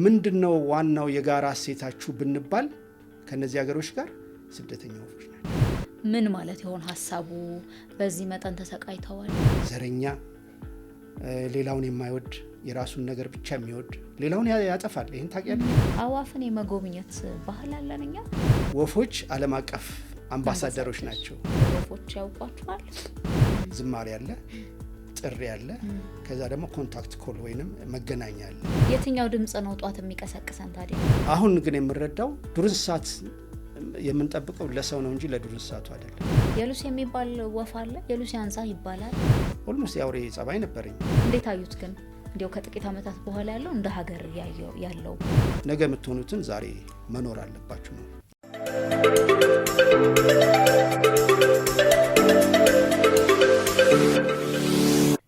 ምንድነው ዋናው የጋራ እሴታችሁ ብንባል ከነዚህ ሀገሮች ጋር ስደተኛ ወፎች ናቸው። ምን ማለት ይሆን ሐሳቡ? በዚህ መጠን ተሰቃይተዋል። ዘረኛ፣ ሌላውን የማይወድ የራሱን ነገር ብቻ የሚወድ ሌላውን ያጠፋል። ይሄን ታውቂያለሽ? አዋፍን የመጎብኘት ባህል አለን እኛ። ወፎች ዓለም አቀፍ አምባሳደሮች ናቸው። ወፎች ያውቋቸዋል። ዝማሬ አለ፣ ጥሪ አለ፣ ከዛ ደግሞ ኮንታክት ኮል ወይንም መገናኛ አለ። የትኛው ድምጽ ነው ጧት የሚቀሰቅሰን ታዲያ? አሁን ግን የምንረዳው ዱር እንስሳት የምንጠብቀው ለሰው ነው እንጂ ለዱር እንስሳቱ አይደለም። የሉሲ የሚባል ወፍ አለ፣ የሉሲ አንሳ ይባላል። ኦልሞስት የአውሬ ጸባይ ነበረኝ። እንዴት አዩት ግን? እንዲያው ከጥቂት ዓመታት በኋላ ያለው እንደ ሀገር ያለው ነገ የምትሆኑትን ዛሬ መኖር አለባችሁ ነው።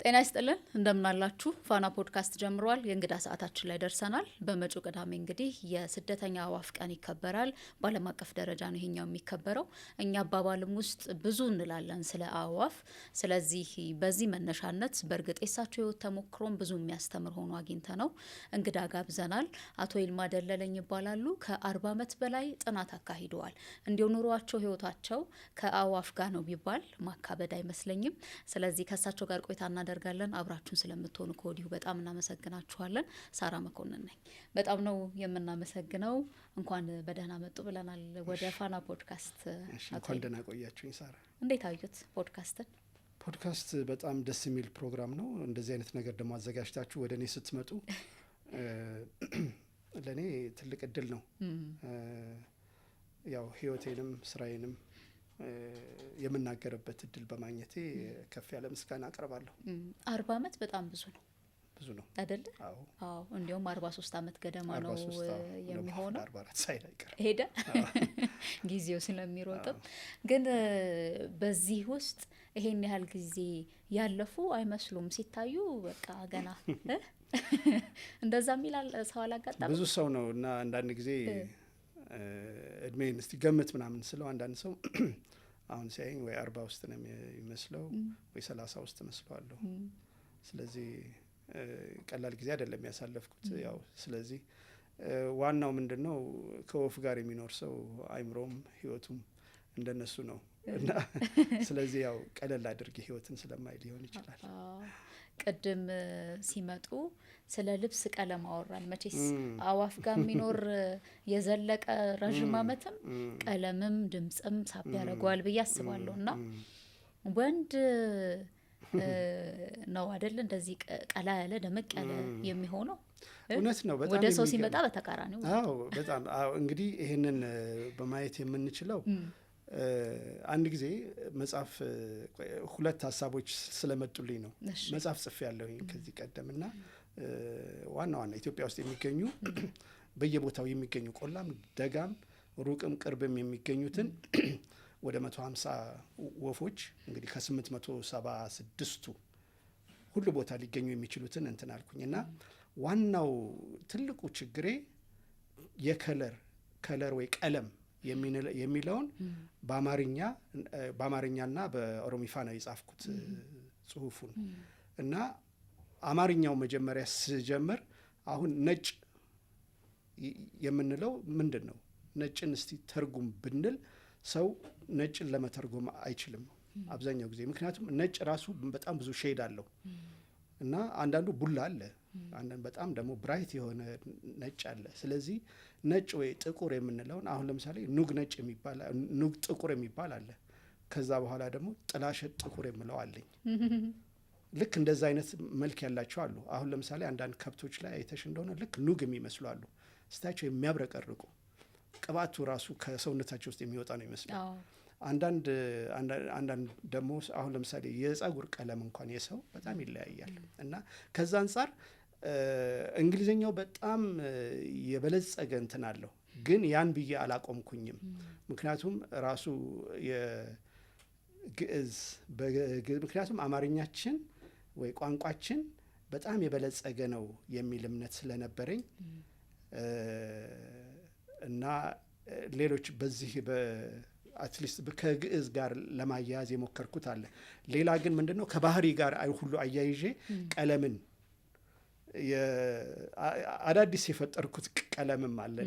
ጤና ይስጥልን፣ እንደምናላችሁ። ፋና ፖድካስት ጀምሯል። የእንግዳ ሰዓታችን ላይ ደርሰናል። በመጪው ቅዳሜ እንግዲህ የስደተኛ አዋፍ ቀን ይከበራል። በዓለም አቀፍ ደረጃ ነው ይሄኛው የሚከበረው። እኛ አባባልም ውስጥ ብዙ እንላለን ስለ አዋፍ። ስለዚህ በዚህ መነሻነት በእርግጥ የሳቸው ህይወት ተሞክሮም ብዙ የሚያስተምር ሆኖ አግኝተ ነው እንግዳ ጋብዘናል። አቶ ይልማ ደለለኝ ይባላሉ። ከ40 ዓመት በላይ ጥናት አካሂደዋል። እንዲሁ ኑሯቸው ህይወታቸው ከአዋፍ ጋር ነው ቢባል ማካበድ አይመስለኝም። ስለዚህ ከሳቸው ጋር ቆይታ እናደርጋለን። አብራችሁን ስለምትሆኑ ከወዲሁ በጣም እናመሰግናችኋለን። ሳራ መኮንን ነኝ። በጣም ነው የምናመሰግነው። እንኳን በደህና መጡ ብለናል ወደ ፋና ፖድካስት። እንኳን ደህና ቆያችሁኝ ሳራ። እንዴት አዩት ፖድካስትን? ፖድካስት በጣም ደስ የሚል ፕሮግራም ነው። እንደዚህ አይነት ነገር ደግሞ አዘጋጅታችሁ ወደ እኔ ስትመጡ ለእኔ ትልቅ እድል ነው። ያው ህይወቴንም ስራዬንም የምናገርበት እድል በማግኘቴ ከፍ ያለ ምስጋና አቀርባለሁ። 40 ዓመት በጣም ብዙ ነው አይደለ? አዎ እንዲያውም 43 ዓመት ገደማ ነው የሚሆነው። 44 ሳይል አይቀር ሄደ ጊዜው ስለሚሮጥም። ግን በዚህ ውስጥ ይሄን ያህል ጊዜ ያለፉ አይመስሉም ሲታዩ። በቃ ገና እንደዛ የሚላል ሰው አላጋጣም። ብዙ ሰው ነው እና አንዳንድ ጊዜ እድሜን እስቲ ገምት ምናምን ስለው አንዳንድ ሰው አሁን ሲያየኝ ወይ 40 ውስጥ ነው የሚመስለው ወይ 30 ውስጥ መስለዋለሁ። ስለዚህ ቀላል ጊዜ አይደለም ያሳለፍኩት። ያው ስለዚህ ዋናው ምንድነው ከወፍ ጋር የሚኖር ሰው አይምሮም ህይወቱም እንደነሱ ነው እና ስለዚህ ያው ቀለል አድርጌ ህይወትን ስለማይ ሊሆን ይችላል። ቅድም ሲመጡ ስለ ልብስ ቀለም አወራን። መቼስ አዋፍ ጋር የሚኖር የዘለቀ ረዥም ዓመትም ቀለምም ድምጽም ሳብ ያደርገዋል ብዬ አስባለሁ። እና ወንድ ነው አይደል እንደዚህ ቀላ ያለ ደመቅ ያለ የሚሆነው? እውነት ነው። በጣም ወደ ሰው ሲመጣ በተቃራኒው። አዎ በጣም እንግዲህ ይሄንን በማየት የምንችለው አንድ ጊዜ መጽሐፍ 2 ሀሳቦች ስለመጡልኝ ነው መጽሐፍ ጽፌ ያለሁኝ ከዚህ ቀደምና ዋና ኢትዮጵያ ውስጥ የሚገኙ በየቦታው የሚገኙ ቆላም ደጋም ሩቅም ቅርብም የሚገኙትን ወደ 150 ወፎች እንግዲህ ከ876ቱ ሁሉ ቦታ ሊገኙ የሚችሉትን እንትን አልኩኝና ዋናው ትልቁ ችግሬ የከለር ወይ ቀለም የሚለውን በአማርኛና በኦሮሚፋ ነው የጻፍኩት ጽሁፉን። እና አማርኛው መጀመሪያ ስጀምር አሁን ነጭ የምንለው ምንድን ነው? ነጭን እስቲ ተርጉም ብንል ሰው ነጭን ለመተርጎም አይችልም አብዛኛው ጊዜ። ምክንያቱም ነጭ ራሱ በጣም ብዙ ሼድ አለው እና አንዳንዱ ቡላ አለ፣ አንዳንዱ በጣም ደግሞ ብራይት የሆነ ነጭ አለ። ስለዚህ ነጭ ወይ ጥቁር የምንለውን አሁን ለምሳሌ ኑግ ነጭ የሚባል ኑግ ጥቁር የሚባል አለ። ከዛ በኋላ ደግሞ ጥላሸት ጥቁር የምለው አለኝ። ልክ እንደዛ አይነት መልክ ያላቸው አሉ። አሁን ለምሳሌ አንዳንድ ከብቶች ላይ አይተሽ እንደሆነ ልክ ኑግ የሚመስሉ አሉ። ስታቸው የሚያብረቀርቁ ቅባቱ ራሱ ከሰውነታቸው ውስጥ የሚወጣ ነው ይመስላል። አንዳንድ ደግሞ አሁን ለምሳሌ የጸጉር ቀለም እንኳን የሰው በጣም ይለያያል። እና ከዛ አንጻር እንግሊዝኛው በጣም የበለጸገ እንትን አለው። ግን ያን ብዬ አላቆምኩኝም። ምክንያቱም ራሱ የግዕዝ ምክንያቱም አማርኛችን ወይ ቋንቋችን በጣም የበለጸገ ነው የሚል እምነት ስለነበረኝ እና ሌሎች በዚህ አትሊስት ከግዕዝ ጋር ለማያያዝ የሞከርኩት አለ። ሌላ ግን ምንድነው ከባህሪ ጋር ሁሉ አያይዤ ቀለምን አዳዲስ የፈጠርኩት ቀለምም አለ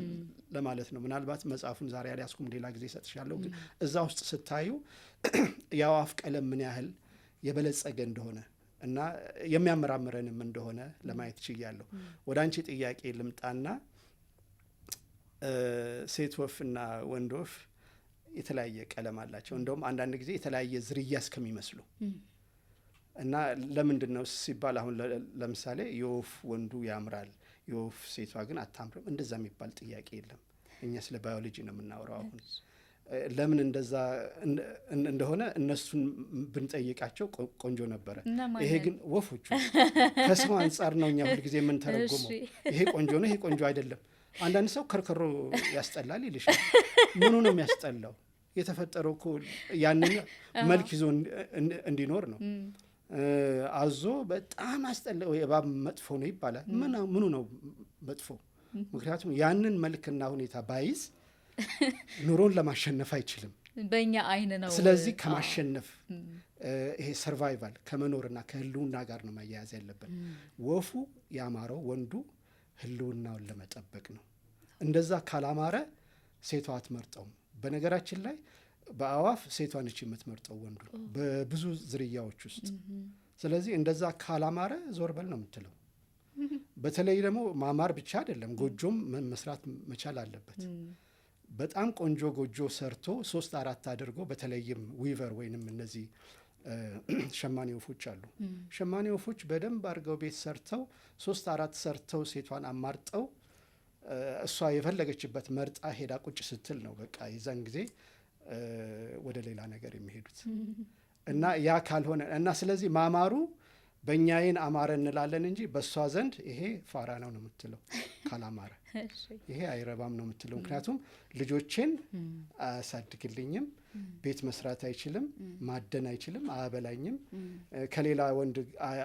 ለማለት ነው። ምናልባት መጽሐፉን ዛሬ አልያዝኩም፣ ሌላ ጊዜ እሰጥሻለሁ። ግን እዛ ውስጥ ስታዩ የአዋፍ ቀለም ምን ያህል የበለጸገ እንደሆነ እና የሚያመራምረንም እንደሆነ ለማየት ችያለሁ። ወደ አንቺ ጥያቄ ልምጣና ሴት ወፍና ወንድ ወፍ የተለያየ ቀለም አላቸው። እንደውም አንዳንድ ጊዜ የተለያየ ዝርያ እስከሚመስሉ እና ለምንድን ነው ሲባል አሁን ለምሳሌ የወፍ ወንዱ ያምራል፣ የወፍ ሴቷ ግን አታምርም፣ እንደዛ የሚባል ጥያቄ የለም። እኛ ስለ ባዮሎጂ ነው የምናወራው። አሁን ለምን እንደዛ እንደሆነ እነሱን ብንጠይቃቸው ቆንጆ ነበረ። ይሄ ግን ወፎቹ ከሰው አንጻር ነው እኛ ሁልጊዜ የምንተረጉመው። ይሄ ቆንጆ ነው፣ ይሄ ቆንጆ አይደለም። አንዳንድ ሰው ከርከሮ ያስጠላል ይልሻል። ምኑ ነው የሚያስጠላው? የተፈጠረው እኮ ያንን መልክ ይዞ እንዲኖር ነው። አዞ በጣም አስጠላው፣ እባብ መጥፎ ነው ይባላል። ምኑ ነው መጥፎ? ምክንያቱም ያንን መልክና ሁኔታ ባይዝ ኑሮን ለማሸነፍ አይችልም፣ በእኛ አይን ነው። ስለዚህ ከማሸነፍ ይሄ ሰርቫይቫል ከመኖርና ከህልውና ጋር ነው ማያያዝ ያለብን። ወፉ ያማረው ወንዱ ህልውናውን ለመጠበቅ ነው። እንደዛ ካላማረ ሴቷ አትመርጠውም። በነገራችን ላይ በአዋፍ ሴቷ ነች የምትመርጠው ወንዱ በብዙ ዝርያዎች ውስጥ። ስለዚህ እንደዛ ካላማረ ዞር በል ነው የምትለው። በተለይ ደግሞ ማማር ብቻ አይደለም፣ ጎጆም መስራት መቻል አለበት። በጣም ቆንጆ ጎጆ ሰርቶ 3-4 አድርጎ፣ በተለይም ዊቨር ወይንም እነዚህ ሸማኔ ወፎች አሉ። ሸማኔ ወፎች በደንብ አድርገው ቤት ሰርተው 3-4 ሰርተው ሴቷን አማርጠው እሷ የፈለገችበት መርጣ ሄዳ ቁጭ ስትል ነው በቃ የዛን ጊዜ ወደ ሌላ ነገር የሚሄዱት እና ያ ካልሆነ እና ስለዚህ ማማሩ በእኛ አይን አማረ እንላለን እንጂ በእሷ ዘንድ ይሄ ፋራ ነው ነው የምትለው። ካላማረ ይሄ አይረባም ነው የምትለው። ምክንያቱም ልጆቼን አያሳድግልኝም፣ ቤት መስራት አይችልም፣ ማደን አይችልም፣ አያበላኝም፣ ከሌላ ወንድ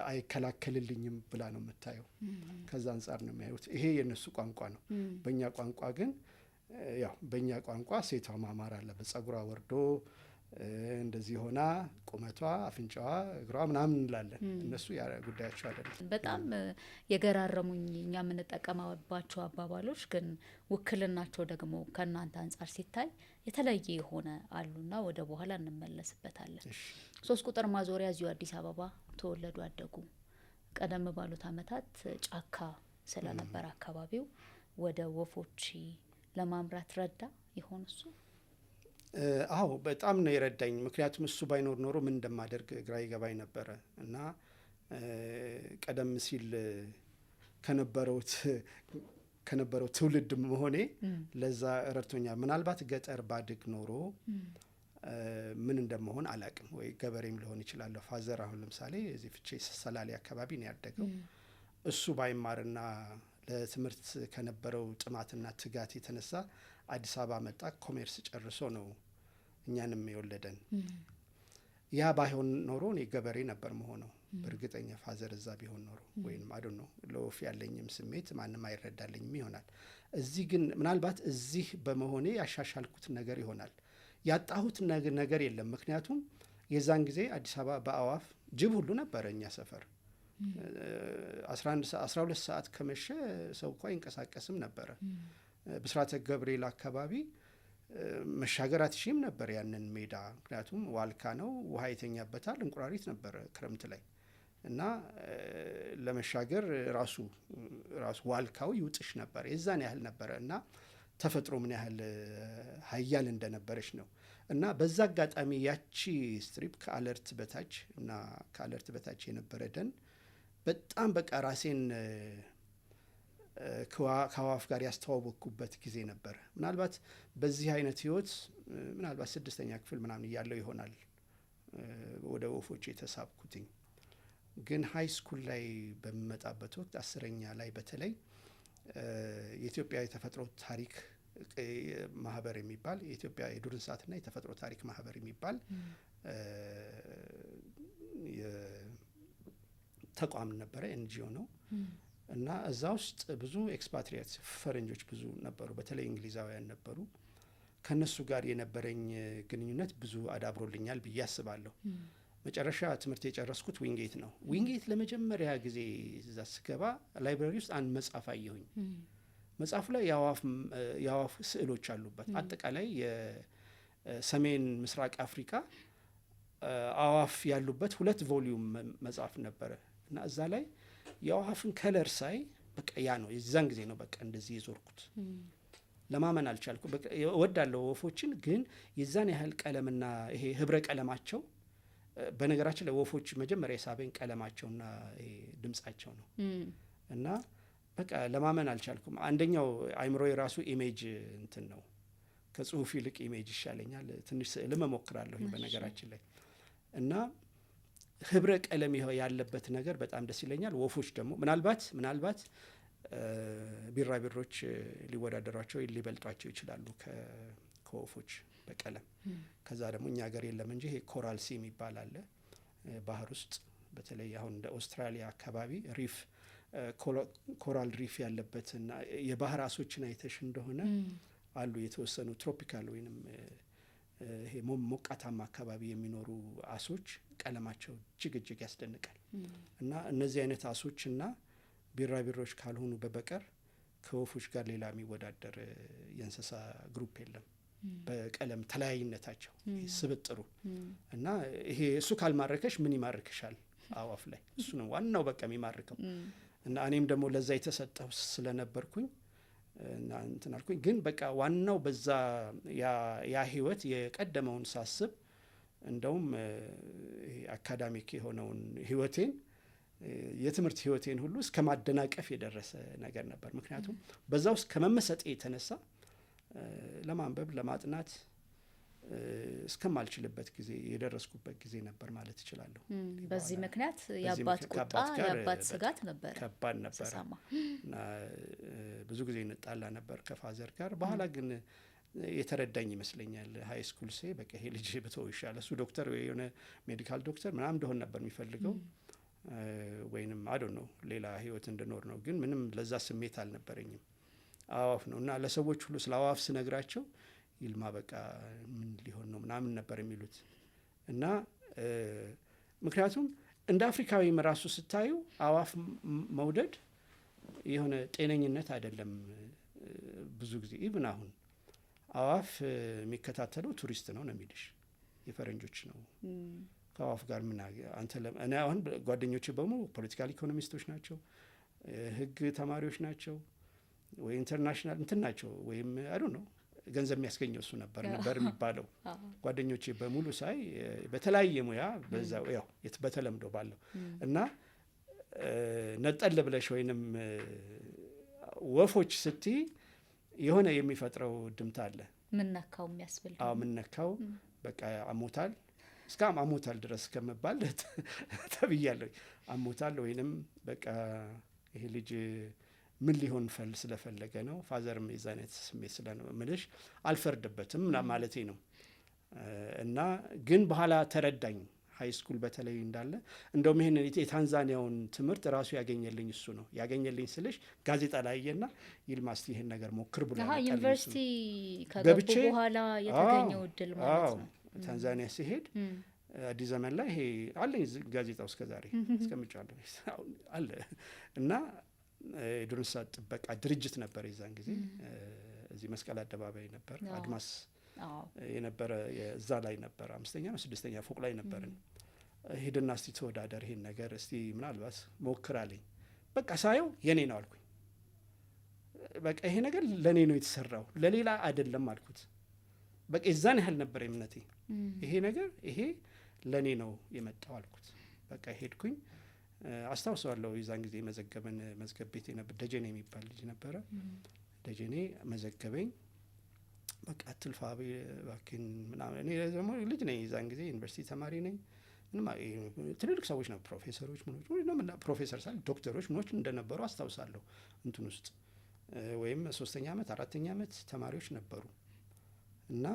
አይከላከልልኝም ብላ ነው የምታየው። ከዛ አንጻር ነው የሚያዩት። ይሄ የእነሱ ቋንቋ ነው። በእኛ ቋንቋ ግን ያው በእኛ ቋንቋ ሴቷ ማማር አለበት። ጸጉሯ ወርዶ እንደዚህ ሆና ቁመቷ፣ አፍንጫዋ፣ እግሯ ምናምን እንላለን። እነሱ ያ ጉዳያቸው አይደለም። በጣም የገራረሙኝ እኛ የምንጠቀማባቸው አባባሎች ግን ውክልናቸው ደግሞ ከእናንተ አንጻር ሲታይ የተለየ የሆነ አሉና ወደ በኋላ እንመለስበታለን። 3 ቁጥር ማዞሪያ እዚሁ አዲስ አበባ ተወለዱ አደጉ። ቀደም ባሉት አመታት ጫካ ስለነበር አካባቢው ወደ ወፎች ለማምራት ረዳ ይሆን እሱ? አዎ በጣም ነው የረዳኝ። ምክንያቱም እሱ ባይኖር ኖሮ ምን እንደማደርግ ግራ ይገባኝ ነበረ እና ቀደም ሲል ከነበረው ትውልድ መሆኔ ለዛ ረድቶኛል። ምናልባት ገጠር ባድግ ኖሮ ምን እንደመሆን አላቅም፣ ወይ ገበሬም ሊሆን ይችላለሁ። ፋዘር አሁን ለምሳሌ እዚህ ፍቼ ሰላሌ አካባቢ ነው ያደገው። እሱ ባይማርና ለትምህርት ከነበረው ጥማትና ትጋት የተነሳ አዲስ አበባ መጣ። ኮሜርስ ጨርሶ ነው እኛንም የወለደን። ያ ባይሆን ኖሮ እኔ ገበሬ ነበር መሆነው በእርግጠኛ። ፋዘር እዛ ቢሆን ኖሮ ወይም አዶ ነው ለወፍ ያለኝም ስሜት ማንም አይረዳልኝም ይሆናል። እዚህ ግን ምናልባት እዚህ በመሆኔ ያሻሻልኩት ነገር ይሆናል። ያጣሁት ነገር የለም። ምክንያቱም የዛን ጊዜ አዲስ አበባ በአዋፍ ጅብ ሁሉ ነበረ እኛ ሰፈር። 12 ሰዓት ከመሸ ሰው እንኳ አይንቀሳቀስም ነበረ። ብስራተ ገብርኤል አካባቢ መሻገር አትሽም ነበር ያንን ሜዳ። ምክንያቱም ዋልካ ነው፣ ውሃ የተኛበታል፣ እንቁራሪት ነበረ ክረምት ላይ እና ለመሻገር ራሱ ዋልካው ይውጥሽ ነበር። የዛን ያህል ነበረ እና ተፈጥሮ ምን ያህል ሀያል እንደነበረች ነው። እና በዛ አጋጣሚ ያቺ ስትሪፕ ከአለርት በታች እና ከአለርት በታች የነበረ ደን በጣም በቃ ራሴን ከአዋፍ ጋር ያስተዋወቅኩበት ጊዜ ነበር። ምናልባት በዚህ አይነት ህይወት ምናልባት 6ኛ ክፍል ምናምን እያለው ይሆናል ወደ ወፎች የተሳብኩትኝ። ግን ሃይ ስኩል ላይ በሚመጣበት ወቅት 10ኛ ላይ በተለይ የኢትዮጵያ የተፈጥሮ ታሪክ ማህበር የሚባል የኢትዮጵያ የዱር እንስሳትና የተፈጥሮ ታሪክ ማህበር የሚባል ተቋም ነበረ፣ ኤንጂኦ ነው። እና እዛ ውስጥ ብዙ ኤክስፓትሪያትስ ፈረንጆች ብዙ ነበሩ፣ በተለይ እንግሊዛውያን ነበሩ። ከነሱ ጋር የነበረኝ ግንኙነት ብዙ አዳብሮልኛል ብዬ አስባለሁ። መጨረሻ ትምህርት የጨረስኩት ዊንጌት ነው። ዊንጌት ለመጀመሪያ ጊዜ እዛ ስገባ ላይብራሪ ውስጥ አንድ መጽሐፍ አየሁኝ። መጽሐፉ ላይ የአዋፍ ስዕሎች አሉበት። አጠቃላይ የሰሜን ምስራቅ አፍሪካ አዋፍ ያሉበት 2 ቮሊዩም መጽሐፍ ነበረ እና እዛ ላይ የአዋፍን ከለር ሳይ በቃ ያ ነው የዛን ጊዜ ነው በቃ እንደዚህ የዞርኩት። ለማመን አልቻልኩ። በቃ እወዳለሁ ወፎችን፣ ግን የዛን ያህል ቀለምና ይሄ ህብረ ቀለማቸው፣ በነገራችን ላይ ወፎች መጀመሪያ የሳበኝ ቀለማቸውና ድምጻቸው ነው እና በቃ ለማመን አልቻልኩም። አንደኛው አይምሮ የራሱ ኢሜጅ እንትን ነው፣ ከጽሁፍ ይልቅ ኢሜጅ ይሻለኛል። ትንሽ ስዕልም እሞክራለሁ በነገራችን ላይ እና ህብረ ቀለም ያለበት ነገር በጣም ደስ ይለኛል። ወፎች ደግሞ ምናልባት ቢራቢሮች ሊወዳደሯቸው ሊበልጧቸው ይችላሉ ከወፎች በቀለም። ከዛ ደግሞ እኛ ሀገር የለም እንጂ ይሄ ኮራል ሲ የሚባል አለ ባህር ውስጥ፣ በተለይ አሁን እንደ ኦስትራሊያ አካባቢ ሪፍ ኮራል ሪፍ ያለበትና የባህር አሶችን አይተሽ እንደሆነ አሉ የተወሰኑ ትሮፒካል ወይንም ይሄ ሞቃታማ አካባቢ የሚኖሩ አሶች ቀለማቸው እጅግ ያስደንቃል። እና እነዚህ አይነት አሶችና ቢራቢሮች ካልሆኑ በበቀር ከወፎች ጋር ሌላ የሚወዳደር የእንስሳ ግሩፕ የለም በቀለም ተለያይነታቸው ስብጥሩ። እና ይሄ እሱ ካልማረከሽ ምን ይማርክሻል? አዋፍ ላይ እሱ ነው ዋናው በቃ የሚማርከው። እና እኔም ደግሞ ለዛ የተሰጠው ስለነበርኩኝ እና እንትን አልኩኝ። ግን በቃ ዋናው በዛ ያ ህይወት የቀደመውን ሳስብ እንደውም አካዳሚክ የሆነውን ህይወቴን የትምህርት ህይወቴን ሁሉ እስከ ማደናቀፍ የደረሰ ነገር ነበር። ምክንያቱም በዛ ውስጥ ከመመሰጤ የተነሳ ለማንበብ ለማጥናት እስከማልችልበት ጊዜ የደረስኩበት ጊዜ ነበር ማለት እችላለሁ። በዚህ ምክንያት የአባት ቁጣ የአባት ስጋት ነበር፣ ከባድ ነበር እና ብዙ ጊዜ እንጣላ ነበር ከፋዘር ጋር። በኋላ ግን የተረዳኝ ይመስለኛል። ሀይ ስኩል በቃ ይሄ ልጅ ብተው ይሻላል፣ እሱ ዶክተር ወይ የሆነ ሜዲካል ዶክተር ምናምን እንደሆን ነበር የሚፈልገው፣ ወይንም አዶ ነው ሌላ ህይወት እንድኖር ነው። ግን ምንም ለዛ ስሜት አልነበረኝም። አዋፍ ነው እና ለሰዎች ሁሉ ስለ አዋፍ ስነግራቸው ይልማ በቃ ምን ሊሆን ነው ምናምን ነበር የሚሉት። እና ምክንያቱም እንደ አፍሪካዊም ራሱ ስታዩ አዋፍ መውደድ የሆነ ጤነኝነት አይደለም። ብዙ ጊዜ ኢቭን አሁን አዋፍ የሚከታተለው ቱሪስት ነው የሚልሽ፣ የፈረንጆች ነው። ከአዋፍ ጋር ምን አንተ እኔ አሁን ጓደኞቼ በሙሉ ፖለቲካል ኢኮኖሚስቶች ናቸው፣ ህግ ተማሪዎች ናቸው፣ ወይ ኢንተርናሽናል እንትን ናቸው፣ ወይም አይ ነው ገንዘብ የሚያስገኘው እሱ ነበር የሚባለው። ጓደኞቼ በሙሉ ሳይ በተለያየ ሙያ በዛው ያው በተለምዶ ባለው እና ነጠል ብለሽ ወይንም ወፎች ስትይ የሆነ የሚፈጥረው ድምታ አለ። ምን ነካው የሚያስብል? አዎ ምን ነካው በቃ አሞታል፣ እስካም አሞታል ድረስ ከመባል ተብያለሁ። አሞታል ወይንም በቃ ይሄ ልጅ ምን ሊሆን ስለፈለገ ነው። ፋዘርም የዛኔት ስሜት ስለምልሽ አልፈርድበትም ማለቴ ነው። እና ግን በኋላ ተረዳኝ። ሀይ ስኩል በተለይ እንዳለ እንደውም ይሄን የታንዛኒያውን ትምህርት ራሱ ያገኘልኝ እሱ ነው። ያገኘልኝ ስልሽ ጋዜጣ ላይና ይልማ እስቲ ይሄን ነገር ሞክር ብሎ ነው። ዩኒቨርሲቲ ከገቡ በኋላ የተገኘው እድል ማለት ነው። ታንዛኒያ ሲሄድ አዲስ ዘመን ላይ ይሄ አለኝ ጋዜጣው እስከዛሬ እስከምጫለሁ አለ እና የዱር እንስሳት ጥበቃ ድርጅት ነበር የዛን ጊዜ። እዚህ መስቀል አደባባይ ነበር አድማስ የነበረ እዛ ላይ ነበር 5ኛ ነው 6ኛ ፎቅ ላይ ነበርን። ሄድና እስቲ ተወዳደር ይሄን ነገር እስቲ ምናልባት ሞክር አለኝ። በቃ ሳየው የኔ ነው አልኩኝ። በቃ ይሄ ነገር ለኔ ነው የተሰራው ለሌላ አይደለም አልኩት። በቃ የዛን ያህል ነበር እምነቴ። ይሄ ነገር ይሄ ለኔ ነው የመጣው አልኩት። በቃ ሄድኩኝ። አስታውሰዋለሁ የዛን ጊዜ መዘገበን መዝገብ ቤት ነበር። ደጀኔ የሚባል ልጅ ነበረ። ደጀኔ መዘገበኝ። በቃ አትልፋ ባኪን ምናምን። እኔ ደግሞ ልጅ ነኝ የዛን ጊዜ ዩኒቨርሲቲ ተማሪ ነኝ። ትልልቅ ሰዎች ነው ፕሮፌሰሮች ምኖች ፕሮፌሰር ሳል ዶክተሮች ምኖች እንደነበሩ አስታውሳለሁ። እንትን ውስጥ ወይም 3ኛ ዓመት 4ኛ ዓመት ተማሪዎች ነበሩ እና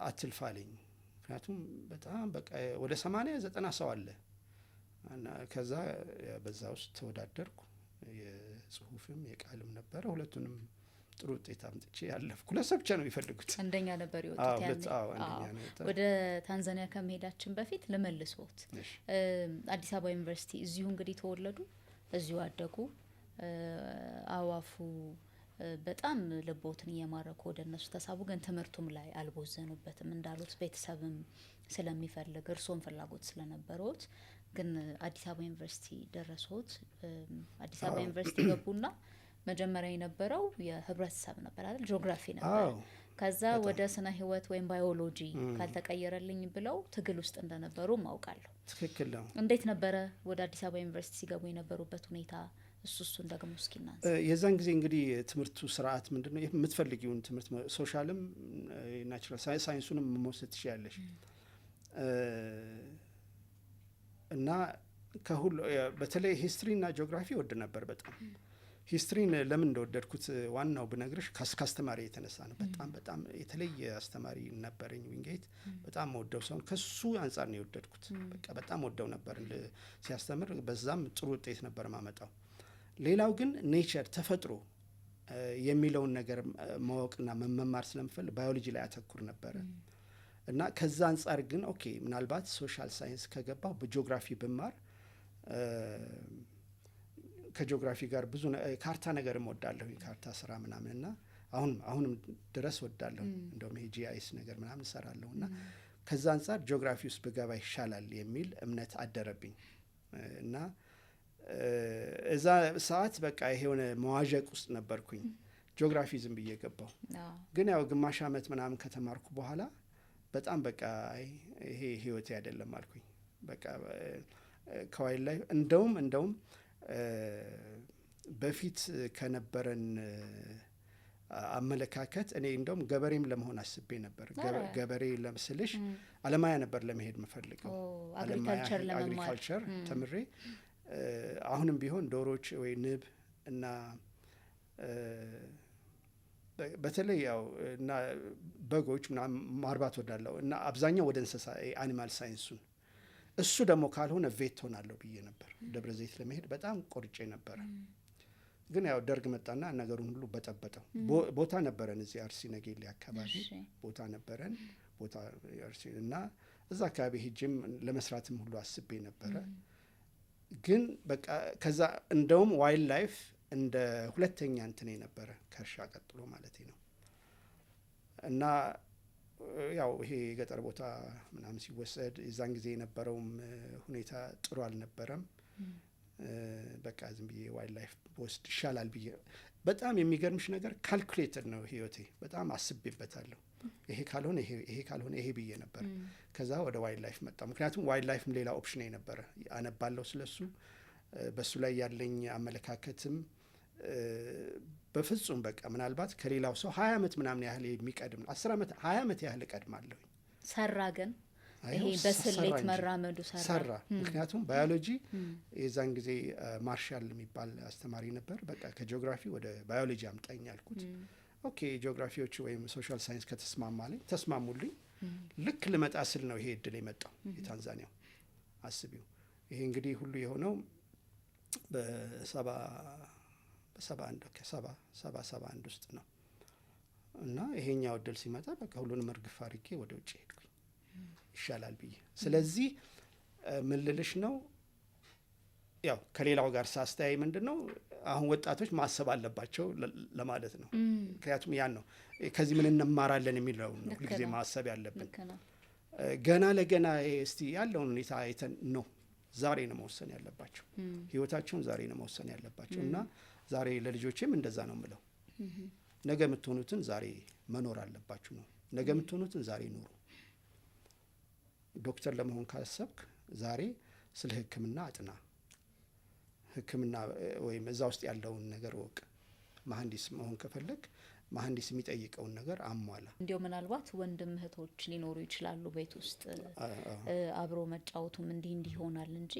አትልፋ አለኝ። ምክንያቱም በጣም በቃ ወደ 80-90 ሰው አለ እና ከዛ በዛ ውስጥ ተወዳደርኩ። የጽሁፍም የቃልም ነበረ፣ ሁለቱንም ጥሩ ውጤት አምጥቼ ያለፍኩ። ሁለት ሰው ብቻ ነው የሚፈልጉት። አንደኛ ነበር የወጡት ያኔ። አንደኛ ነው የወጣው። ወደ ታንዛኒያ ከመሄዳችን በፊት ልመልስዎት። አዲስ አበባ ዩኒቨርሲቲ እዚሁ እንግዲህ ተወለዱ፣ እዚሁ አደጉ። አዋፉ በጣም ልቦትን እየማረኩ ወደ እነሱ ተሳቡ። ግን ትምህርቱም ላይ አልቦዘኑበትም እንዳሉት ቤተሰብም ስለሚፈልግ እርስዎም ፍላጎት ስለነበረዎት ግን አዲስ አበባ ዩኒቨርሲቲ ደረሱት። አዲስ አበባ ዩኒቨርሲቲ ገቡና መጀመሪያ የነበረው የህብረተሰብ ነበር አይደል? ጂኦግራፊ ነበር። ከዛ ወደ ስነ ህይወት ወይም ባዮሎጂ ካልተቀየረልኝ ብለው ትግል ውስጥ እንደነበሩ ማውቃለሁ። ትክክል ነው። እንዴት ነበረ ወደ አዲስ አበባ ዩኒቨርሲቲ ሲገቡ የነበሩበት ሁኔታ? እሱን ደግሞ እስኪ እናንሳ። የዛን ጊዜ እንግዲህ ትምህርቱ ስርዓት ምንድነው? የምትፈልጊውን ትምህርት ሶሻልም ናቹራል ሳይንሱንም መውሰድ ትችያለሽ። እና ከሁሉ በተለይ ሂስትሪ እና ጂኦግራፊ ወድ ነበር በጣም። ሂስትሪን ለምን እንደወደድኩት ዋናው ብነግርሽ ከአስተማሪ የተነሳ ነው። በጣም የተለየ አስተማሪ ነበረኝ ዊንጌት። በጣም ወደው ሰው ከሱ አንጻር ነው የወደድኩት። በቃ በጣም ወደው ነበር ሲያስተምር። በዛም ጥሩ ውጤት ነበር ማመጣው። ሌላው ግን ኔቸር ተፈጥሮ የሚለውን ነገር ማወቅና መማር ስለምፈልግ ባዮሎጂ ላይ አተኩር ነበረ። እና ከዛ አንጻር ግን ኦኬ ምናልባት ሶሻል ሳይንስ ከገባው በጂኦግራፊ ብማር ከጂኦግራፊ ጋር ብዙ ካርታ ነገርም ወዳለሁ፣ የካርታ ስራ ምናምን እና አሁንም ድረስ ወዳለሁ። እንደውም ይሄ ጂአይኤስ ነገር ምናምን እሰራለሁ እና ከዛ አንጻር ጂኦግራፊ ውስጥ ብገባ ይሻላል የሚል እምነት አደረብኝ እና እዛ ሰዓት በቃ የሆነ መዋዠቅ ውስጥ ነበርኩኝ። ጂኦግራፊ ዝም ብዬ ገባው። ግን ያው ግማሽ ዓመት ምናምን ከተማርኩ በኋላ በጣም በቃ ይሄ ህይወቴ አይደለም አልኩኝ። በቃ ከዋይልድ ላይፍ እንደውም በፊት ከነበረን አመለካከት እኔ እንደውም ገበሬም ለመሆን አስቤ ነበር። ገበሬ ለምስልሽ አለማያ ነበር ለመሄድ የምፈልገው። አግሪካልቸር ተምሬ አሁንም ቢሆን ዶሮች ወይ ንብ እና በተለይ ያው እና በጎች ምናምን ማርባት ወዳለው እና አብዛኛው ወደ እንስሳ አኒማል ሳይንሱን እሱ ደግሞ ካልሆነ ቬት ሆናለሁ ብዬ ነበር። ደብረ ዘይት ለመሄድ በጣም ቆርጬ ነበረ። ግን ያው ደርግ መጣና ነገሩን ሁሉ በጠበጠው። ቦታ ነበረን እዚህ አርሲ ነገሌ አካባቢ ቦታ ነበረን። ቦታ አርሲ እና እዛ አካባቢ ሄጄም ለመስራትም ሁሉ አስቤ ነበረ። ግን በቃ ከዛ እንደውም ዋይልድ ላይፍ እንደ ሁለተኛ እንትኔ ነበረ ከእርሻ ቀጥሎ ማለት ነው። እና ያው ይሄ የገጠር ቦታ ምናምን ሲወሰድ የዛን ጊዜ የነበረውም ሁኔታ ጥሩ አልነበረም። በቃ ዝም ብዬ ዋይልድ ላይፍ ወስድ ይሻላል ብዬ በጣም የሚገርምሽ ነገር ካልኩሌትድ ነው ህይወቴ። በጣም አስቤበታለሁ። ይሄ ካልሆነ ይሄ ብዬ ነበር። ከዛ ወደ ዋይልድ ላይፍ መጣ። ምክንያቱም ዋይልድ ላይፍም ሌላ ኦፕሽን ነበረ። አነባለሁ ስለሱ። በሱ ላይ ያለኝ አመለካከትም በፍጹም በቃ ምናልባት ከሌላው ሰው 20 ዓመት ምናምን ያህል የሚቀድም 10 ዓመት 20 ዓመት ያህል እቀድማለሁ። ሰራ ግን ይሄ በስሌት መራመዱ ሰራ። ምክንያቱም ባዮሎጂ የዛን ጊዜ ማርሻል የሚባል አስተማሪ ነበር። በቃ ከጂኦግራፊ ወደ ባዮሎጂ አምጣኝ አልኩት። ኦኬ ጂኦግራፊዎች ወይም ሶሻል ሳይንስ ተስማሙልኝ። ልክ ልመጣ ስል ነው ይሄ እድል የመጣው የታንዛኒያው። አስቢው ይሄ እንግዲህ ሁሉ የሆነው በ71 ውስጥ ነው። እና ይሄኛው እድል ሲመጣ በቃ ሁሉንም እርግፍ አድርጌ ወደ ውጭ ሄድኩኝ ይሻላል ብዬ። ስለዚህ ምን ልልሽ ነው ያው ከሌላው ጋር ሳስተያይ ምንድን ነው አሁን ወጣቶች ማሰብ አለባቸው ለማለት ነው። ምክንያቱም ያን ነው ከዚህ ምን እንማራለን የሚለው ነው ሁልጊዜ ማሰብ ያለብን። ገና ለገና እስቲ ያለውን ሁኔታ አይተን ነው ዛሬ ነው መወሰን ያለባቸው። ህይወታቸውን ዛሬ ነው መወሰን ያለባቸው። እና ዛሬ ለልጆቼም እንደዛ ነው የምለው። ነገ የምትሆኑትን ዛሬ መኖር አለባችሁ ነው። ነገ የምትሆኑትን ዛሬ ኑሩ። ዶክተር ለመሆን ካሰብክ ዛሬ ስለ ሕክምና አጥና። ሕክምና ወይም እዛ ውስጥ ያለውን ነገር ወቅ። መሐንዲስ መሆን ከፈለግ መሐንዲስ የሚጠይቀውን ነገር አሟላ። እንዲያው ምናልባት ወንድም እህቶች ሊኖሩ ይችላሉ ቤት ውስጥ አብሮ መጫወቱም እንዲህ ይሆናል እንጂ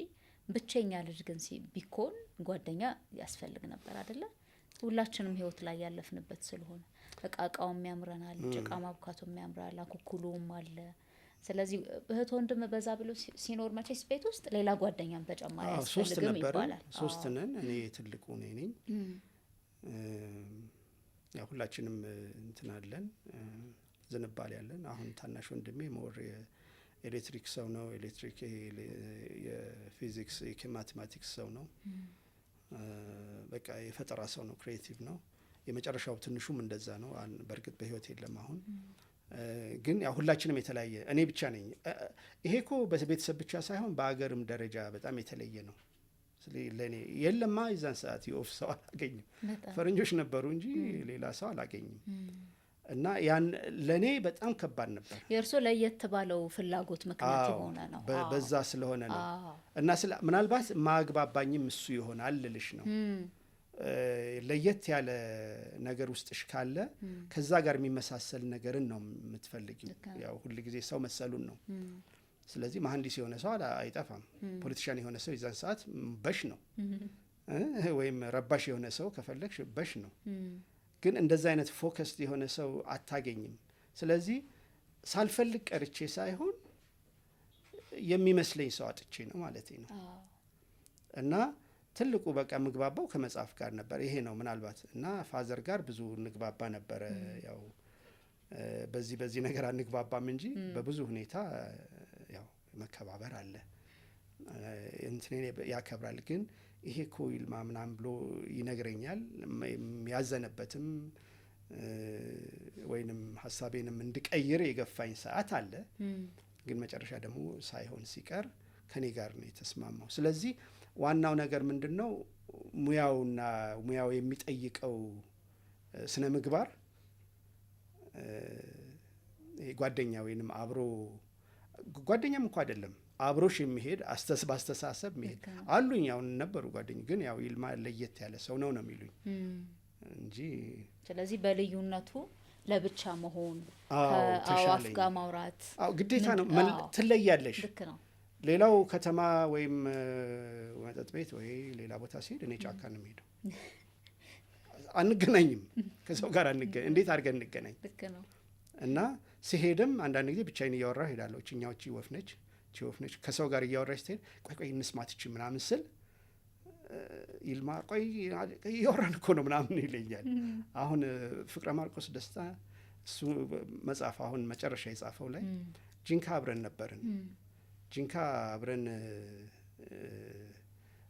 ብቸኛ ልጅ ግን ቢኮን ጓደኛ ያስፈልግ ነበር አይደለ? ሁላችንም ህይወት ላይ ያለፍንበት ስለሆነ እቃውም ያምረናል፣ ጭቃ ማብካቱም ያምራል፣ አኩኩሉም አለ። ስለዚህ እህት ወንድም በዛ ብሎ ሲኖር መቼስ ቤት ውስጥ ሌላ ጓደኛም ተጨማሪ ያስፈልግም ይባላል። 3 ነን። እኔ ትልቁ ነኝ። ያው ሁላችንም እንትን አለን ዝንባሌ ያለን። አሁን ታናሽ ወንድሜ ሞር ኤሌክትሪክ ሰው ነው። ኤሌክትሪክ የፊዚክስ የማቴማቲክስ ሰው ነው። በቃ የፈጠራ ሰው ነው። ክሬቲቭ ነው። የመጨረሻው ትንሹም እንደዛ ነው። በእርግጥ በህይወት የለም አሁን። ግን ያው ሁላችንም የተለያየ እኔ ብቻ ነኝ። ይሄ እኮ በቤተሰብ ብቻ ሳይሆን በአገርም ደረጃ በጣም የተለየ ነው። ለእኔ የለማ የዛን ሰዓት የኦፍ ሰው አላገኝም። ፈረንጆች ነበሩ እንጂ ሌላ ሰው አላገኝም። እና ያን ለእኔ በጣም ከባድ ነበር። የእርሶ ለየት ባለው ፍላጎት ምክንያት የሆነ ነው። በዛ ስለሆነ ነው። እና ምናልባት ማግባባኝም እሱ ይሆናል ልልሽ ነው። ለየት ያለ ነገር ውስጥሽ ካለ ከዛ ጋር የሚመሳሰል ነገርን ነው የምትፈልጊው። ያው ሁል ጊዜ ሰው መሰሉን ነው። ስለዚህ መሐንዲስ የሆነ ሰው አይጠፋም። ፖለቲሻን የሆነ ሰው የዛን ሰዓት በሽ ነው። ወይም ረባሽ የሆነ ሰው ከፈለግሽ በሽ ነው። ግን እንደዛ አይነት ፎከስድ የሆነ ሰው አታገኝም። ስለዚህ ሳልፈልግ ቀርቼ ሳይሆን የሚመስለኝ ሰው አጥቼ ነው ማለት ነው። እና ትልቁ በቃ ምግባባው ከመጽሐፍ ጋር ነበር። ይሄ ነው ምናልባት። እና ፋዘር ጋር ብዙ እንግባባ ነበረ። ያው በዚህ ነገር አንግባባም እንጂ በብዙ ሁኔታ ያው መከባበር አለ። እንትኔ ያከብራል። ግን ይሄ እኮ ይልማ ምናምን ብሎ ይነግረኛል። ያዘነበትም ወይንም ሀሳቤንም እንድቀይር የገፋኝ ሰዓት አለ። ግን መጨረሻ ደግሞ ሳይሆን ሲቀር ከኔ ጋር ነው የተስማማው። ስለዚህ ዋናው ነገር ምንድነው? ሙያው የሚጠይቀው ስነ ምግባር ጓደኛ ወይንም አብሮ ጓደኛም እንኳን አይደለም አብሮሽ የሚሄድ በአስተሳሰብ የሚሄድ አሉኝ። አሁን ነበሩ ጓደኞች፣ ግን ያው ይልማ ለየት ያለ ሰው ነው የሚሉኝ እንጂ። ስለዚህ በልዩነቱ ለብቻ መሆን ከአዋፍ ጋር ማውራት ግዴታ ነው። ትለያለሽ። ልክ ነው። ሌላው ከተማ ወይም መጠጥ ቤት ወይ ሌላ ቦታ ሲሄድ እኔ ጫካ ነው የምሄደው። አንገናኝም ከሰው ጋር እንዴት አድርገን እንገናኝ? ልክ ነው። እና ሲሄድም አንዳንድ ጊዜ ብቻዬን እያወራሁ ሄዳለሁ። እኛዎች ወፍነች ከሰው ጋር እያወራች ስትሄድ ቆይ እንስማት እቺ ምናምን ስል ይልማ ቆይ እያወራን እኮ ነው ምናምን ይለኛል። አሁን ፍቅረ ማርቆስ ደስታ እሱ መጽሐፍ አሁን መጨረሻ የጻፈው ላይ ጂንካ አብረን ነበርን። ጂንካ አብረን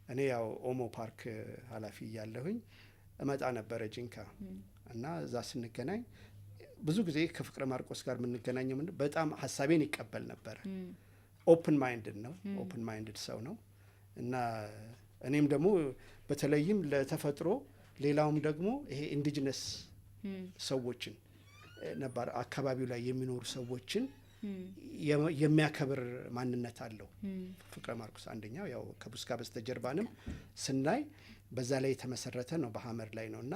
እኔ ያው ኦሞ ፓርክ ኃላፊ እያለሁኝ እመጣ ነበረ ጂንካ። እና እዛ ስንገናኝ ብዙ ጊዜ ከፍቅረ ማርቆስ ጋር የምንገናኘው በጣም ሀሳቤን ይቀበል ነበረ። ኦፕን ማይንድድ ነው። ኦፕን ማይንድድ ሰው ነው። እና እኔም ደግሞ በተለይም ለተፈጥሮ ሌላውም ደግሞ ይሄ ኢንዲጂነስ ሰዎችን ነባር አካባቢው ላይ የሚኖሩ ሰዎችን የሚያከብር ማንነት አለው ፍቅረ ማርቆስ። አንደኛው ያው ከቡስካ በስተጀርባንም ስናይ በዛ ላይ የተመሰረተ ነው፣ በሀመር ላይ ነው። እና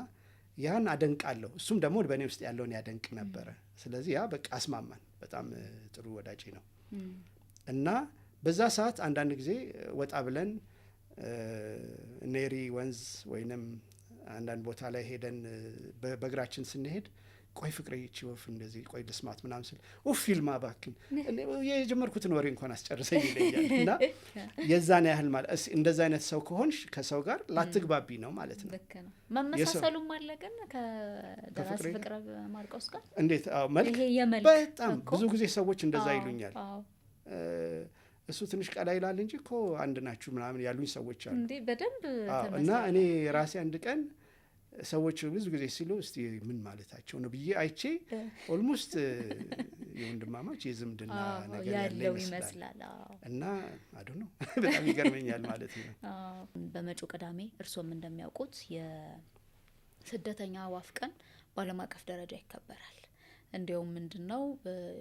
ያን አደንቃለሁ። እሱም ደግሞ በእኔ ውስጥ ያለውን ያደንቅ ነበረ። ስለዚህ ያ በቃ አስማማን። በጣም ጥሩ ወዳጄ ነው። እና በዛ ሰዓት አንዳንድ ጊዜ ወጣ ብለን ኔሪ ወንዝ ወይንም አንዳንድ ቦታ ላይ ሄደን በእግራችን ስንሄድ ቆይ ፍቅሬ ይቺ ወፍ እንደዚህ ቆይ ልስማት ምናምን ስል ኡፍ ይልማ እባክህን የጀመርኩትን ወሬ እንኳን አስጨርሰኝ ይለኛል። እና የዛን ያህል ማለት እንደዛ አይነት ሰው ከሆንሽ ከሰው ጋር ላትግባቢ ነው ማለት ነው። ልክ ነው። መመሳሰሉም አለ። ግን ከደራሲ ፍቅረ ማርቆስ ጋር እንዴት? አዎ መልክ በጣም ብዙ ጊዜ ሰዎች እንደዛ ይሉኛል። እሱ ትንሽ ቀላ ይላል እንጂ እኮ አንድ ናችሁ ምናምን ያሉኝ ሰዎች አሉ እንዴ በደንብ ተመሳሳይ። እና እኔ ራሴ አንድ ቀን ሰዎች ብዙ ጊዜ ሲሉ እስቲ ምን ማለታቸው ነው ብዬ አይቼ ኦልሞስት የወንድማማች የዝምድና ነገር ያለው ይመስላል። እና አዶ ነው በጣም ይገርመኛል ማለት ነው። በመጪው ቅዳሜ እርሶም እንደሚያውቁት የስደተኛ አዋፍ ቀን በዓለም አቀፍ ደረጃ ይከበራል። እንዲያውም ምንድነው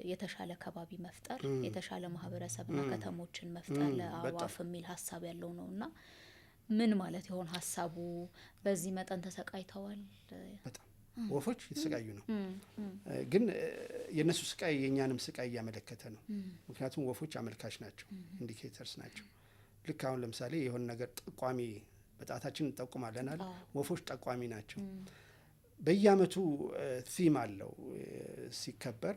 የተሻለ ከባቢ መፍጠር፣ የተሻለ ማህበረሰብና ከተሞችን መፍጠር ለአዋፍ የሚል ሀሳብ ያለው ነውና ምን ማለት ይሆን ሀሳቡ? በዚህ መጠን ተሰቃይተዋል። በጣም ወፎች የተሰቃዩ ነው። ግን የነሱ ስቃይ የኛንም ስቃይ እያመለከተ ነው። ምክንያቱም ወፎች አመልካች ናቸው፣ ኢንዲኬተርስ ናቸው። ልክ አሁን ለምሳሌ የሆነ ነገር ጠቋሚ በጣታችን እንጠቁማለን አይደል? ወፎች ጠቋሚ ናቸው። በየአመቱ ቲም አለው ሲከበር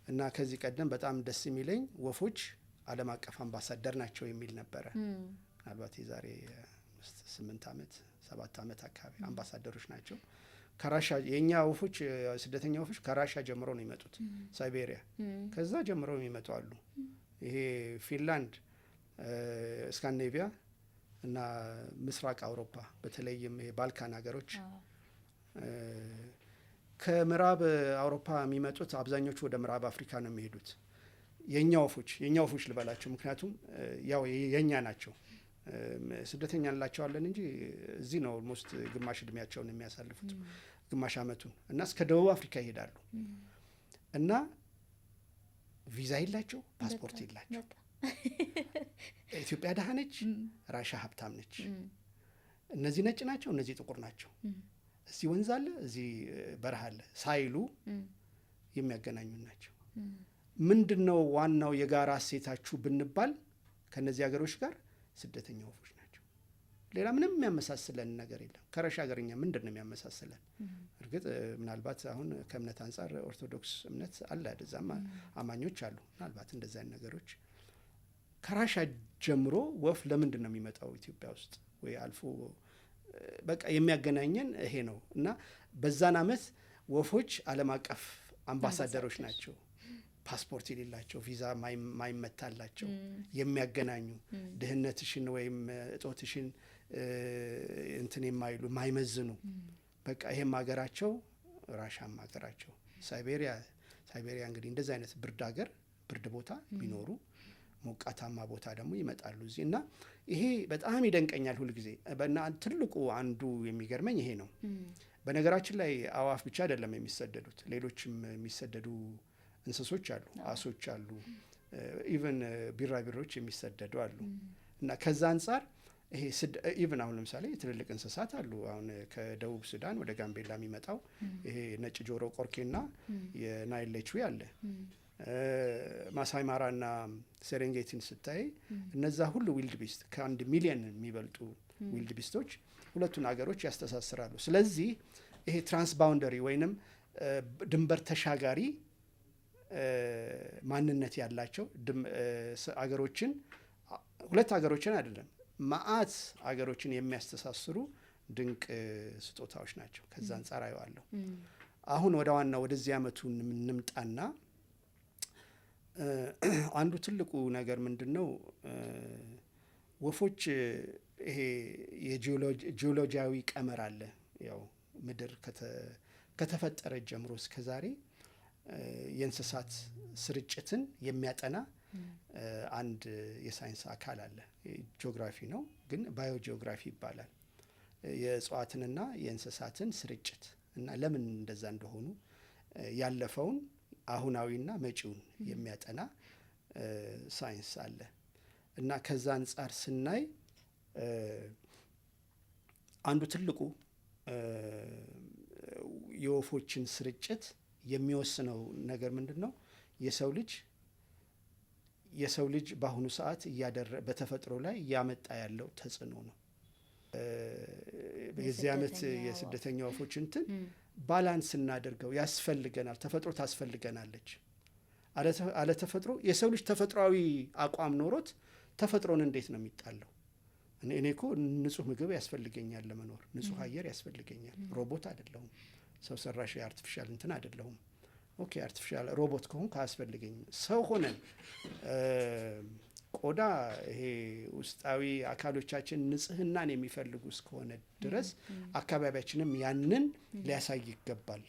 እና ከዚህ ቀደም በጣም ደስ የሚለኝ ወፎች ዓለም አቀፍ አምባሳደር ናቸው የሚል ነበረ። ምናልባት የዛሬ 8 ዓመት 7 ዓመት አካባቢ አምባሳደሮች ናቸው። ከራሻ የኛ ወፎች ስደተኛ ወፎች ከራሻ ጀምሮ ነው የሚመጡት ሳይቤሪያ ከዛ ጀምሮ የሚመጡ አሉ ይሄ ፊንላንድ ስካንዲኔቪያ እና ምስራቅ አውሮፓ በተለይም የባልካን ሀገሮች ከምዕራብ አውሮፓ የሚመጡት አብዛኞቹ ወደ ምዕራብ አፍሪካ ነው የሚሄዱት የኛ ወፎች ልበላቸው ምክንያቱም ያው የኛ ናቸው ስደተኛ እንላቸዋለን እንጂ እዚህ ነው ኦልሞስት ግማሽ እድሜያቸውን የሚያሳልፉት ግማሽ አመቱን እና እስከ ደቡብ አፍሪካ ይሄዳሉ እና ቪዛ የላቸው ፓስፖርት የላቸው ኢትዮጵያ ደሃ ነች ራሻ ሀብታም ነች እነዚህ ነጭ ናቸው እነዚህ ጥቁር ናቸው እዚህ ወንዝ አለ እዚህ በረሃ አለ ሳይሉ የሚያገናኙ ናቸው ምንድነው ዋናው የጋራ እሴታችሁ ብንባል ከነዚህ ሀገሮች ጋር ስደተኛ ወፎች ናቸው ሌላ ምንም የሚያመሳስለን ነገር የለም ከራሻ ሀገርኛ ምንድነው የሚያመሳስለን እርግጥ ምናልባት አሁን ከእምነት አንፃር ኦርቶዶክስ እምነት አለ አይደዛም አማኞች አሉ ምናልባት እንደዚህ አይነት ነገሮች ከራሻ ጀምሮ ወፍ ለምንድን ነው የሚመጣው ኢትዮጵያ ውስጥ ወይ አልፎ በቃ የሚያገናኘን ይሄ ነው እና በዛን አመት ወፎች ዓለም አቀፍ አምባሳደሮች ናቸው ፓስፖርት የሌላቸው ቪዛ ማይመታላቸው የሚያገናኙ ድህነትሽን ወይም እጦትሽን እንትን የማይሉ ማይመዝኑ በቃ ይሄም ሀገራቸው ራሻም ሀገራቸው ሳይቤሪያ እንግዲህ እንደዚህ አይነት ብርድ ቦታ ቢኖሩ ሞቃታማ ቦታ ደግሞ ይመጣሉ እዚህ እና ይሄ በጣም ይደንቀኛል ሁሉ ጊዜ በእና ትልቁ አንዱ የሚገርመኝ ይሄ ነው በነገራችን ላይ አዋፍ ብቻ አይደለም የሚሰደዱት ሌሎችም የሚሰደዱ እንስሶች አሉ አሶች አሉ ኢቭን ቢራቢሮች የሚሰደዱ አሉ እና ከዛ አንፃር ይሄ ኢቭን አሁን ለምሳሌ ትልልቅ እንስሳት አሉ አሁን ከደቡብ ሱዳን ወደ ጋምቤላ የሚመጣው ይሄ ነጭ ጆሮ ቆርኬና የናይል ሌችዊ አለ ማሳይ ማራና ሴሬንጌቲን ስታይ እነዛ ሁሉ ዊልድ ቢስት ከ1 ሚሊዮን የሚበልጡ ዊልድ ቢስቶች ሁለቱን ሀገሮች ያስተሳስራሉ ስለዚህ ይሄ ትራንስባውንደሪ ወይንም ድንበር ተሻጋሪ ማንነት ያላቸው አገሮችን ሁለት ሀገሮችን አይደለም ማአት አገሮችን የሚያስተሳስሩ ድንቅ ስጦታዎች ናቸው ከዛ አንፃር አየዋለሁ አሁን ወደ ዋናው ወደዚህ አመቱ እንምጣና አንዱ ትልቁ ነገር ምንድነው ወፎች ይሄ የጂኦሎጂያዊ ቀመር አለ ያው ምድር ከተፈጠረ ጀምሮ እስከ ዛሬ የእንስሳት ስርጭትን የሚያጠና አንድ የሳይንስ አካል አለ ጂኦግራፊ ነው ግን ባዮጂኦግራፊ ይባላል የእጽዋትንና የእንስሳትን ስርጭት እና ለምን እንደዛ እንደሆኑ ያለፈውን አሁናዊና መጪውን የሚያጠና ሳይንስ አለ እና ከዛ አንፃር ስናይ አንዱ ትልቁ የወፎችን ስርጭት የሚወስነው ነገር ምንድነው የሰው ልጅ በአሁኑ ሰዓት በተፈጥሮ ላይ እያመጣ ያለው ተጽዕኖ ነው የዚህ አመት የስደተኛ ወፎች እንትን ባላንስ እናደርገው ያስፈልገናል ተፈጥሮ ታስፈልገናለች አለ ተፈጥሮ የሰው ልጅ ተፈጥሯዊ አቋም ኖሮት ተፈጥሮን እንዴት ነው የሚጣለው እኔ እኮ ንጹህ ምግብ ያስፈልገኛል ለመኖር ንጹህ አየር ያስፈልገኛል ሮቦት አይደለሁም ሰው ሰራሽ አርቲፊሻል እንትን አይደለሁም ኦኬ አርቲፊሻል ሮቦት ከሆነ ካስፈልገኝ ሰው ሆነን ቆዳ ይሄ ውስጣዊ አካሎቻችን ንጽህናን የሚፈልጉ እስከሆነ ድረስ አካባቢያችንም ያንን ሊያሳይ ይገባል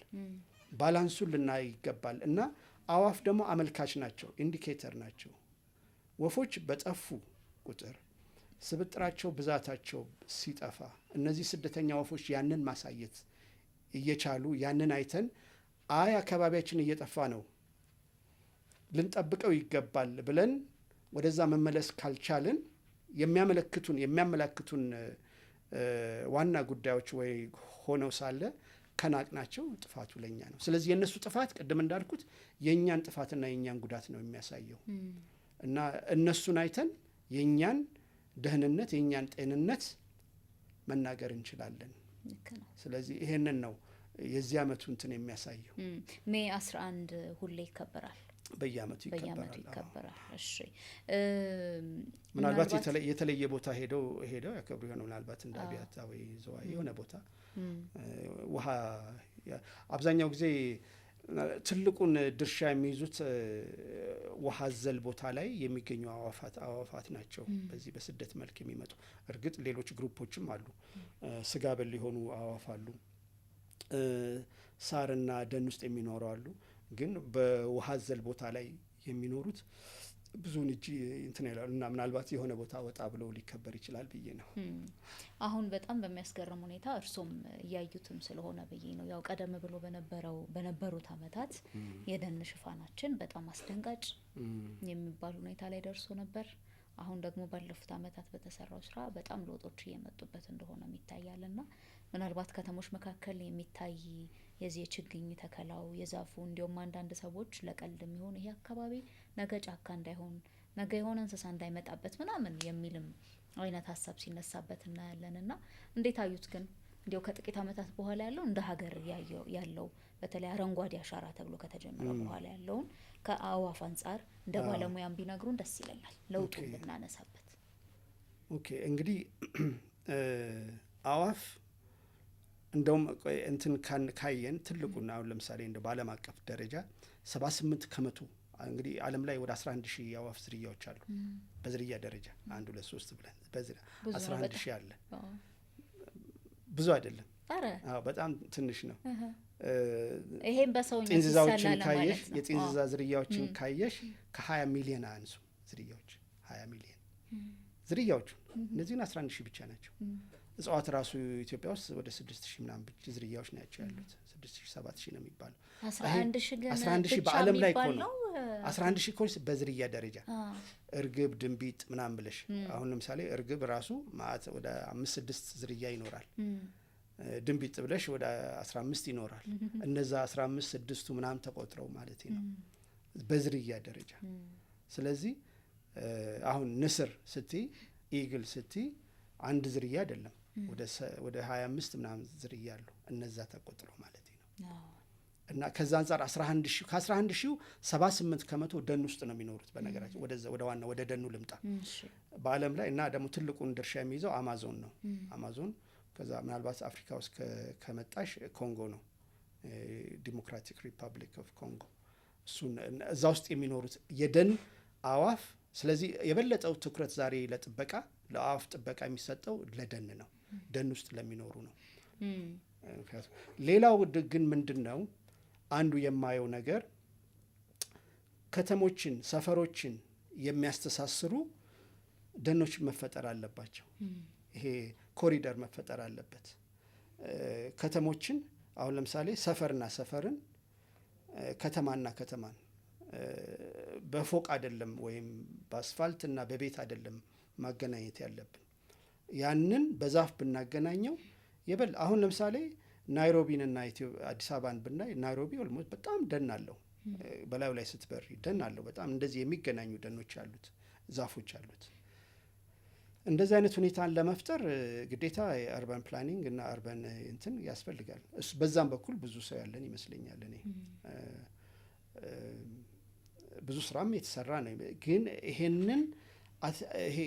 ባላንሱን ልናይ ይገባል እና አዋፍ ደግሞ አመልካች ናቸው ኢንዲኬተር ናቸው ወፎች በጠፉ ቁጥር ስብጥራቸው ብዛታቸው ሲጠፋ እነዚህ ስደተኛ ወፎች ያንን ማሳየት እየቻሉ ያንን አይተን አካባቢያችን እየጠፋ ነው ልንጠብቀው ይገባል ብለን ወደዛ መመለስ ካልቻልን የሚያመለክቱን ዋና ጉዳዮች ወይ ሆነው ሳለ ከናቅናቸው ጥፋቱ ለኛ ነው ስለዚህ የነሱ ጥፋት ቀደም እንዳልኩት የኛን ጥፋትና የኛን ጉዳት ነው የሚያሳየው እና እነሱን አይተን የኛን ደህንነት የኛን ጤንነት መናገር እንችላለን ስለዚህ ይሄንን ነው የዚህ አመቱ እንትን የሚያሳየው ሜይ 11 ሁሌ ይከበራል በየአመቱ ይከበራል። እሺ ምናልባት የተለየ ቦታ ሄደው ያከብሩ ይሆናል። ምናልባት እንደ አብያታ ወይ ዘዋይ የሆነ ቦታ ውሃ አብዛኛው ጊዜ ትልቁን ድርሻ የሚይዙት ውሃ ዘል ቦታ ላይ የሚገኙ አዋፋት ናቸው። በዚህ በስደት መልክ የሚመጡ እርግጥ ሌሎች ግሩፖችም አሉ። ስጋ በል የሆኑ አዋፍ አሉ፣ ሳርና ደን ውስጥ የሚኖሩ አሉ። ግን በውሃ ዘል ቦታ ላይ የሚኖሩት ብዙውን እጅ እንትን ይላሉ እና ምናልባት የሆነ ቦታ ወጣ ብሎ ሊከበር ይችላል ብዬ ነው። አሁን በጣም በሚያስገርም ሁኔታ እርሶም እያዩትም ስለሆነ ብዬ ነው። ያው ቀደም ብሎ በነበሩት አመታት የደን ሽፋናችን በጣም አስደንጋጭ የሚባል ሁኔታ ላይ ደርሶ ነበር። አሁን ደግሞ ባለፉት አመታት በተሰራው ስራ በጣም ለውጦች እየመጡበት እንደሆነ ይታያልና ምናልባት ከተሞች መካከል የሚታይ የዚህ የችግኝ ተከላው የዛፉ እንዲሁም አንዳንድ ሰዎች ለቀልድ የሚሆን ይሄ አካባቢ ነገ ጫካ እንዳይሆን ነገ የሆነ እንስሳ እንዳይመጣበት ምናምን የሚልም አይነት ሀሳብ ሲነሳበት እናያለንና እንዴት አዩት? ግን እንዲያው ከጥቂት አመታት በኋላ ያለው እንደ ሀገር ያለው በተለይ አረንጓዴ አሻራ ተብሎ ከተጀመረ በኋላ ያለውን ከአዋፍ አንጻር እንደ ባለሙያም ቢነግሩን ደስ ይለናል፣ ለውጡን ብናነሳበት። ኦኬ እንግዲህ አዋፍ እንደውም እንትን ካየን ትልቁና አሁን ለምሳሌ እንደ በዓለም አቀፍ ደረጃ 78% እንግዲህ ዓለም ላይ ወደ 11,000 የአዋፍ ዝርያዎች አሉ። በዝርያ ደረጃ 1 2 3 ብለን በዝርያ 11,000 አለ። ብዙ አይደለም። አዎ በጣም ትንሽ ነው። ይሄን በሰውኛ ጥንዚዛዎችን ካየሽ የጥንዚዛ ዝርያዎችን ካየሽ ከ20 ሚሊዮን አንሱ ዝርያዎች 20 ሚሊዮን ዝርያዎቹ እነዚህን 11,000 ብቻ ናቸው። እጽዋት ራሱ ኢትዮጵያ ውስጥ ወደ 6,000 ምናምን ዝርያዎች ናቸው ያሉት። 6,000 7,000 ነው የሚባለው። 11,000 በዓለም ላይ ነው 11,000 ኮርስ በዝርያ ደረጃ እርግብ ድንቢጥ ምናምን ብለሽ አሁን ለምሳሌ እርግብ ራሱ ማለት ወደ 5-6 ዝርያ ይኖራል። ድንቢጥ ብለሽ ወደ 15 ይኖራል። እነዛ 15-6ቱ ምናምን ተቆጥረው ማለት ነው በዝርያ ደረጃ። ስለዚህ አሁን ንስር ስትይ ኢግል ስትይ አንድ ዝርያ አይደለም፣ ወደ 25 ምናምን ዝርያ አሉ። እነዛ ተቆጥረው ማለት ነው። እና ከዛ አንፃር 11,000 ከ11,000 78% ደን ውስጥ ነው የሚኖሩት። በነገራችን ወደ ዋና ወደ ደኑ ልምጣ በዓለም ላይ እና ደግሞ ትልቁን ድርሻ የሚይዘው አማዞን ነው። አማዞን ከዛ ምናልባት አፍሪካ ውስጥ ከመጣሽ ኮንጎ ነው፣ ዲሞክራቲክ ሪፐብሊክ ኦፍ ኮንጎ። እሱን እዛ ውስጥ የሚኖሩት የደን አዋፍ። ስለዚህ የበለጠው ትኩረት ዛሬ ለአዋፍ ጥበቃ የሚሰጠው ለደን ነው፣ ደን ውስጥ ለሚኖሩ ነው። ሌላው ግን ምንድን ነው አንዱ የማየው ነገር ከተሞችን ሰፈሮችን የሚያስተሳስሩ ደኖች መፈጠር አለባቸው። ይሄ ኮሪደር መፈጠር አለበት። ከተሞችን አሁን ለምሳሌ ሰፈርና ሰፈርን ከተማና ከተማን በፎቅ አይደለም ወይም በአስፋልትና በቤት አይደለም ማገናኘት ያለብን። ያንን በዛፍ ብናገናኘው አሁን ለምሳሌ ናይሮቢንና አዲስ አበባን ብናይ ናይሮቢ ኦልሞስት በጣም ደን አለው። በላዩ ላይ ስትበሪ ደን አለው። በጣም እንደዚህ የሚገናኙ ደኖች አሉት፣ ዛፎች አሉት። እንደዚህ አይነት ሁኔታን ለመፍጠር ግዴታ የአርባን ፕላኒንግ እና አርባን እንትን ያስፈልጋል። በዛም በኩል ብዙ ሰው ያለን ይመስለኛል። እኔ ብዙ ስራም የተሰራ ነው። ግን ይሄንን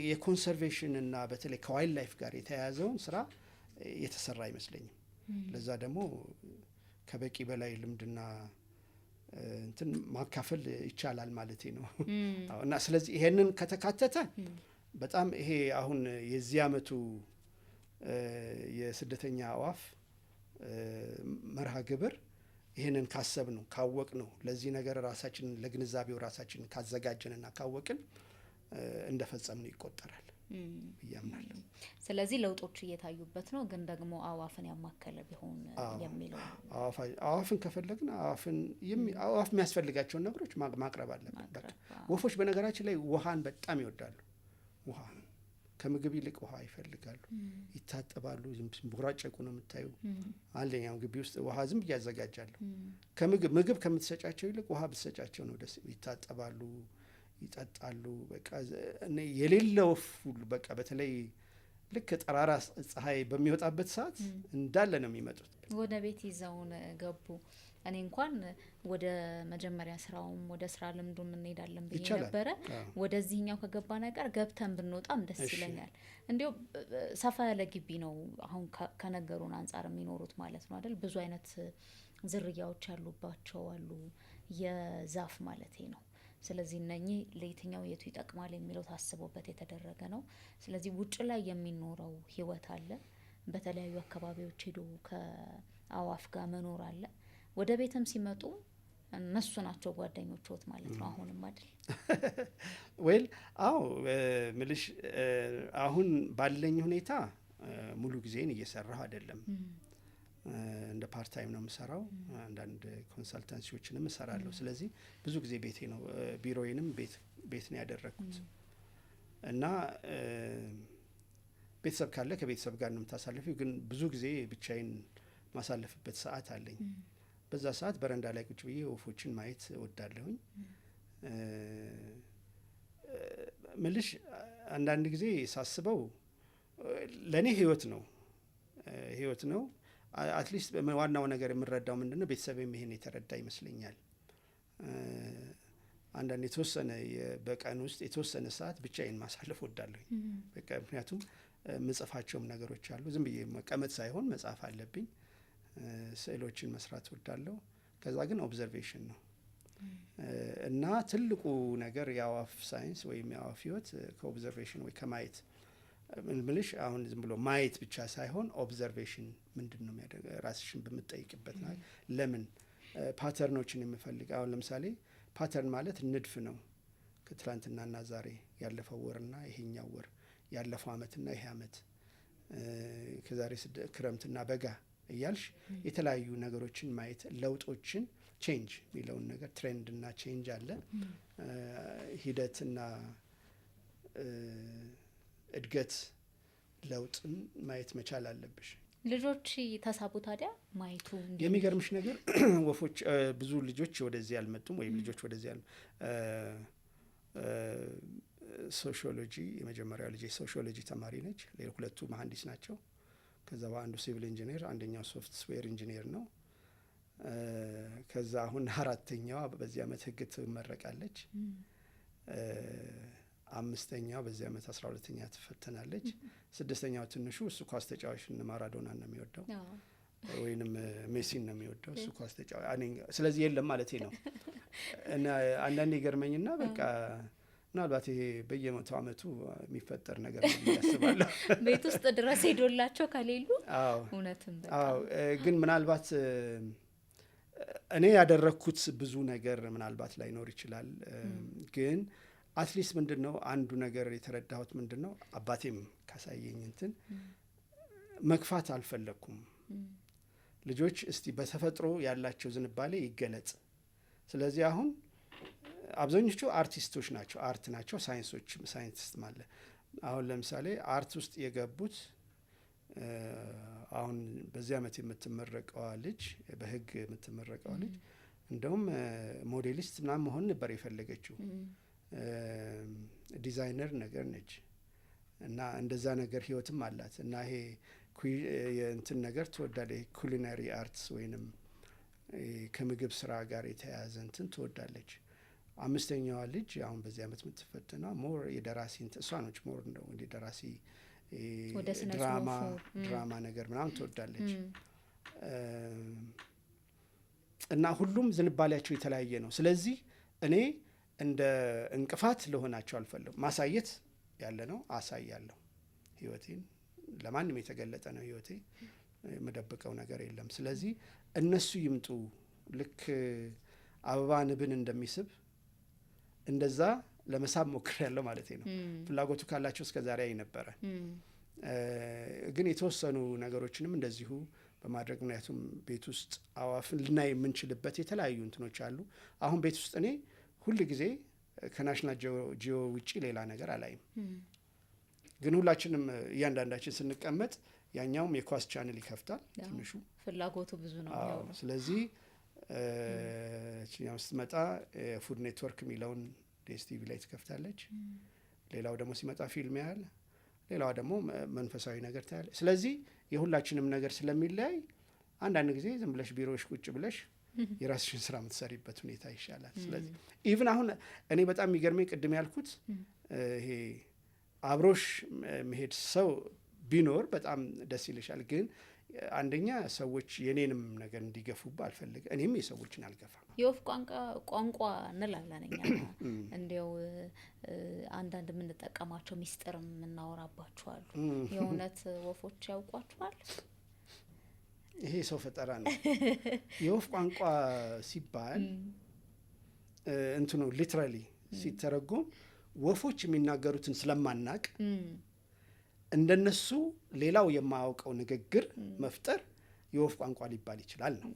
የኮንሰርቬሽን እና በተለይ ከዋይልድ ላይፍ ጋር የተያያዘውን ስራ የተሰራ አይመስለኝም። ለዛ ደግሞ ከበቂ በላይ ልምድና እንትን ማካፈል ይቻላል ማለት ነው። እና ስለዚህ ይሄንን ከተካተተ በጣም ይሄ አሁን የዚህ አመቱ የስደተኛ አዋፍ መርሃ ግብር ይሄንን ካሰብ ነው ካወቅ ነው ለዚህ ነገር ራሳችንን ለግንዛቤው ራሳችንን ካዘጋጀንና ካወቅን እንደፈጸምን ይቆጠራል ብያምናለሁ። ስለዚህ ለውጦች እየታዩበት ነው። ግን ደግሞ አዋፍን ያማከለ ቢሆን የሚለው አዋፍን ከፈለግን አዋፍ የሚያስፈልጋቸውን ነገሮች ማቅረብ አለብን። በቃ ወፎች በነገራችን ላይ ውሃን በጣም ይወዳሉ። ውሃ ከምግብ ይልቅ ውሃ ይፈልጋሉ። ይታጠባሉ። ቡራጨቁ ነው የምታዩ አለኛው ግቢ ውስጥ ውሃ ዝም እያዘጋጃለሁ። ምግብ ከምትሰጫቸው ይልቅ ውሃ ብትሰጫቸው ነው ደስ። ይታጠባሉ፣ ይጠጣሉ። በቃ የሌለው ሁሉ በቃ በተለይ ልክ ጠራራ ፀሐይ በሚወጣበት ሰዓት እንዳለ ነው የሚመጡት። ወደ ቤት ይዘውን ገቡ። እኔ እንኳን ወደ መጀመሪያ ስራውም ወደ ስራ ልምዱም እንሄዳለን ብዬ ይቻላል። ነበረ። ወደዚህኛው ከገባ ነገር ገብተን ብንወጣም ደስ ይለኛል። እንዲሁ ሰፋ ያለ ግቢ ነው አሁን ከነገሩን አንጻር የሚኖሩት ማለት ነው አይደል? ብዙ አይነት ዝርያዎች ያሉባቸው አሉ፣ የዛፍ ማለቴ ነው። ስለዚህ እነኚህ ለየትኛው የቱ ይጠቅማል የሚለው ታስቦበት የተደረገ ነው። ስለዚህ ውጭ ላይ የሚኖረው ህይወት አለ፣ በተለያዩ አካባቢዎች ሄዶ ከአዋፍ ጋር መኖር አለ። ወደ ቤትም ሲመጡ እነሱ ናቸው ጓደኞችዎት ማለት ነው አሁንም አይደል? ዌል አዎ ምልሽ አሁን ባለኝ ሁኔታ ሙሉ ጊዜን እየሰራሁ አይደለም። እንደ ፓርት ታይም ነው የምሰራው። አንዳንድ ኮንሰልታንሲዎችንም እሰራለሁ። ስለዚህ ብዙ ጊዜ ቤቴ ነው፣ ቢሮዬንም ቤት ነው ያደረግኩት እና ቤተሰብ ካለ ከቤተሰብ ጋር ነው የምታሳልፊው። ግን ብዙ ጊዜ ብቻዬን ማሳለፍበት ሰዓት አለኝ። በዛ ሰዓት በረንዳ ላይ ቁጭ ብዬ ወፎችን ማየት እወዳለሁኝ። ምልሽ አንዳንድ ጊዜ ሳስበው ለእኔ ህይወት ነው። አትሊስት ዋናው ነገር የምረዳው ምንድነው ቤተሰቤም ይሄን የተረዳ ይመስለኛል። አንዳንድ የተወሰነ በቀን ውስጥ የተወሰነ ሰዓት ብቻዬን ማሳለፍ እወዳለሁኝ። በቃ ምክንያቱም ምጽፋቸውም ነገሮች አሉ። ዝም ብዬ መቀመጥ ሳይሆን መጻፍ አለብኝ። ስዕሎችን መስራት እወዳለሁ። ከዛ ግን ኦብዘርቬሽን ነው እና ትልቁ ነገር የአዋፍ ሳይንስ ወይም የአዋፍ ህይወት ከኦብዘርቬሽን ወይ ከማየት ምልሽ አሁን ዝም ብሎ ማየት ብቻ ሳይሆን ኦብዘርቬሽን ምንድን ነው የሚያደርገው ራስሽን በምትጠይቅበት ነው። ለምን ፓተርኖችን የምፈልግ አሁን ለምሳሌ ፓተርን ማለት ንድፍ ነው። ከትላንትናና ዛሬ ያለፈው ወርና ይሄኛው ወር፣ ያለፈው አመትና ይሄ አመት፣ ከዛሬ ክረምትና በጋ እያልሽ የተለያዩ ነገሮችን ማየት፣ ለውጦችን ቼንጅ የሚለውን ነገር ትሬንድና ቼንጅ አለ፣ ሂደትና እድገት ለውጥን ማየት መቻል አለብሽ። ልጆች ተሳቡ ታዲያ ማየቱ? የሚገርምሽ ነገር ወፎች ብዙ ልጆች ወደዚህ አልመጡም፣ ወይም ልጆች ወደዚህ ሶሺዮሎጂ የመጀመሪያው ልጅ ሶሺዮሎጂ ተማሪ ነች። ሁለቱ መሀንዲስ ናቸው። ከዛ አንዱ ሲቪል ኢንጂነር፣ አንደኛው ሶፍትዌር ኢንጂነር ነው። ከዛ አሁን አራተኛዋ በዚህ አመት ህግ ትመረቃለች። አምስተኛው በዚህ አመት 12ኛ ትፈተናለች። ስድስተኛው ትንሹ እሱ ኳስ ተጫዋች ማራዶና ነው የሚወደው ወይንም ሜሲን ነው የሚወደው እሱ ኳስ ተጫዋች። ስለዚህ የለም ማለቴ ነው። እና አንዳንዴ ይገርመኝና በቃ ምናልባት ይሄ በየመቶ አመቱ የሚፈጠር ነገር ነው ያስባለሁ። ቤት ውስጥ ድረስ ሄዶላቸው ከሌሉ እውነትም በቃ ግን ምናልባት እኔ ያደረኩት ብዙ ነገር ምናልባት ላይኖር ይችላል። ግን አትሊስት ምንድነው አንዱ ነገር የተረዳሁት ምንድነው አባቴም ካሳየኝ እንትን መግፋት አልፈለኩም። ልጆች እስቲ በተፈጥሮ ያላቸው ዝንባሌ ይገለጽ። ስለዚህ አሁን አብዛኞቹ አርቲስቶች ናቸው፣ አርት ናቸው፣ ሳይንቲስት ማለት አሁን ለምሳሌ አርት ውስጥ የገቡት አሁን በዚህ አመት የምትመረቀዋ ልጅ በህግ የምትመረቀዋ ልጅ እንደውም ሞዴሊስት ምናምን መሆን ነበር የፈለገችው። ዲዛይነር ነገር ነች እና እንደዛ ነገር ህይወትም አላት እና ይሄ የእንትን ነገር ትወዳለች። ኩሊናሪ አርትስ ወይንም ከምግብ ስራ ጋር የተያያዘ እንትን ትወዳለች። አምስተኛዋ ልጅ አሁን በዚህ አመት የምትፈተነው ሞር የደራሲ እሷ ነች። ሞር ነው እንደ ደራሲ ድራማ ነገር ምናምን ትወዳለች። እና ሁሉም ዝንባሌያቸው የተለያየ ነው። ስለዚህ እኔ እንደ እንቅፋት ለሆናቸው አልፈልግም። ማሳየት ያለ ነው አሳያለሁ። ህይወቴን ለማንም የተገለጠ ነው ህይወቴ፣ የምደብቀው ነገር የለም። ስለዚህ እነሱ ይምጡ። ልክ አበባ ንብን እንደሚስብ እንደዛ ለመሳብ ሞክሬያለሁ ማለቴ ነው። ፍላጎቱ ካላቸው እስከዛሬ አይነበረ ግን የተወሰኑ ነገሮችንም እንደዚሁ በማድረግ ምክንያቱም ቤት ውስጥ አዋፍን ልናይ የምንችልበት የተለያዩ እንትኖች አሉ። አሁን ቤት ውስጥ እኔ ሁል ጊዜ ከናሽናል ጂኦ ውጪ ሌላ ነገር አላይም። ግን ሁላችንም እያንዳንዳችን ስንቀመጥ ያኛውም የኳስ ቻነል ይከፍታል። ትንሹ ፍላጎቱ ብዙ ነው። ስለዚህ እኛም ስትመጣ ፉድ ኔትወርክ የሚለውን ዲኤስቲቪ ላይ ትከፍታለች። ሌላው ደግሞ ሲመጣ ፊልም ያህል፣ ሌላዋ ደግሞ መንፈሳዊ ነገር ታያለች። ስለዚህ የሁላችንም ነገር ስለሚለያይ አንዳንድ ጊዜ ዝም ብለሽ ቢሮዎች ቁጭ ብለሽ የራስሽን ስራ የምትሰሪበት ሁኔታ ይሻላል። ስለዚህ ኢቭን አሁን እኔ በጣም የሚገርመኝ ቅድም ያልኩት ይሄ አብሮሽ መሄድ ሰው ቢኖር በጣም ደስ ይልሻል። ግን አንደኛ ሰዎች የኔንም ነገር እንዲገፉብህ አልፈልግ፣ እኔም የሰዎችን አልገፋም። የወፍ ቋንቋ እንላለን እኛ እንዲያው አንዳንድ የምንጠቀማቸው ሚስጥርም እናወራባቸዋል። የእውነት ወፎች ያውቋቸዋል? ይሄ ሰው ፈጠራ ነው። የወፍ ቋንቋ ሲባል እንትኑ ሊትራሊ ሲተረጎም ወፎች የሚናገሩትን ስለማናቅ እንደነሱ ሌላው የማያውቀው ንግግር መፍጠር የወፍ ቋንቋ ሊባል ይችላል ነው።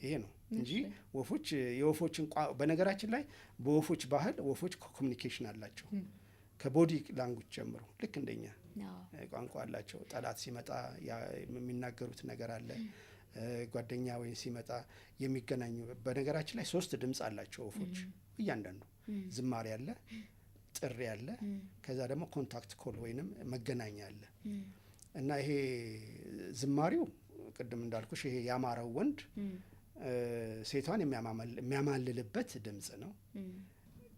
ይሄ ነው እንጂ ወፎች የወፎችን በነገራችን ላይ በወፎች ባህል ወፎች ኮሚኒኬሽን አላቸው ከቦዲ ላንጉጅ ጀምሮ ልክ እንደኛ ቋንቋ አላቸው። ጠላት ሲመጣ የሚናገሩት ነገር አለ። ጓደኛ ወይ ሲመጣ የሚገናኙ በነገራችን ላይ 3 ድምጽ አላቸው ወፎች እያንዳንዱ። ዝማሬ አለ፣ ጥሪ አለ፣ ከዛ ደግሞ ኮንታክት ኮል ወይንም መገናኛ አለ። እና ይሄ ዝማሬው ቅድም እንዳልኩሽ ይሄ ያማረው ወንድ ሴቷን የሚያማልልበት ድምጽ ነው።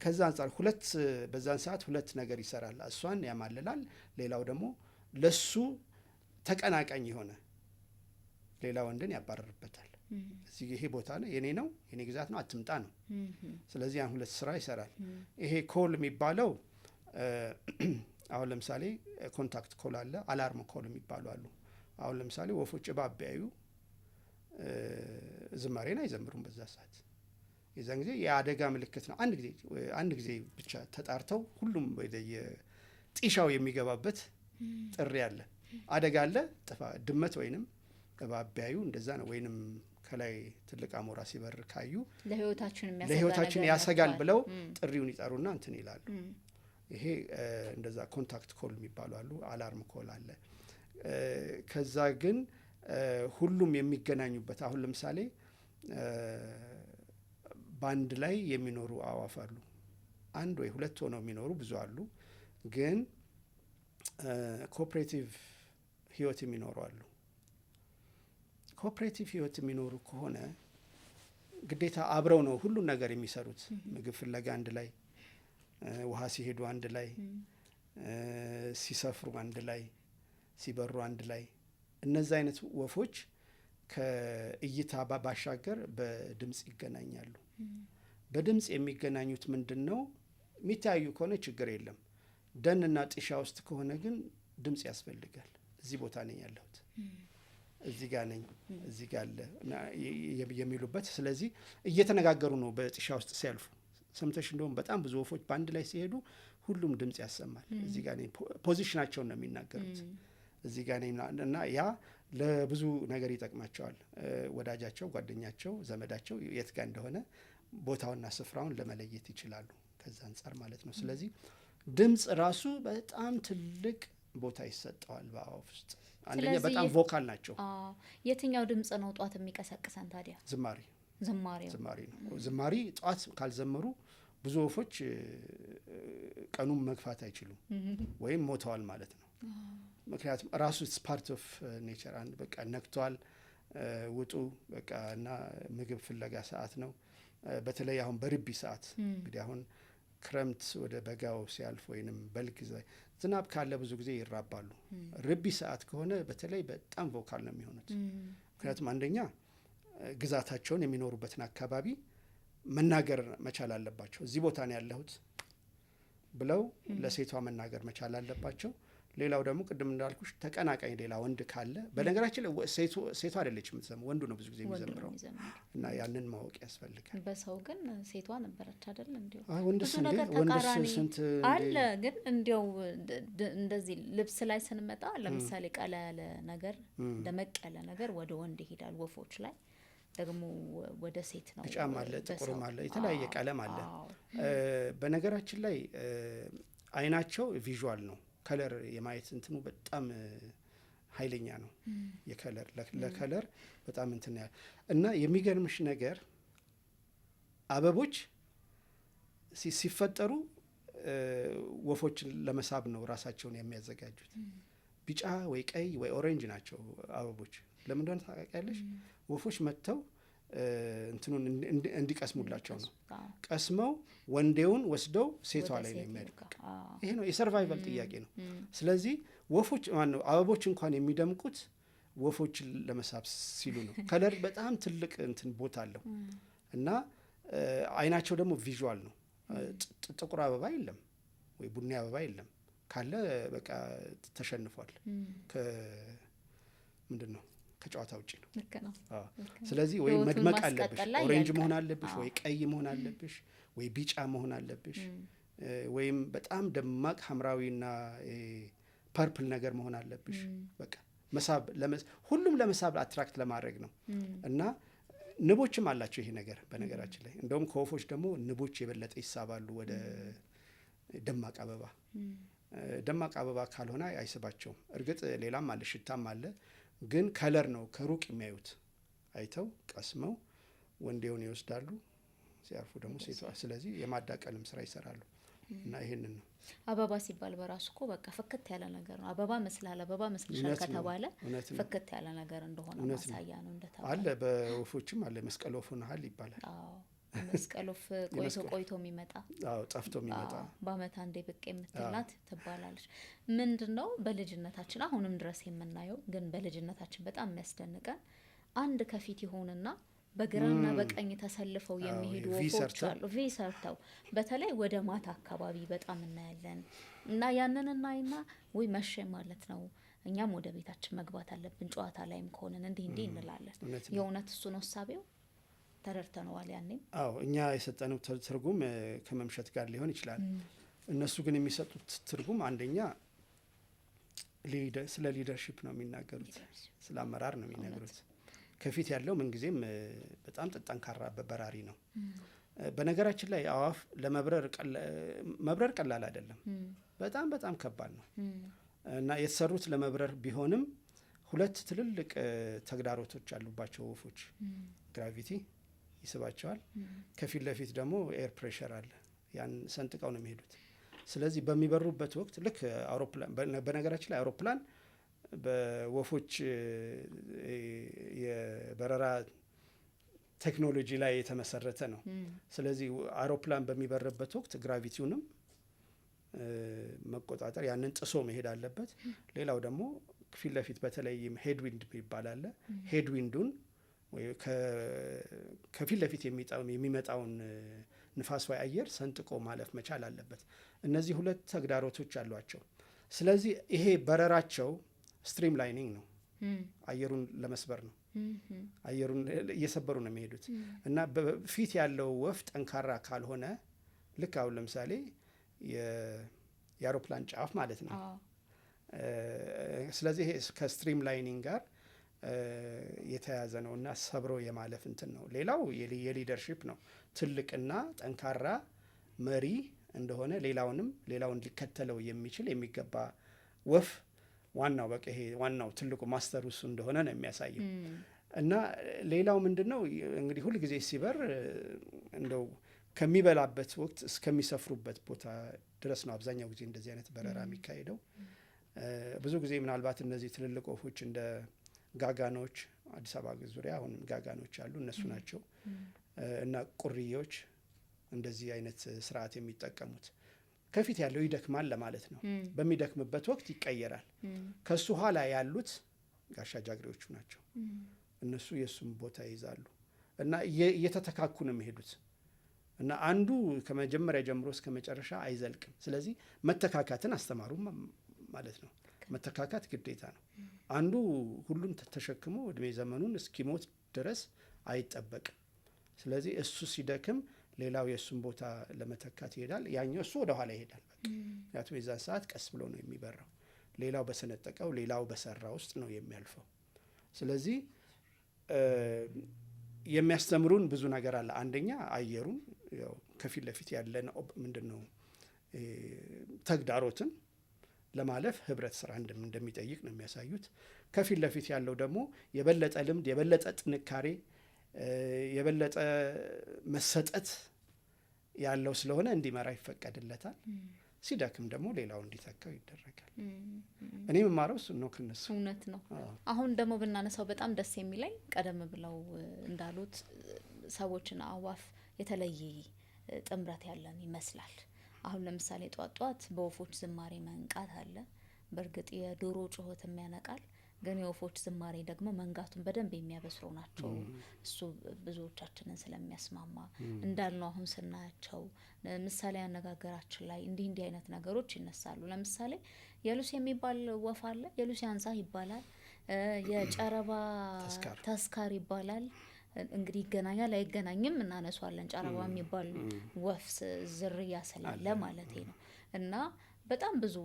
ከዛ አንፃር በዛን ሰዓት 2 ነገር ይሰራል። እሷን ያማልላል፣ ሌላው ደግሞ ለሱ ተቀናቃኝ የሆነ ሌላ ወንድን ያባረርበታል። እዚህ ይሄ ቦታ ነው የኔ ነው የኔ ግዛት ነው አትምጣ ነው። ስለዚህ ያን 2 ስራ ይሰራል። ይሄ ኮል የሚባለው አሁን ለምሳሌ ኮንታክት ኮል አለ፣ አላርም ኮል የሚባሉ አሉ። አሁን ለምሳሌ ወፎች እባብ ቢያዩ ዝማሬን አይዘምሩም በዛ ሰዓት። የዛን ጊዜ የአደጋ ምልክት ነው። አንድ ጊዜ ብቻ ተጣርተው ሁሉም ወደ የጢሻው የሚገባበት ጥሪ አለ። አደጋ አለ፣ ጥፋ ድመት ወይንም እባብ ቢያዩ እንደዛ ነው። ወይንም ከላይ ትልቅ አሞራ ሲበር ካዩ ለህይወታችን ያሰጋል ብለው ጥሪውን ይጠሩና እንትን ይላሉ። ይሄ እንደዛ ኮንታክት ኮል የሚባሉ አሉ። አላርም ኮል አለ። ከዛ ግን ሁሉም የሚገናኙበት አሁን ለምሳሌ ባንድ ላይ የሚኖሩ አዋፍ አሉ። 1 ወይ 2 ሆነው የሚኖሩ ብዙ አሉ። ግን ኮኦፕሬቲቭ ህይወት የሚኖሩ አሉ። ኮኦፕሬቲቭ ህይወት የሚኖሩ ከሆነ ግዴታ አብረው ነው ሁሉን ነገር የሚሰሩት። ምግብ ፍለጋ አንድ ላይ፣ ውሃ ሲሄዱ አንድ ላይ፣ ሲሰፍሩ አንድ ላይ፣ ሲበሩ አንድ ላይ። እነዚህ አይነት ወፎች ከእይታ ባሻገር በድምጽ ይገናኛሉ። በድምጽ የሚገናኙት ምንድነው? የሚታዩ ከሆነ ችግር የለም። ደንና ጢሻ ውስጥ ከሆነ ግን ድምጽ ያስፈልጋል። እዚህ ቦታ ነኝ ያለሁት፣ እዚህ ጋር ነኝ፣ እዚህ ጋር አለ የሚሉበት። ስለዚህ እየተነጋገሩ ነው በጢሻ ውስጥ ሲያልፉ። ሰምተሽ እንደውም በጣም ብዙ ወፎች በአንድ ላይ ሲሄዱ ሁሉም ድምጽ ያሰማል። እዚህ ጋር ነኝ፣ ፖዚሽናቸውን ነው የሚናገሩት። እዚህ ጋር ነኝ እና ያ ለብዙ ነገር ይጠቅማቸዋል። ወዳጃቸው፣ ጓደኛቸው፣ ዘመዳቸው የት ጋር እንደሆነ ቦታውና ስፍራውን ለመለየት ይችላሉ። ከዛ አንጻር ማለት ነው። ስለዚህ ድምጽ ራሱ በጣም ትልቅ ቦታ ይሰጠዋል በአዋፍ ውስጥ። አንደኛ በጣም ቮካል ናቸው። የትኛው ድምጽ ነው ጧት የሚቀሰቅሰን ታዲያ? ዝማሬ ነው። ዝማሬ ጧት ካልዘመሩ ብዙ ወፎች ቀኑን መግፋት አይችሉም ወይም ሞተዋል ማለት ነው። ምክንያቱም ራሱ ፓርት ኦፍ ኔቸር። አንድ በቃ ነክቷል፣ ውጡ በቃ እና ምግብ ፍለጋ ሰዓት ነው። በተለይ አሁን በርቢ ሰዓት እንግዲህ አሁን ክረምት ወደ በጋው ሲያልፍ ወይንም በልግ ዝናብ ካለ ብዙ ጊዜ ይራባሉ። ርቢ ሰዓት ከሆነ በተለይ በጣም ቮካል ነው የሚሆኑት። ምክንያቱም አንደኛ ግዛታቸውን የሚኖሩበትን አካባቢ መናገር መቻል አለባቸው። እዚህ ቦታ ነው ያለሁት ብለው ለሴቷ መናገር መቻል አለባቸው። ሌላው ደግሞ ቅድም እንዳልኩሽ ተቀናቃኝ ሌላ ወንድ ካለ፣ በነገራችን ላይ ሴቷ አይደለች የምትዘምረው፣ ወንዱ ነው ብዙ ጊዜ የሚዘምረው እና ያንን ማወቅ ያስፈልጋል። በሰው ግን ሴቷ ነበረች አይደል? እንዲሁ ወንድስ ስንት አለ። ግን እንዲያው እንደዚህ ልብስ ላይ ስንመጣ ለምሳሌ ቀላ ያለ ነገር፣ ደመቅ ያለ ነገር ወደ ወንድ ይሄዳል። ወፎች ላይ ደግሞ ወደ ሴት ነው። ቢጫም አለ፣ ጥቁርም አለ፣ የተለያየ ቀለም አለ። በነገራችን ላይ አይናቸው ቪዥዋል ነው። ከለር የማየት እንትኑ በጣም ኃይለኛ ነው። የከለር ለከለር በጣም እንትን ያለ እና የሚገርምሽ ነገር አበቦች ሲፈጠሩ ወፎችን ለመሳብ ነው ራሳቸውን የሚያዘጋጁት። ቢጫ ወይ ቀይ ወይ ኦሬንጅ ናቸው አበቦች። ለምን እንደሆነ ታውቂያለሽ? ወፎች መጥተው እንትኑን እንዲቀስሙላቸው ነው። ቀስመው ወንዴውን ወስደው ሴቷ ላይ ነው የሚያድጉት። ይሄ ነው የሰርቫይቫል ጥያቄ ነው። ስለዚህ ወፎች ማነው አበቦች እንኳን የሚደምቁት ወፎችን ለመሳብ ሲሉ ነው። ከለር በጣም ትልቅ እንትን ቦታ አለው እና አይናቸው ደግሞ ቪዥዋል ነው። ጥቁር አበባ የለም ወይ ቡኒ አበባ የለም። ካለ በቃ ተሸንፏል። ምንድን ነው ከጨዋታ ውጪ ነው። ስለዚህ ወይ መድመቅ አለብሽ፣ ኦሬንጅ መሆን አለብሽ፣ ወይ ቀይ መሆን አለብሽ፣ ወይ ቢጫ መሆን አለብሽ፣ ወይም በጣም ደማቅ ሐምራዊና ፐርፕል ነገር መሆን አለብሽ። በቃ መሳብ ሁሉም ለመሳብ አትራክት ለማድረግ ነው። እና ንቦችም አላቸው ይሄ ነገር በነገራችን ላይ። እንደውም ከወፎች ደግሞ ንቦች የበለጠ ይሳባሉ ወደ ደማቅ አበባ። ደማቅ አበባ ካልሆነ አይስባቸውም። እርግጥ ሌላም አለ፣ ሽታም አለ፣ ግን ከለር ነው ከሩቅ የሚያዩት። አይተው ቀስመው ወንዴውን ይወስዳሉ፣ ሲያርፉ ደግሞ ሴቷ። ስለዚህ የማዳቀልም ስራ ይሰራሉ እና ይሄንን ነው። አበባ ሲባል በራሱ እኮ በቃ ፍክት ያለ ነገር ነው። አበባ መስላል፣ አበባ መስልሻል ከተባለ ፍክት ያለ ነገር እንደሆነ ማሳያ ነው እንደተባለ አለ። በወፎችም አለ መስቀል ወፍ ሆነሃል ይባላል። መስቀል ወፍ ቆይቶ የሚመጣ ጠፍቶ የሚመጣ በአመት አንዴ ብቅ የምትላት ትባላለች። ምንድነው በልጅነታችን አሁንም ድረስ የምናየው ግን በልጅነታችን በጣም የሚያስደንቀን አንድ ከፊት ይሆንና በግራና በቀኝ ተሰልፈው የሚሄዱ ወፎች አሉ። ቪ ሰርተው በተለይ ወደ ማታ አካባቢ በጣም እናያለን። እና ያንን እናይና ወይ መሸ ማለት ነው እኛም ወደ ቤታችን መግባት አለብን ጨዋታ ላይም ከሆነን እንዲህ እንላለን። የእውነት እሱ ነው እሳቤው? ተረድተነዋል ያኔም? አዎ እኛ የሰጠነው ትርጉም ከመምሸት ጋር ሊሆን ይችላል። እነሱ ግን የሚሰጡት ትርጉም አንደኛ ስለ ሊደርሺፕ ነው የሚናገሩት፣ ስለ አመራር ነው የሚናገሩት። ከፊት ያለው ምንጊዜም በጣም ጠንካራ በራሪ ነው። በነገራችን ላይ አዋፍ መብረር ቀላል አይደለም፣ በጣም በጣም ከባድ ነው እና የተሰሩት ለመብረር ቢሆንም ሁለት ትልልቅ ተግዳሮቶች አሉባቸው ወፎች። ግራቪቲ ይስባቸዋል፣ ከፊት ለፊት ደግሞ ኤር ፕሬሸር አለ፣ ያን ሰንጥቀው ነው የሚሄዱት። ስለዚህ በሚበሩበት ወቅት ልክ አውሮፕላን፣ በነገራችን ላይ አውሮፕላን በወፎች የበረራ ቴክኖሎጂ ላይ የተመሰረተ ነው። ስለዚህ አውሮፕላን በሚበርበት ወቅት ግራቪቲውንም መቆጣጠር፣ ያንን ጥሶ መሄድ አለበት። ሌላው ደግሞ ፊት ለፊት በተለይም ሄድዊንድ ይባላል። ሄድዊንዱን ወይ ከፊት ለፊት የሚመጣውን ንፋስ ወይ አየር ሰንጥቆ ማለፍ መቻል አለበት። እነዚህ ሁለት ተግዳሮቶች አሏቸው። ስለዚህ ይሄ በረራቸው ስትሪም ላይኒንግ ነው፣ አየሩን ለመስበር ነው። አየሩን እየሰበሩ ነው የሚሄዱት እና በፊት ያለው ወፍ ጠንካራ ካልሆነ ልክ አሁን ለምሳሌ የአውሮፕላን ጫፍ ማለት ነው። ስለዚህ ይሄ ከስትሪም ላይኒንግ ጋር የተያዘ ነው እና ሰብሮ የማለፍ እንትን ነው። ሌላው የሊደርሺፕ ነው። ትልቅና ጠንካራ መሪ እንደሆነ ሌላውን ሊከተለው የሚገባ ወፍ ዋናው በቃ ይሄ ዋናው ትልቁ ማስተር እሱ እንደሆነ ነው የሚያሳየው። እና ሌላው ምንድነው እንግዲህ ሁል ጊዜ ሲበር እንደው ከሚበላበት ወቅት እስከሚሰፍሩበት ቦታ ድረስ ነው አብዛኛው ጊዜ እንደዚህ አይነት በረራ የሚካሄደው። ብዙ ጊዜ ምናልባት እነዚህ ትልልቅ ወፎች እንደ ጋጋኖች፣ አዲስ አበባ ዙሪያ አሁንም ጋጋኖች አሉ፣ እነሱ ናቸው እና ቁርዬዎች እንደዚህ አይነት ስርዓት የሚጠቀሙት። ከፊት ያለው ይደክማል ለማለት ነው። በሚደክምበት ወቅት ይቀየራል። ከሱ ኋላ ያሉት ጋሻ ጃግሬዎቹ ናቸው። እነሱ የሱም ቦታ ይይዛሉ እና እየተተካኩ ነው የሚሄዱት እና አንዱ ከመጀመሪያ ጀምሮ እስከ መጨረሻ አይዘልቅም። ስለዚህ መተካካትን አስተማሩ ማለት ነው። መተካካት ግዴታ ነው። አንዱ ሁሉን ተሸክሞ እድሜ ዘመኑን እስኪሞት ድረስ አይጠበቅም። ስለዚህ እሱ ሲደክም ሌላው የእሱን ቦታ ለመተካት ይሄዳል። ያኛው እሱ ወደ ኋላ ይሄዳል። በቃ ምክንያቱም የዛን ሰዓት ቀስ ብሎ ነው የሚበራው። ሌላው በሰነጠቀው፣ ሌላው በሰራ ውስጥ ነው የሚያልፈው። ስለዚህ የሚያስተምሩን ብዙ ነገር አለ። አንደኛ አየሩን ያው ከፊት ለፊት ያለን ምንድነው ተግዳሮትን ለማለፍ ህብረት ስራ እንደሚጠይቅ ነው የሚያሳዩት። ከፊት ለፊት ያለው ደግሞ የበለጠ ልምድ፣ የበለጠ ጥንካሬ፣ የበለጠ መሰጠት ያለው ስለሆነ እንዲመራ ይፈቀድለታል። ሲዳክም ደግሞ ሌላው እንዲተካው ይደረጋል። እኔ የምማረው እሱ ነው ከነሱ። እውነት ነው። አሁን ደግሞ ብናነሳው በጣም ደስ የሚለኝ ቀደም ብለው እንዳሉት ሰዎችና አዋፍ የተለየ ጥምረት ያለን ይመስላል። አሁን ለምሳሌ ጧት በወፎች ዝማሬ መንቃት አለ። በእርግጥ የዶሮ ጩኸትም ያነቃል፣ ግን የወፎች ዝማሬ ደግሞ መንጋቱን በደንብ የሚያበስሩ ናቸው። እሱ ብዙዎቻችንን ስለሚያስማማ እንዳልነው አሁን ስናያቸው ምሳሌ አነጋገራችን ላይ እንዲህ አይነት ነገሮች ይነሳሉ። ለምሳሌ የሉሲ የሚባል ወፍ አለ። የሉሲ አንሳ ይባላል። የጨረባ ተስካር ይባላል። እንግዲህ ይገናኛል አይገናኝም እናነሷለን። ጨረባ የሚባል ወፍ ዝርያ ስላለ ማለት ነው። እና በጣም ብዙ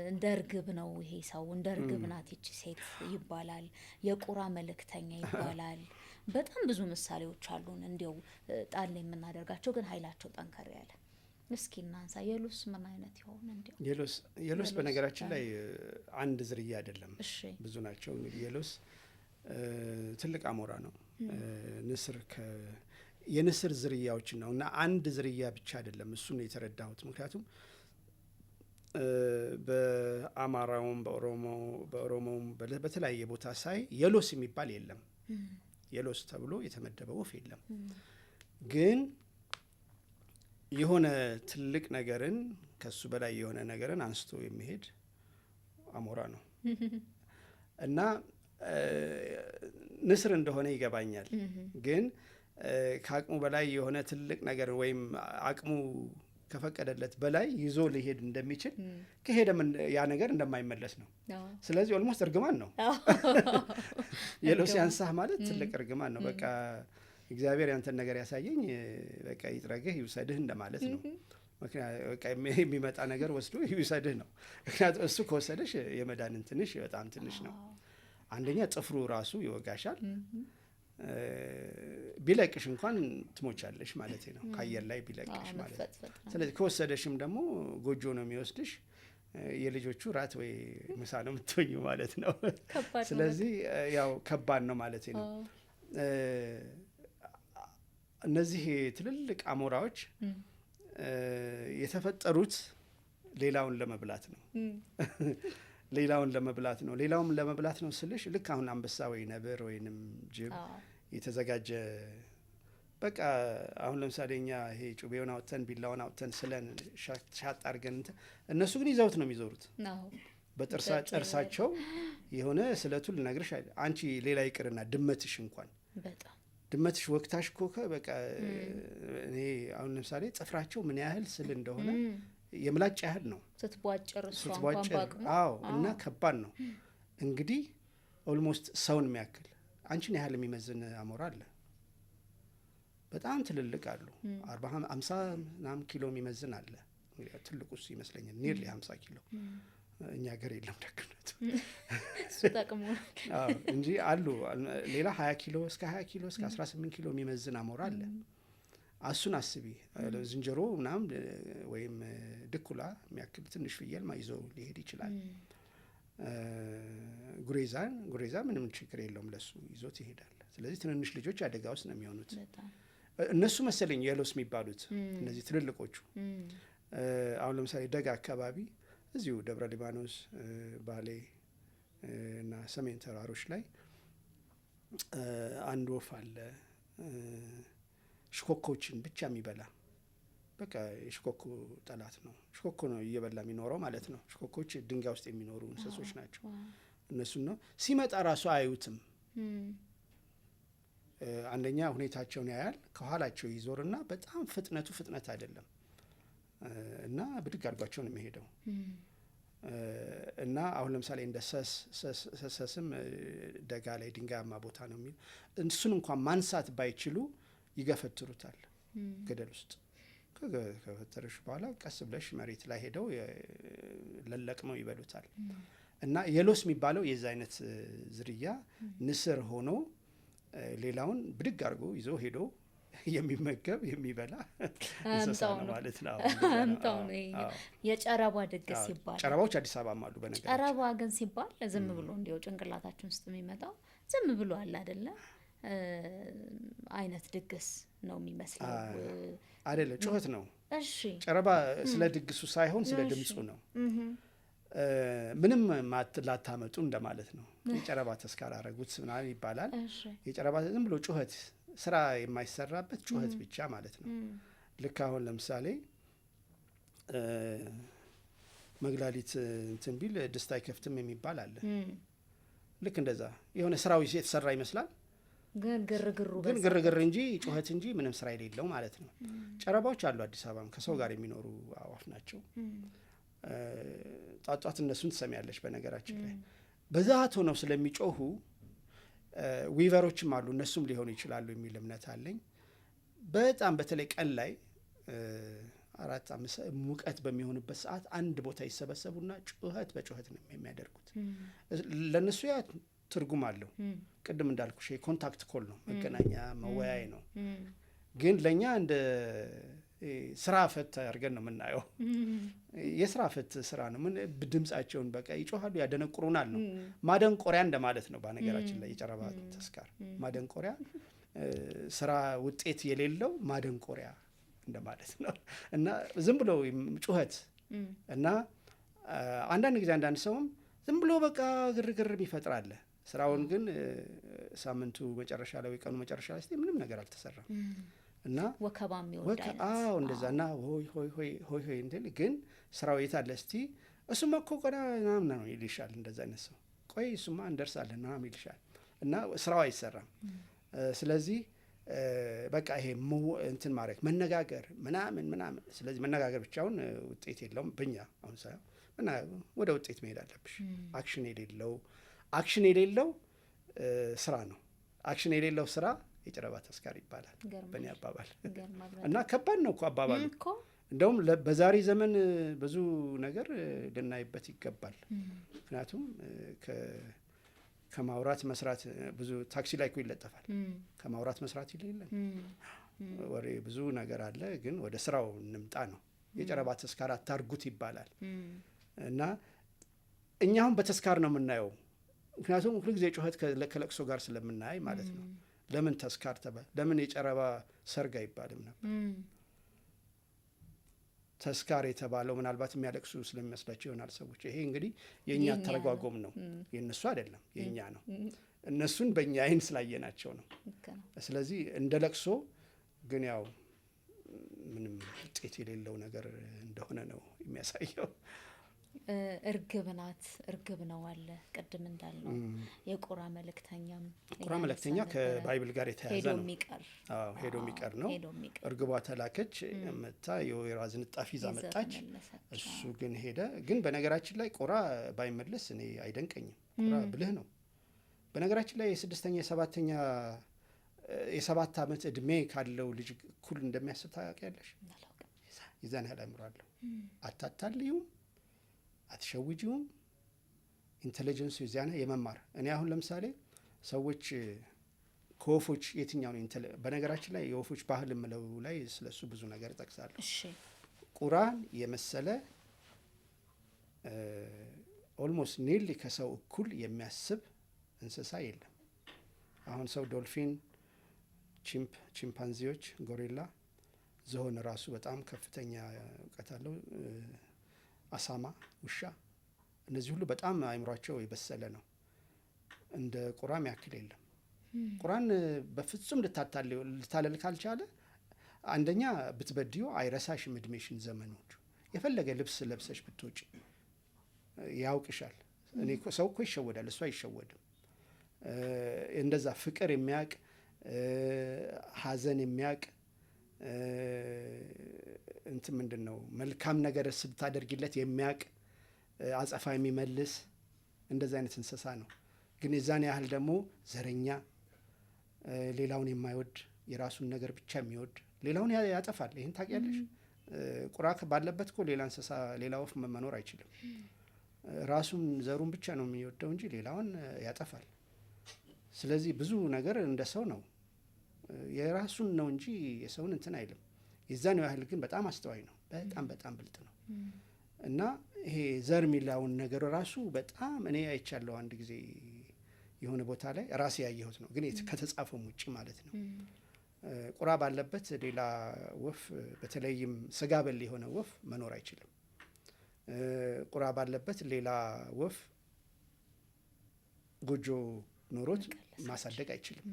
እንደ እርግብ ነው ይሄ ሰው፣ እንደ እርግብ ናት ይቺ ሴት ይባላል። የቁራ መልእክተኛ ይባላል። በጣም ብዙ ምሳሌዎች አሉን እንዲያው ጣል የምናደርጋቸው ግን ኃይላቸው ጠንከር ያለ። እስኪ እናንሳ። የሉስ ምን አይነት ይሆን? እንዲያው የሉስ በነገራችን ላይ አንድ ዝርያ አይደለም፣ ብዙ ናቸው። እንግዲህ የሉስ ትልቅ አሞራ ነው። ንስር የንስር ዝርያዎች ነው እና አንድ ዝርያ ብቻ አይደለም። እሱ ነው የተረዳሁት። ምክንያቱም በአማራውም በኦሮሞውም በተለያየ ቦታ ሳይ የሎስ የሚባል የለም። የሎስ ተብሎ የተመደበ ወፍ የለም። ግን የሆነ ትልቅ ነገርን ከሱ በላይ የሆነ ነገርን አንስቶ የሚሄድ አሞራ ነው እና ንስር እንደሆነ ይገባኛል። ግን ከአቅሙ በላይ የሆነ ትልቅ ነገር ወይም አቅሙ ከፈቀደለት በላይ ይዞ ሊሄድ እንደሚችል ከሄደም ያ ነገር እንደማይመለስ ነው። ስለዚህ ኦልሞስት እርግማን ነው። የሎሲ አንሳህ ማለት ትልቅ እርግማን ነው። በቃ እግዚአብሔር ያንተን ነገር ያሳየኝ፣ በቃ ይጥረግህ ይውሰድህ እንደማለት ነው። ምክንያቱም የሚመጣ ነገር ወስዶ ይውሰድህ ነው። ምክንያቱም እሱ ከወሰደሽ የመዳንን ትንሽ በጣም ትንሽ ነው። አንደኛ ጥፍሩ ራሱ ይወጋሻል። ቢለቅሽ እንኳን ትሞቻለሽ ማለት ነው፣ ከአየር ላይ ቢለቅሽ ማለት ነው። ስለዚህ ከወሰደሽም ደግሞ ጎጆ ነው የሚወስድሽ። የልጆቹ ራት ወይ ምሳ ነው የምትሆኙ ማለት ነው። ስለዚህ ያው ከባድ ነው ማለት ነው። እነዚህ ትልልቅ አሞራዎች የተፈጠሩት ሌላውን ለመብላት ነው። ሌላውን ለመብላት ነው ስልሽ ልክ አሁን አንበሳ ወይ ነብር ወይንም ጅብ የተዘጋጀ በቃ አሁን ለምሳሌ እኛ ይሄ ጩቤውን አውጥተን ቢላውን አውጥተን ስለን ሻጥ አድርገን እነሱ ግን ይዘውት ነው የሚዞሩት በጥርሳቸው የሆነ ስለቱን ልነግርሽ አንቺ ሌላ ይቅርና ድመትሽ እንኳን ድመትሽ ወቅታሽ ኮከ በቃ እኔ አሁን ለምሳሌ ጥፍራቸው ምን ያህል ስል እንደሆነ የምላጭ ያህል ነው ስትቧጭር። አዎ እና ከባድ ነው እንግዲህ ኦልሞስት ሰውን የሚያክል አንቺን ያህል የሚመዝን አሞራ አለ። በጣም ትልልቅ አሉ 40-50 ምናምን ኪሎ የሚመዝን አለ። ትልቁ እሱ ይመስለኛል ኒርሊ 50 ኪሎ። እኛ ሀገር የለም ደግነቱ እንጂ አሉ ሌላ 20 ኪሎ እስከ 20 ኪሎ እስከ 18 ኪሎ የሚመዝን አሞራ አለ። እሱን አስቢ። ዝንጀሮ ምናምን ወይም ድኩላ የሚያክል ትንሽ ፍየል ይዞ ሊሄድ ይችላል። ጉሬዛ ምንም ችግር የለውም ለሱ ይዞት ይሄዳል። ስለዚህ ትንንሽ ልጆች አደጋ ውስጥ ነው የሚሆኑት። እነሱ መሰለኝ የሎስ የሚባሉት እነዚህ ትልልቆቹ። አሁን ለምሳሌ ደጋ አካባቢ እዚሁ ደብረ ሊባኖስ፣ ባሌ እና ሰሜን ተራሮች ላይ አንድ ወፍ አለ ሽኮኮችን ብቻ የሚበላ። በቃ የሽኮኮ ጠላት ነው። ሽኮኮ ነው እየበላ የሚኖረው ማለት ነው። ሽኮኮች ድንጋይ ውስጥ የሚኖሩ እንስሶች ናቸው። እነሱን ነው ሲመጣ ራሱ አያዩትም። አንደኛ ሁኔታቸውን ያያል፣ ከኋላቸው ይዞርና በጣም ፍጥነት አይደለም እና ብድግ አድርጓቸው ነው የሚሄደው። እና አሁን ለምሳሌ እንደ ሰስም ደጋ ላይ ድንጋያማ ቦታ ነው የሚል እሱን እንኳን ማንሳት ባይችሉ ይገፈትሩታል ገደል ውስጥ። ከገፈተረሽ በኋላ ቀስ ብለሽ መሬት ላይ ሄደው ለለቅመው ይበሉታል። እና የሎስ የሚባለው የዛ አይነት ዝርያ ንስር ሆኖ ሌላውን ብድግ አድርጎ ይዞ ሄዶ የሚመገብ የሚበላ እንስሳ ነው ማለት ነው። የጨረባ ድግስ ሲባል ጨረባዎች አዲስ አበባም አሉ። በነገራችን ጨረባ ግን ሲባል ዝም ብሎ እንዲያው ጭንቅላታችን ውስጥ የሚመጣው ዝም ብሎ አለ አይደለ አይነት ድግስ ነው የሚመስለው። አይደለ ጩኸት ነው እሺ ጨረባ ስለ ድግሱ ሳይሆን ስለ ድምጹ ነው። ምንም ላታመጡ እንደማለት ነው። የጨረባ ተስካር አረጉት ምናምን ይባላል። የጨረባ ዝም ብሎ ጩኸት፣ ስራ የማይሰራበት ጩኸት ብቻ ማለት ነው። ልክ አሁን ለምሳሌ መግላሊት እንትን ቢል ድስት አይከፍትም የሚባል አለ። ልክ እንደዛ የሆነ ስራው የተሰራ ይመስላል፣ ግን ግርግር እንጂ ጩኸት እንጂ ምንም ስራ የሌለው ማለት ነው። ጨረባዎች አሉ አዲስ አበባም ከሰው ጋር የሚኖሩ አዋፍ ናቸው። ጧጧት እነሱን ትሰሚያለሽ። በነገራችን ላይ በዛት ሆነው ስለሚጮሁ ዊቨሮችም አሉ፣ እነሱም ሊሆኑ ይችላሉ የሚል እምነት አለኝ። በጣም በተለይ ቀን ላይ 4-5 ሙቀት በሚሆንበት ሰዓት አንድ ቦታ ይሰበሰቡና ጩኸት በጩኸት ነው የሚያደርጉት። ለነሱ ያ ትርጉም አለው። ቅድም እንዳልኩሽ የኮንታክት ኮል ነው፣ መገናኛ መወያይ ነው። ግን ለእኛ እንደ ስራ ፈት አድርገን ነው የምናየው። የስራ ፈት ስራ ነው። ምን ድምጻቸውን በቃ ይጮሃሉ፣ ያደነቁሩናል ነው። ማደንቆሪያ እንደማለት ነው። በነገራችን ላይ የጨረባ ተስካር ማደንቆሪያ፣ ስራ ውጤት የሌለው ማደንቆሪያ እንደማለት ነው። እና ዝም ብሎ ጩኸት እና አንዳንድ ጊዜ አንዳንድ ሰውም ዝም ብሎ በቃ ግርግር ይፈጥራል። ስራውን ግን ሳምንቱ መጨረሻ ላይ ወይ ቀኑ መጨረሻ ላይ ምንም ነገር አልተሰራም እና ወከባም ይወዳል። እንደዛ እና ሆይ ሆይ ሆይ ሆይ ሆይ እንዴ ግን ስራው የት አለ እስቲ እሱማ እኮ ቆዳ ምናምን ነው ይልሻል። እንደዛ አይነት ሰው ቆይ እሱማ እንደርሳለን ምናምን ይልሻል እና ስራው አይሰራም። ስለዚህ በቃ ይሄ እንትን ማድረግ መነጋገር ምናምን። ስለዚህ መነጋገር ብቻውን ውጤት የለውም። በእኛ አሁን ሳይሆን እና ወደ ውጤት መሄድ አለብሽ። አክሽን የሌለው ስራ ነው። አክሽን የሌለው ስራ የጨረባ ተስካር ይባላል በእኔ አባባል። እና ከባድ ነው እኮ አባባሉ። እንደውም በዛሬ ዘመን ብዙ ነገር ልናይበት ይገባል። ምክንያቱም ከማውራት መስራት ብዙ ታክሲ ላይ እኮ ይለጠፋል። ከማውራት መስራት ይለየለን ወሬ ብዙ ነገር አለ። ግን ወደ ስራው እንምጣ ነው። የጨረባ ተስካር አታርጉት ይባላል። እና እኛ አሁን በተስካር ነው የምናየው። ምክንያቱም ሁሉ ጊዜ ጩኸት ከለቅሶ ጋር ስለምናይ ማለት ነው። ለምን ተስካር ተባለ? ለምን የጨረባ ሰርግ አይባልም ነበር? ተስካር የተባለው ምናልባት የሚያለቅሱ ስለሚመስላቸው ይሆናል ሰዎች። ይሄ እንግዲህ የእኛ አተረጓጎም ነው፣ የእነሱ አይደለም፣ የእኛ ነው። እነሱን በእኛ አይን ስላየናቸው ነው። ስለዚህ እንደ ለቅሶ ግን ያው ምንም ውጤት የሌለው ነገር እንደሆነ ነው የሚያሳየው። እርግብ ናት፣ እርግብ ነው አለ ቅድም እንዳልነው። የቁራ መልእክተኛም ቁራ መልእክተኛ ከባይብል ጋር የተያያዘ ነው። ሄዶ የሚቀር ነው። እርግቧ ተላከች፣ መታ የወይራ ዝንጣፊ ይዛ መጣች። እሱ ግን ሄደ። ግን በነገራችን ላይ ቁራ ባይመለስ እኔ አይደንቀኝም። ቁራ ብልህ ነው። በነገራችን ላይ የ7 ዓመት እድሜ ካለው ልጅ እኩል እንደሚያስብ ታውቂያለሽ? የዛን ያህል አእምሮ አለው። አታታልዩም፣ አትሸውጂውም። ኢንቴሊጀንሱ የዚያን የመማር እኔ አሁን ለምሳሌ ሰዎች ከወፎች የትኛው ነው በነገራችን ላይ የወፎች ባህል ምለው ላይ ስለሱ ብዙ ነገር እጠቅሳለሁ። ቁራን የመሰለ ኦልሞስት ኒል ከሰው እኩል የሚያስብ እንስሳ የለም። አሁን ሰው ዶልፊን፣ ቺምፓንዚዎች፣ ጎሪላ፣ ዝሆን ራሱ በጣም ከፍተኛ እውቀት አለው። አሳማ፣ ውሻ፣ እነዚህ ሁሉ በጣም አእምሯቸው የበሰለ ነው። እንደ ቁራም ያክል የለም። ቁራን በፍጹም ልታለል ካልቻለ አንደኛ ብትበድዩ አይረሳሽም። እድሜሽን ዘመኖቹ የፈለገ ልብስ ለብሰሽ ብትወጪ ያውቅሻል። እኔ ሰው እኮ ይሸወዳል፣ እሱ አይሸወድም። እንደዛ ፍቅር የሚያውቅ ሐዘን የሚያውቅ እንትን ምንድን ነው መልካም ነገር ስታደርጊለት የሚያውቅ አጸፋ የሚመልስ እንደዛ አይነት እንስሳ ነው። ግን የዛን ያህል ደግሞ ዘረኛ፣ ሌላውን የማይወድ የራሱን ነገር ብቻ የሚወድ ሌላውን ያጠፋል። ይህን ታውቂያለሽ? ቁራ ባለበት እኮ ሌላ እንስሳ ሌላ ወፍ መኖር አይችልም። ራሱን ዘሩን ብቻ ነው የሚወደው እንጂ ሌላውን ያጠፋል። ስለዚህ ብዙ ነገር እንደ ሰው ነው፣ የራሱን ነው እንጂ የሰውን እንትን አይልም። የዛን ያህል ግን በጣም አስተዋይ ነው። በጣም ብልጥ ነው። እና ይሄ ዘር የሚለውን ነገር ራሱ በጣም እኔ አይቻለሁ። አንድ ጊዜ የሆነ ቦታ ላይ ራሴ ያየሁት ነው፣ ግን ከተጻፈም ውጭ ማለት ነው። ቁራ ባለበት ሌላ ወፍ በተለይም ስጋ በል የሆነ ወፍ መኖር አይችልም። ቁራ ባለበት ሌላ ወፍ ጎጆ ኖሮት ማሳደግ አይችልም።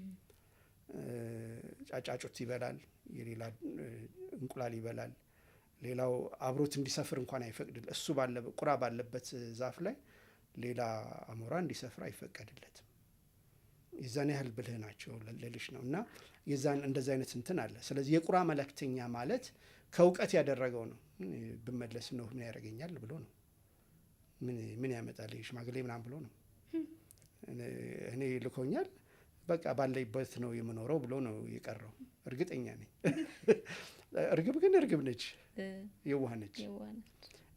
ጫጫጩት ይበላል፣ የሌላ እንቁላል ይበላል። ሌላው አብሮት እንዲሰፍር እንኳን አይፈቅድል። እሱ ቁራ ባለበት ዛፍ ላይ ሌላ አሞራ እንዲሰፍር አይፈቀድለትም። የዛን ያህል ብልህ ናቸው ልልሽ ነው። እና የዛን እንደዚህ አይነት እንትን አለ። ስለዚህ የቁራ መለክተኛ ማለት ከእውቀት ያደረገው ነው። ብመለስ ነው ምን ያደርገኛል ብሎ ነው። ምን ያመጣል ሽማግሌ ምናምን ብሎ ነው። እኔ ልኮኛል በቃ ባለይበት ነው የምኖረው ብሎ ነው የቀረው። እርግጠኛ ነኝ። እርግብ ግን እርግብ ነች፣ የዋህ ነች።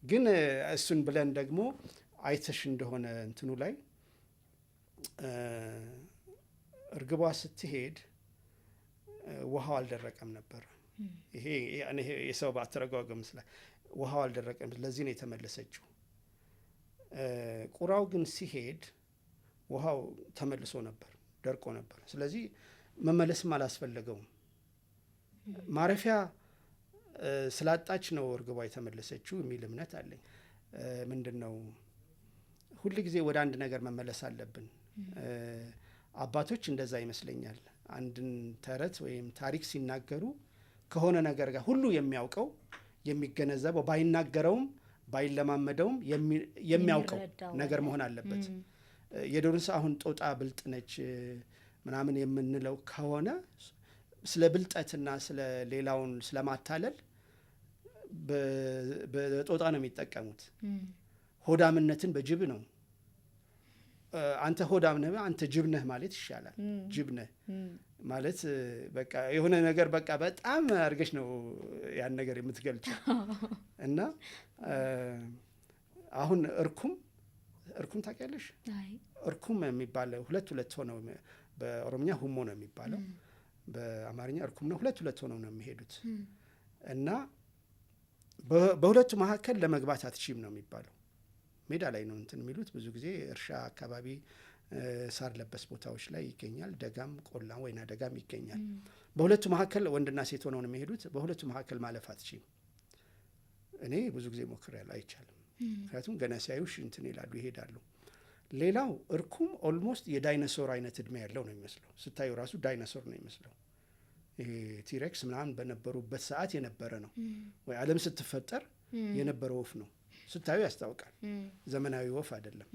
ግን እሱን ብለን ደግሞ አይተሽ እንደሆነ እንትኑ ላይ እርግቧ ስትሄድ ውሃው አልደረቀም ነበር። ይሄ የሰው ባተረጓጎም ስለ ውሃው አልደረቀም፣ ለዚህ ነው የተመለሰችው። ቁራው ግን ሲሄድ ውሃው ተመልሶ ነበር፣ ደርቆ ነበር። ስለዚህ መመለስም አላስፈለገውም። ማረፊያ ስላጣች ነው እርግቧ የተመለሰችው የሚል እምነት አለኝ። ምንድነው ሁል ጊዜ ወደ አንድ ነገር መመለስ አለብን። አባቶች እንደዛ ይመስለኛል። አንድን ተረት ወይም ታሪክ ሲናገሩ ከሆነ ነገር ጋር ሁሉ የሚያውቀው የሚገነዘበው ባይናገረውም ባይለማመደውም የሚያውቀው ነገር መሆን አለበት። የዱር እንስሳ አሁን ጦጣ ብልጥ ነች ምናምን የምንለው ከሆነ ስለ ብልጠትና ስለ ሌላውን ስለማታለል በጦጣ ነው የሚጠቀሙት። ሆዳምነትን በጅብ ነው። አንተ ሆዳም ነህ፣ አንተ ጅብ ነህ ማለት ይሻላል። ጅብ ነህ ማለት በቃ የሆነ ነገር በቃ በጣም አድርገሽ ነው ያን ነገር የምትገልጪው። እና አሁን እርኩም ታውቂያለሽ? እርኩም የሚባለው ሁለት ሆነው በኦሮምኛ ሁሞ ነው የሚባለው፣ በአማርኛ እርኩም ነው። ሁለት ሆነው ነው የሚሄዱት እና በሁለቱ መካከል ለመግባት አትችይም ነው የሚባለው። ሜዳ ላይ ነው እንትን የሚሉት። ብዙ ጊዜ እርሻ አካባቢ ሳር ለበስ ቦታዎች ላይ ይገኛል። ደጋም ቆላም ወይና ደጋም ይገኛል። በሁለቱ መካከል ወንድና ሴት ሆነው ነው የሚሄዱት። በሁለቱ መካከል ማለፍ አትችይም። እኔ ብዙ ጊዜ ሞክሬያለሁ፣ አይቻልም። ምክንያቱም ገና ሲያዩሽ እንትን ይላሉ፣ ይሄዳሉ። ሌላው እርኩም ኦልሞስት የዳይኖሶር አይነት እድሜ ያለው ነው የሚመስለው። ስታዩ ራሱ ዳይኖሶር ነው የሚመስለው። ይሄ ቲሬክስ ምናምን በነበሩበት ሰዓት የነበረ ነው ወይ ዓለም ስትፈጠር የነበረ ወፍ ነው። ስታዩ ያስታውቃል። ዘመናዊ ወፍ አይደለም።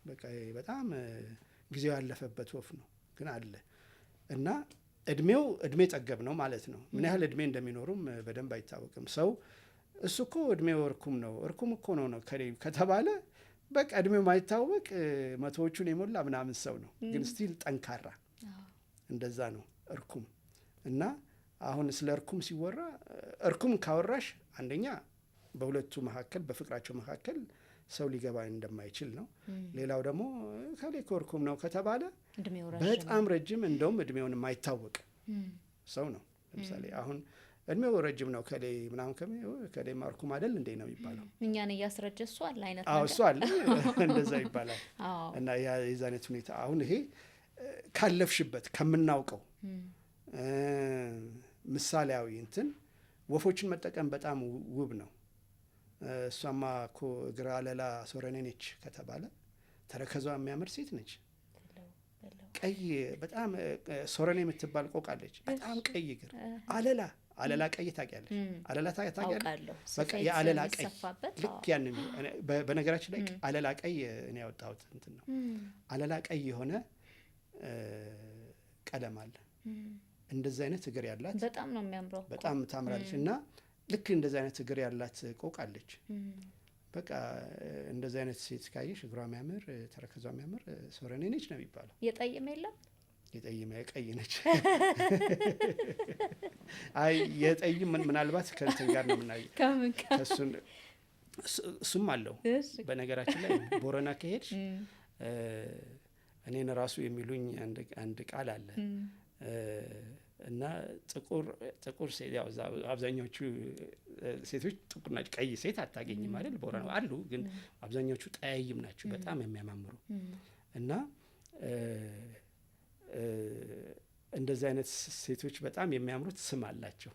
በቃ በጣም ጊዜው ያለፈበት ወፍ ነው፣ ግን አለ እና እድሜ ጠገብ ነው ማለት ነው። ምን ያህል እድሜ እንደሚኖሩም በደንብ አይታወቅም። ሰው እሱ እኮ እድሜው እርኩም ነው እኮ ነው ከተባለ በቃ እድሜው ማይታወቅ መቶዎቹን የሞላ ምናምን ሰው ነው፣ ግን ስቲል ጠንካራ። እንደዛ ነው እርኩም። እና አሁን ስለ እርኩም ሲወራ እርኩም ካወራሽ አንደኛ በሁለቱ መካከል በፍቅራቸው መካከል ሰው ሊገባ እንደማይችል ነው። ሌላው ደግሞ ከሌኮ እርኩም ነው ከተባለ በጣም ረጅም እንደውም እድሜውን የማይታወቅ ሰው ነው። ለምሳሌ አሁን እድሜው ረጅም ነው ከሌ ምናምን ከሌ ማርኩም አይደል እንዴ ነው የሚባለው። እኛን እያስረጀ እሱ አለ አይነት ነገር። እሱ አለ እንደዛ ይባላል። እና የዛ አይነት ሁኔታ አሁን ይሄ ካለፍሽበት ከምናውቀው ምሳሌያዊ እንትን ወፎችን መጠቀም በጣም ውብ ነው። እሷማ እኮ እግረ አለላ ሶረኔ ነች ከተባለ ተረከዟ የሚያምር ሴት ነች። ቀይ በጣም ሶረኔ የምትባል ቆቃለች። በጣም ቀይ እግር አለላ ቀይ ታውቂያለሽ? አለላ ታውቂያለሽ? በቃ የአለላ ቀይ ልክ ያንን በነገራችን ላይ አለላ ቀይ እኔ ያወጣሁት እንትን ነው። አለላ ቀይ የሆነ ቀለም አለ። እንደዚህ አይነት እግር ያላት በጣም ነው የሚያምረው። በጣም ታምራለች። እና ልክ እንደዚህ አይነት እግር ያላት ቆቃለች። በቃ እንደዚህ አይነት ሴት ካየሽ እግሯ የሚያምር ተረከዟ የሚያምር ሶረኔ ነች ነው የሚባለው። የጠይም የለም የጠይም ቀይ ነች። አይ የጠይም ምናልባት ከእንትን ጋር ነው የምናየው። እሱም አለው። በነገራችን ላይ ቦረና ከሄድሽ እኔን ራሱ የሚሉኝ አንድ ቃል አለ እና ጥቁር ሴት ያው አብዛኞቹ ሴቶች ጥቁር ናቸው። ቀይ ሴት አታገኝም አይደል? ቦረና አሉ፣ ግን አብዛኞቹ ጠያይም ናቸው፣ በጣም የሚያማምሩ እና እንደዚህ አይነት ሴቶች በጣም የሚያምሩት ስም አላቸው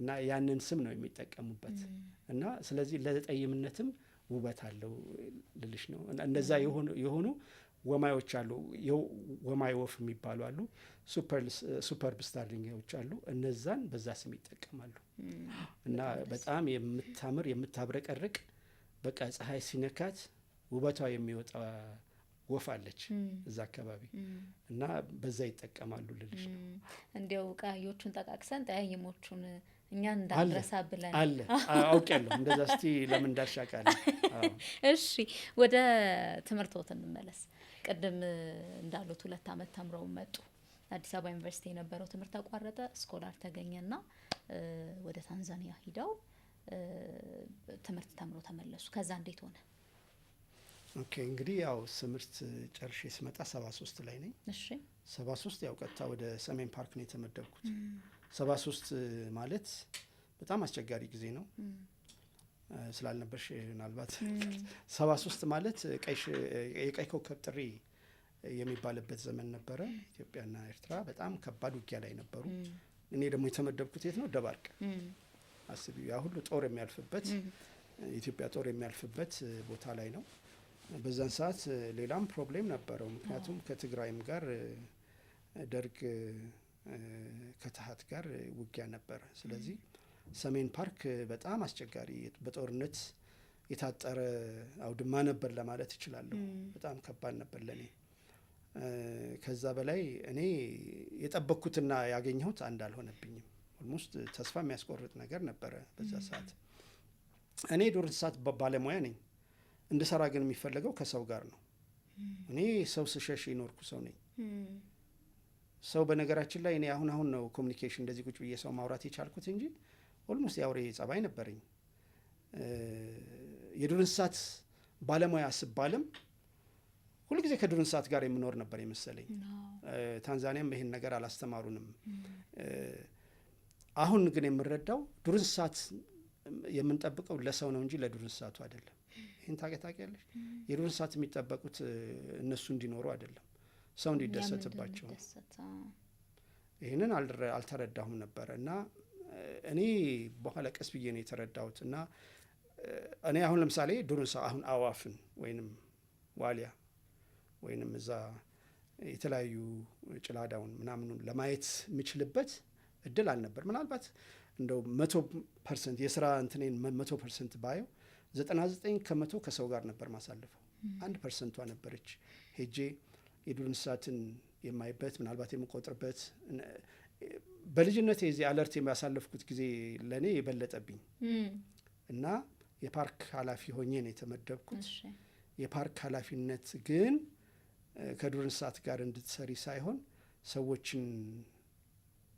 እና ያንን ስም ነው የሚጠቀሙበት እና ስለዚህ ለጠይምነትም ውበት አለው ልልሽ ነው። እንደዛ የሆኑ ወማዮች አሉ፣ ወማይ ወፍ የሚባሉ አሉ፣ ሱፐርብ ስታርሊንጎች አሉ። እነዛን በዛ ስም ይጠቀማሉ እና በጣም የምታምር የምታብረቀርቅ በቃ ፀሐይ ሲነካት ውበቷ የሚወጣ ወፍ አለች እዛ አካባቢ እና በዛ ይጠቀማሉ ልልሽ ነው። እንዲያው ቀያዮቹን ጠቃቅሰን ጠያይሞቹን እኛን እንዳንረሳ ብለን አለ አውቄያለሁ። እንደዛ እስቲ ለምን እንዳሻቃለ። እሺ ወደ ትምህርቶት እንመለስ። ቅድም እንዳሉት 2 አመት ተምረው መጡ። አዲስ አበባ ዩኒቨርሲቲ የነበረው ትምህርት ተቋረጠ፣ ስኮላር ተገኘና ወደ ታንዛኒያ ሂደው ትምህርት ተምረው ተመለሱ። ከዛ እንዴት ሆነ? ኦኬ እንግዲህ ያው ትምህርት ጨርሼ ስመጣ 73 ላይ ነኝ። እሺ 73 ያው ቀጥታ ወደ ሰሜን ፓርክ ነው የተመደብኩት። 73 ማለት በጣም አስቸጋሪ ጊዜ ነው ስላልነበርሽ ምናልባት 73 ማለት የቀይ ኮከብ ጥሪ የሚባልበት ዘመን ነበረ። ኢትዮጵያና ኤርትራ በጣም ከባድ ውጊያ ላይ ነበሩ። እኔ ደግሞ የተመደብኩት የት ነው? ደባርቅ። አስቢ ያ ሁሉ ጦር የሚያልፍበት የኢትዮጵያ ጦር የሚያልፍበት ቦታ ላይ ነው። በዛን ሰዓት ሌላም ፕሮብሌም ነበረው። ምክንያቱም ከትግራይም ጋር ደርግ ከተሀት ጋር ውጊያ ነበረ። ስለዚህ ሰሜን ፓርክ በጣም አስቸጋሪ በጦርነት የታጠረ አውድማ ነበር ለማለት እችላለሁ። በጣም ከባድ ነበር ለኔ። ከዛ በላይ እኔ የጠበቅኩትና ያገኘሁት አንድ አልሆነብኝም። ኦልሞስት ተስፋ የሚያስቆርጥ ነገር ነበረ በዛ ሰዓት። እኔ ዱር እንስሳት ባለሙያ ነኝ። እንድሰራ ግን የሚፈለገው ከሰው ጋር ነው። እኔ ሰው ስሸሽ የኖርኩ ሰው ነኝ። ሰው በነገራችን ላይ እኔ አሁን ነው ኮሚኒኬሽን እንደዚህ ቁጭ ብዬ ሰው ማውራት የቻልኩት እንጂ ኦልሞስት የአውሬ ጸባይ ነበረኝ። የዱር እንስሳት ባለሙያ ስባልም ሁልጊዜ ከዱር እንስሳት ጋር የምኖር ነበር የመሰለኝ። ታንዛኒያም ይሄን ነገር አላስተማሩንም። አሁን ግን የምረዳው ዱር እንስሳት የምንጠብቀው ለሰው ነው እንጂ ለዱር እንስሳቱ አይደለም። ይህን ታውቂያለሽ? የዱር እንስሳት የሚጠበቁት እነሱ እንዲኖሩ አይደለም፣ ሰው እንዲደሰትባቸው። ይህንን አልተረዳሁም ነበረ እና እኔ በኋላ ቀስ ብዬ ነው የተረዳሁት። እና እኔ አሁን ለምሳሌ ዱር እንስሳ አሁን አዋፍን ወይንም ዋሊያ ወይንም እዛ የተለያዩ ጭላዳውን ምናምኑን ለማየት የምችልበት እድል አልነበር። ምናልባት እንደው 100% የስራ እንትኔን 100% ባየው 99 ከመቶ ከሰው ጋር ነበር ማሳልፈው። 1% ነበረች ሄጄ የዱር እንስሳትን የማይበት ምናልባት የምቆጥርበት። በልጅነት የዚህ አለርት የሚያሳልፍኩት ጊዜ ለእኔ የበለጠብኝ እና የፓርክ ኃላፊ ሆኜ ነው የተመደብኩት። የፓርክ ኃላፊነት ግን ከዱር እንስሳት ጋር እንድትሰሪ ሳይሆን ሰዎችን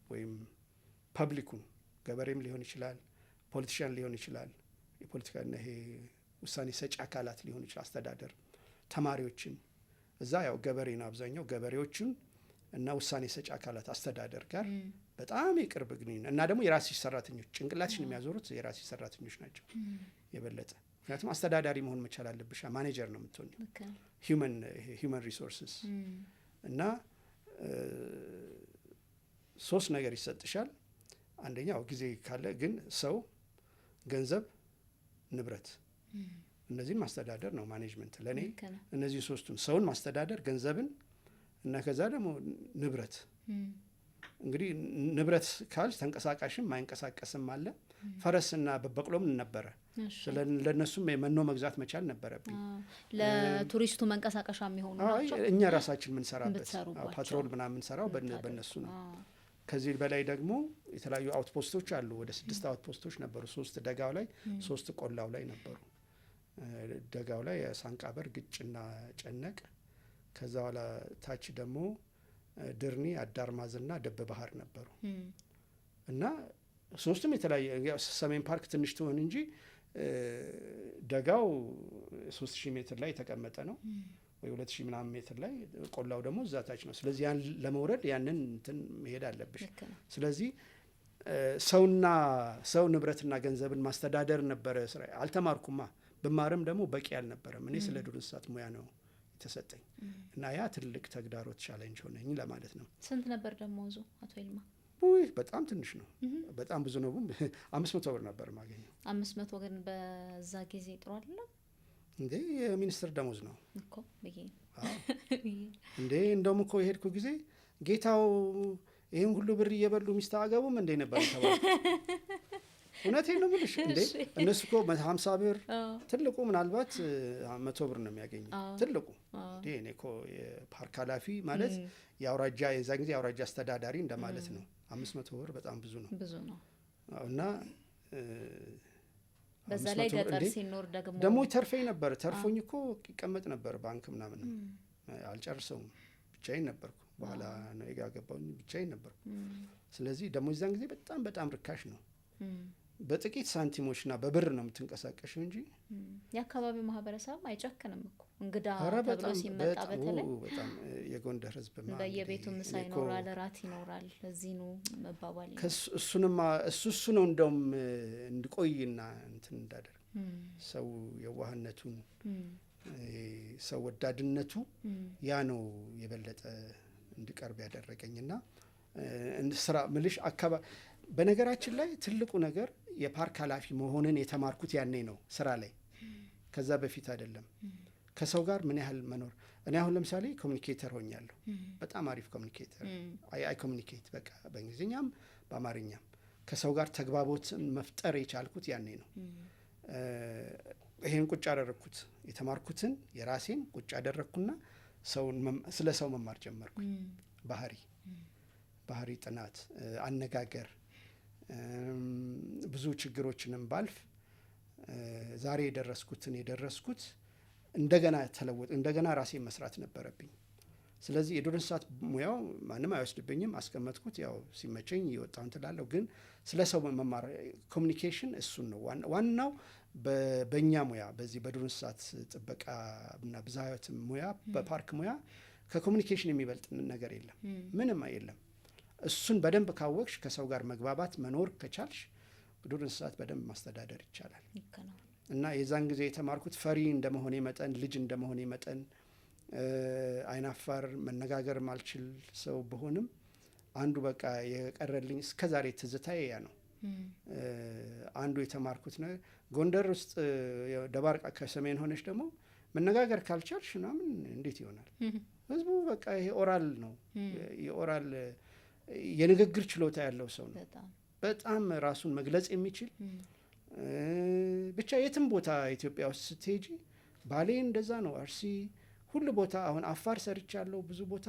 ወይም ፐብሊኩን ገበሬም ሊሆን ይችላል፣ ፖለቲሽያን ሊሆን ይችላል፣ የፖለቲካና ይሄ ውሳኔ ሰጪ አካላት ሊሆን ይችላል፣ አስተዳደር፣ ተማሪዎችን እዛ ያው ገበሬ ነው አብዛኛው፣ ገበሬዎችን እና ውሳኔ ሰጪ አካላት አስተዳደር ጋር በጣም የቅርብ ግንኙነት እና ደግሞ የራስሽ ሰራተኞች ጭንቅላትሽን የሚያዞሩት የራስሽ ሰራተኞች ናቸው የበለጠ። ምክንያቱም አስተዳዳሪ መሆን መቻል አለብሽ። ማኔጀር ነው የምትሆኝ፣ ሂውመን ሪሶርስስ እና 3 ነገር ይሰጥሻል። አንደኛው ጊዜ ካለ ግን ሰው፣ ገንዘብ፣ ንብረት እነዚህን ማስተዳደር ነው ማኔጅመንት ለእኔ። እነዚህ 3ቱን ሰውን ማስተዳደር፣ ገንዘብን እና ከዛ ደግሞ ንብረት። እንግዲህ ንብረት ካልሽ ተንቀሳቃሽም ማይንቀሳቀስም አለ። ፈረስና በበቅሎም ነበረ። ለእነሱም መኖ መግዛት መቻል ነበረብኝ። ለቱሪስቱ መንቀሳቀሻ የሚሆኑ ናቸው። እኛ ራሳችን ምንሰራበት ፓትሮል ምናምን ምንሰራው በእነሱ ነው። ከዚህ በላይ ደግሞ የተለያዩ አውትፖስቶች አሉ። ወደ 6 አውትፖስቶች ነበሩ። 3 ደጋው ላይ 3 ቆላው ላይ ነበሩ። ደጋው ላይ ሳንቃበር፣ ግጭና ጨነቅ፣ ከዛ በኋላ ታች ደግሞ ድርኒ፣ አዳርማዝና ደብ ባህር ነበሩ እና 3ቱም የተለያየ። ሰሜን ፓርክ ትንሽ ትሆን እንጂ ደጋው 3000 ሜትር ላይ የተቀመጠ ነው ወይ 2000 ምናምን ሜትር ላይ፣ ቆላው ደግሞ እዛ ታች ነው። ስለዚህ ያን ለመውረድ ያንን እንትን መሄድ አለብሽ። ስለዚህ ሰው ንብረትና ገንዘብን ማስተዳደር ነበረ ስራ። አልተማርኩማ። ብማርም ደግሞ በቂ አልነበረም። እኔ ስለ ዱር እንስሳት ሙያ ነው የተሰጠኝ እና ያ ትልቅ ተግዳሮት ቻሌንጅ ሆነኝ ለማለት ነው። ስንት ነበር ደሞዙ አቶ ይልማ? በጣም ትንሽ ነው። በጣም ብዙ ነው። 500 ብር ነበር ማገኘው። 500 ግን በዛ ጊዜ ጥሩ አይደለም እንዴ? የሚኒስትር ደሞዝ ነው እኮ ብዬ እንዴ። እንደውም እኮ የሄድኩ ጊዜ ጌታው ይህን ሁሉ ብር እየበሉ ሚስት አገቡም እንዴ ነበር ተባለ። እውነቴን ነው የምልሽ። እንዴ እነሱ እኮ 50 ብር ትልቁ ምናልባት 100 ብር ነው የሚያገኘው ትልቁ። እንዴ እኔ እኮ የፓርክ ኃላፊ ማለት የአውራጃ የዛ ጊዜ የአውራጃ አስተዳዳሪ እንደማለት ነው። 500 ብር በጣም ብዙ ነው እና በዛ ላይ ገጠር ሲኖር ደግሞ ተርፈኝ ነበር። ተርፎኝ እኮ ይቀመጥ ነበር ባንክ ምናምን። አልጨርሰውም፣ ብቻዬን ነበርኩ። በኋላ ነው የጋገባውኝ፣ ብቻዬን ነበርኩ። ስለዚህ ደግሞ የዛን ጊዜ በጣም በጣም ርካሽ ነው። በጥቂት ሳንቲሞችና በብር ነው የምትንቀሳቀሽው እንጂ የአካባቢው ማህበረሰብ አይጨክንም እኮ እንግዳ ተብሎ ሲመጣ በተለይ በጣም የጎንደር ህዝብ በየቤቱ ምሳ ይኖራል፣ ራት ይኖራል፣ እዚህ ነው መባባል። እሱ ነው እንደውም እንድቆይና እንትን እንዳደርግ ሰው የዋህነቱን ሰው ወዳድነቱ ያ ነው የበለጠ እንድቀርብ ያደረገኝና ስራ ምልሽ አካባቢ። በነገራችን ላይ ትልቁ ነገር የፓርክ ኃላፊ መሆንን የተማርኩት ያኔ ነው ስራ ላይ፣ ከዛ በፊት አይደለም። ከሰው ጋር ምን ያህል መኖር። እኔ አሁን ለምሳሌ ኮሚኒኬተር ሆኛለሁ፣ በጣም አሪፍ ኮሚኒኬተር። አይ ኮሚኒኬት በቃ በእንግሊዝኛም በአማርኛም ከሰው ጋር ተግባቦትን መፍጠር የቻልኩት ያኔ ነው። ይሄን ቁጭ አደረግኩት፣ የተማርኩትን የራሴን ቁጭ አደረግኩና ስለ ሰው መማር ጀመርኩኝ። ባህሪ ጥናት፣ አነጋገር፣ ብዙ ችግሮችንም ባልፍ ዛሬ የደረስኩት እንደገና ተለወጥ እንደገና ራሴን መስራት ነበረብኝ። ስለዚህ የዱር እንስሳት ሙያው ማንም አይወስድብኝም፣ አስቀመጥኩት። ያው ሲመቸኝ እየወጣሁ እንትላለሁ። ግን ስለ ሰው መማር ኮሚኒኬሽን እሱን ነው ዋናው። በእኛ ሙያ በዚህ በዱር እንስሳት ጥበቃና ብዝሃ ሕይወት ሙያ በፓርክ ሙያ ከኮሚኒኬሽን የሚበልጥ ነገር የለም፣ ምንም የለም። እሱን በደንብ ካወቅሽ ከሰው ጋር መግባባት መኖር ከቻልሽ ዱር እንስሳት በደንብ ማስተዳደር ይቻላል። እና የዛን ጊዜ የተማርኩት ፈሪ እንደመሆኔ መጠን ልጅ እንደመሆኔ መጠን አይናፋር መነጋገር ማልችል ሰው በሆንም አንዱ በቃ የቀረልኝ እስከዛሬ ትዝታዬ ያ ነው። አንዱ የተማርኩት ነው ጎንደር ውስጥ ደባርቃ ከሰሜን ሆነች ደግሞ መነጋገር ካልቻልሽ ምናምን እንዴት ይሆናል? ህዝቡ በቃ ይሄ ኦራል ነው፣ የኦራል የንግግር ችሎታ ያለው ሰው ነው። በጣም ራሱን መግለጽ የሚችል ብቻ የትም ቦታ ኢትዮጵያ ውስጥ ስትሄጂ ባሌ እንደዛ ነው፣ አርሲ ሁሉ ቦታ። አሁን አፋር ሰርቻለሁ ብዙ ቦታ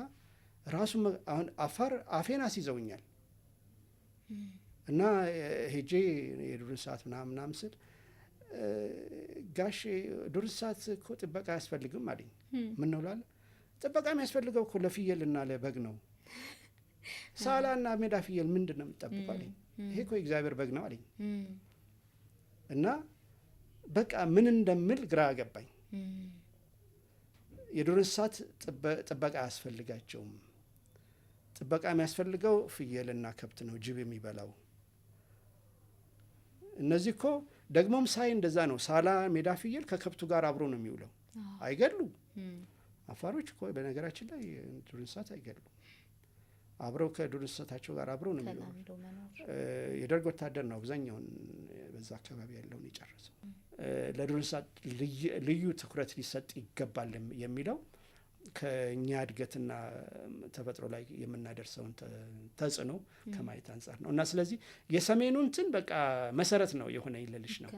ራሱ አሁን አፋር አፌን አስይዘውኛል እና ሄጄ የዱር እንስሳት ምናምን ስል ጋሽ ዱር እንስሳት እኮ ጥበቃ አያስፈልግም አለኝ። ምን ነው ላለ ጥበቃ የሚያስፈልገው እኮ ለፍየልና ለበግ ነው። ሳላና ሜዳ ፍየል ምንድን ነው የምትጠብቀው አለኝ። ይሄ እኮ የእግዚአብሔር በግ ነው አለኝ። እና በቃ ምን እንደምል ግራ ገባኝ። የዱር እንስሳት ጥበቃ አያስፈልጋቸውም። ጥበቃ የሚያስፈልገው ፍየልና ከብት ነው፣ ጅብ የሚበላው። እነዚህ እኮ ደግሞም ሳይ እንደዛ ነው። ሳላ ሜዳ ፍየል ከከብቱ ጋር አብሮ ነው የሚውለው፣ አይገሉ። አፋሮች እኮ በነገራችን ላይ ዱር እንስሳት አይገሉ፣ አብረው ከዱር እንስሳታቸው ጋር አብረው ነው የሚውሉ። የደርግ ወታደር ነው አብዛኛውን በዛ አካባቢ ያለውን የጨረሰው። ለዱር እንስሳት ልዩ ትኩረት ሊሰጥ ይገባል የሚለው ከእኛ እድገትና ተፈጥሮ ላይ የምናደርሰውን ተጽዕኖ ከማየት አንጻር ነው። እና ስለዚህ የሰሜኑ እንትን በቃ መሰረት ነው የሆነ ይልልሽ ነው።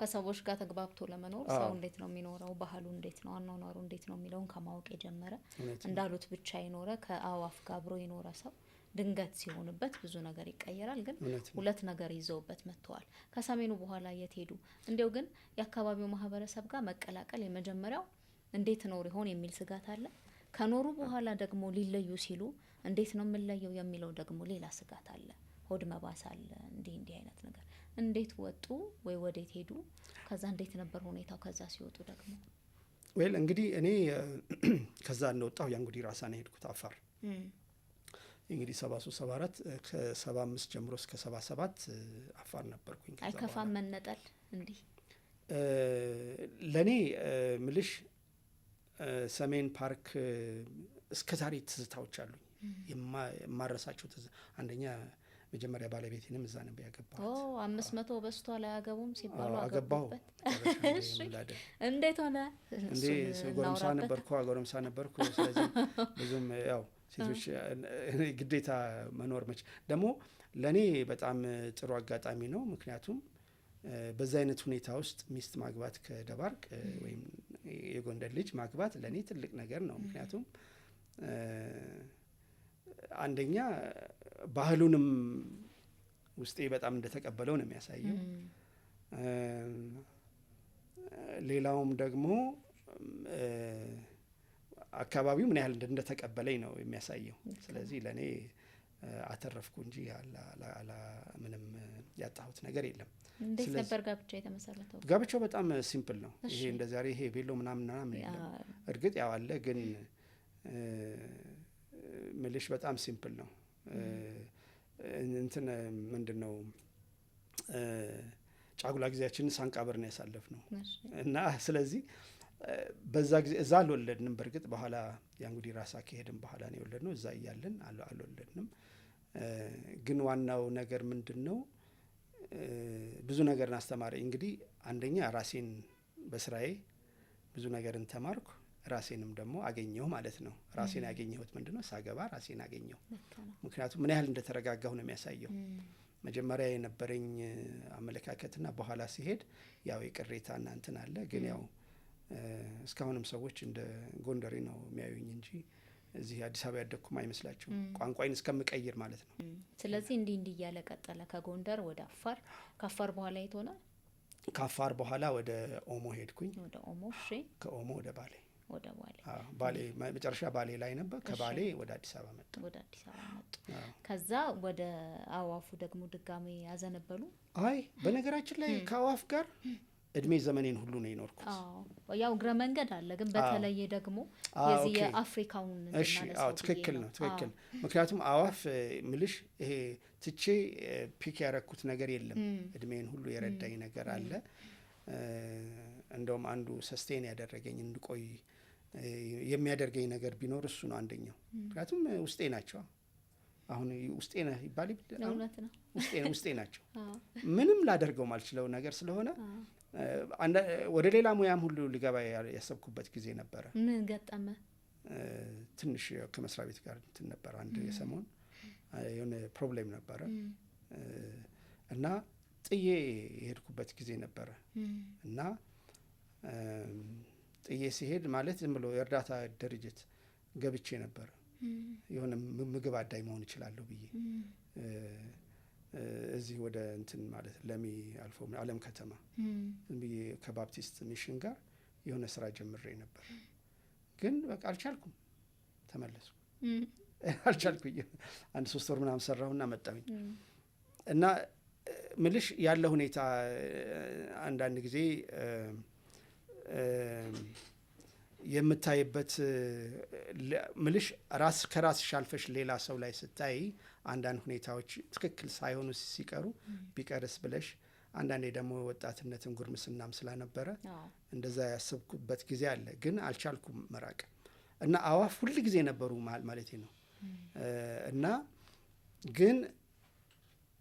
ከሰዎች ጋር ተግባብቶ ለመኖር ሰው እንዴት ነው የሚኖረው፣ ባህሉ እንዴት ነው፣ አኗኗሩ እንዴት ነው የሚለውን ከማወቅ የጀመረ እንዳሉት ብቻ የኖረ ከአዋፍ ጋር አብሮ የኖረ ሰው ድንገት ሲሆንበት ብዙ ነገር ይቀየራል። ግን ሁለት ነገር ይዘውበት መጥተዋል። ከሰሜኑ በኋላ የት ሄዱ? እንዲያው ግን የአካባቢው ማህበረሰብ ጋር መቀላቀል የመጀመሪያው እንዴት ኖር ይሆን የሚል ስጋት አለ። ከኖሩ በኋላ ደግሞ ሊለዩ ሲሉ እንዴት ነው የምንለየው የሚለው ደግሞ ሌላ ስጋት አለ። ሆድ መባስ አለ። እንዲህ አይነት ነገር እንዴት ወጡ ወይ ወዴት ሄዱ? ከዛ እንዴት ነበር ሁኔታው? ከዛ ሲወጡ ደግሞ ወይል እንግዲህ እኔ ከዛ እንደወጣሁ ያ እንግዲህ ራሳ ነው ሄድኩት አፋር። እንግዲህ 73 74 ከ75 ጀምሮ እስከ 77 አፋር ነበርኩኝ። አይከፋም መነጠል እንዲህ ለኔ ምልሽ ሰሜን ፓርክ እስከ ዛሬ ትዝታዎች አሉኝ። የማረሳቸው አንደኛ መጀመሪያ ባለቤቴንም እዛ ነበር ያገባሁት። 500 በስቷ ላይ አያገቡም ሲባሉ አገባሁ። እንዴት ሆነ? እንዴ ጎረምሳ ነበርኩ። ስለዚህ ብዙም ያው ሴቶች ግዴታ መኖር መች ደግሞ ለእኔ በጣም ጥሩ አጋጣሚ ነው። ምክንያቱም በዛ አይነት ሁኔታ ውስጥ ሚስት ማግባት ከደባርቅ ወይም የጎንደር ልጅ ማግባት ለእኔ ትልቅ ነገር ነው። ምክንያቱም አንደኛ ባህሉንም ውስጤ በጣም እንደተቀበለው ነው የሚያሳየው። ሌላውም ደግሞ አካባቢው ምን ያህል እንደተቀበለኝ ነው የሚያሳየው። ስለዚህ ለእኔ አተረፍኩ እንጂ ምንም ያጣሁት ነገር የለም። እንዴት ነበር ጋብቻው የተመሰረተው? ጋብቻው በጣም ሲምፕል ነው። ይሄ እንደዛሬ ይሄ ቬሎ ምናምን የለም። እርግጥ ያው አለ፣ ግን ምልሽ በጣም ሲምፕል ነው። እንትን ምንድነው ጫጉላ ጊዜያችንን ሳንቃብር ነው ያሳለፍነው እና ስለዚህ በዛ ጊዜ እዛ አልወለድንም። በእርግጥ በኋላ ያ እንግዲህ ራሳ ከሄድን በኋላ ነው የወለድነው። እዛ እያለን አልወለድንም። ግን ዋናው ነገር ምንድነው ብዙ ነገርን አስተማረኝ። እንግዲህ አንደኛ ራሴን በስራዬ ብዙ ነገርን ተማርኩ፣ ራሴንም ደግሞ አገኘሁ ማለት ነው። ራሴን ያገኘሁት ምንድነው ሳገባ ራሴን አገኘሁ። ምክንያቱም ምን ያህል እንደተረጋጋሁ ነው የሚያሳየው። መጀመሪያ የነበረኝ አመለካከትና በኋላ ሲሄድ ያው የቅሬታና እንትን አለ። ግን ያው እስካሁንም ሰዎች እንደ ጎንደሬ ነው የሚያዩኝ እንጂ እዚህ አዲስ አበባ ያደግኩም አይመስላችሁም። ቋንቋዬን እስከምቀይር ማለት ነው። ስለዚህ እንዲህ እያለ ቀጠለ። ከጎንደር ወደ አፋር፣ ከአፋር በኋላ የት ሆነ? ከአፋር በኋላ ወደ ኦሞ ሄድኩኝ። ወደ ኦሞ። እሺ። ከኦሞ ወደ ባሌ። ወደ ባሌ። ባሌ መጨረሻ ባሌ ላይ ነበር። ከባሌ ወደ አዲስ አበባ መጣ። ወደ አዲስ አበባ መጡ። ከዛ ወደ አዋፉ ደግሞ ድጋሜ ያዘነበሉ? አይ በነገራችን ላይ ከአዋፍ ጋር እድሜ ዘመኔን ሁሉ ነው የኖርኩት። ያው እግረ መንገድ አለ፣ ግን በተለየ ደግሞ የዚህ የአፍሪካውን ትክክል ነው። ትክክል። ምክንያቱም አዋፍ ምልሽ ይሄ ትቼ ፒክ ያረኩት ነገር የለም። እድሜን ሁሉ የረዳኝ ነገር አለ። እንደውም አንዱ ሰስቴን ያደረገኝ እንድቆይ የሚያደርገኝ ነገር ቢኖር እሱ ነው አንደኛው። ምክንያቱም ውስጤ ናቸው። አሁን ውስጤ ነህ ይባል ውስጤ ናቸው። ምንም ላደርገው ማልችለው ነገር ስለሆነ ወደ ሌላ ሙያም ሁሉ ሊገባ ያሰብኩበት ጊዜ ነበረ። ምን ገጠመ? ትንሽ ከመስሪያ ቤት ጋር እንትን ነበር። አንድ የሰሞን የሆነ ፕሮብሌም ነበረ እና ጥዬ የሄድኩበት ጊዜ ነበረ እና ጥዬ ሲሄድ ማለት ዝም ብሎ የእርዳታ ድርጅት ገብቼ ነበረ። የሆነ ምግብ አዳይ መሆን እችላለሁ ብዬ እዚህ ወደ እንትን ማለት ለሚ አልፎ አለም ከተማ ብዬ ከባፕቲስት ሚሽን ጋር የሆነ ስራ ጀምሬ ነበር። ግን በቃ አልቻልኩም፣ ተመለስኩ። አልቻልኩኝ። 1-3 ወር ምናምን ሰራሁና መጣሁኝ። እና ምልሽ ያለ ሁኔታ አንዳንድ ጊዜ የምታይበት ምልሽ ከራስሽ አልፈሽ ሌላ ሰው ላይ ስታይ አንዳንድ ሁኔታዎች ትክክል ሳይሆኑ ሲቀሩ ቢቀርስ ብለሽ፣ አንዳንዴ ደግሞ ወጣትነትን ጉርምስናም ስለነበረ እንደዛ ያሰብኩበት ጊዜ አለ። ግን አልቻልኩም መራቅ እና አዋፍ ሁል ጊዜ ነበሩ ማለቴ ነው። እና ግን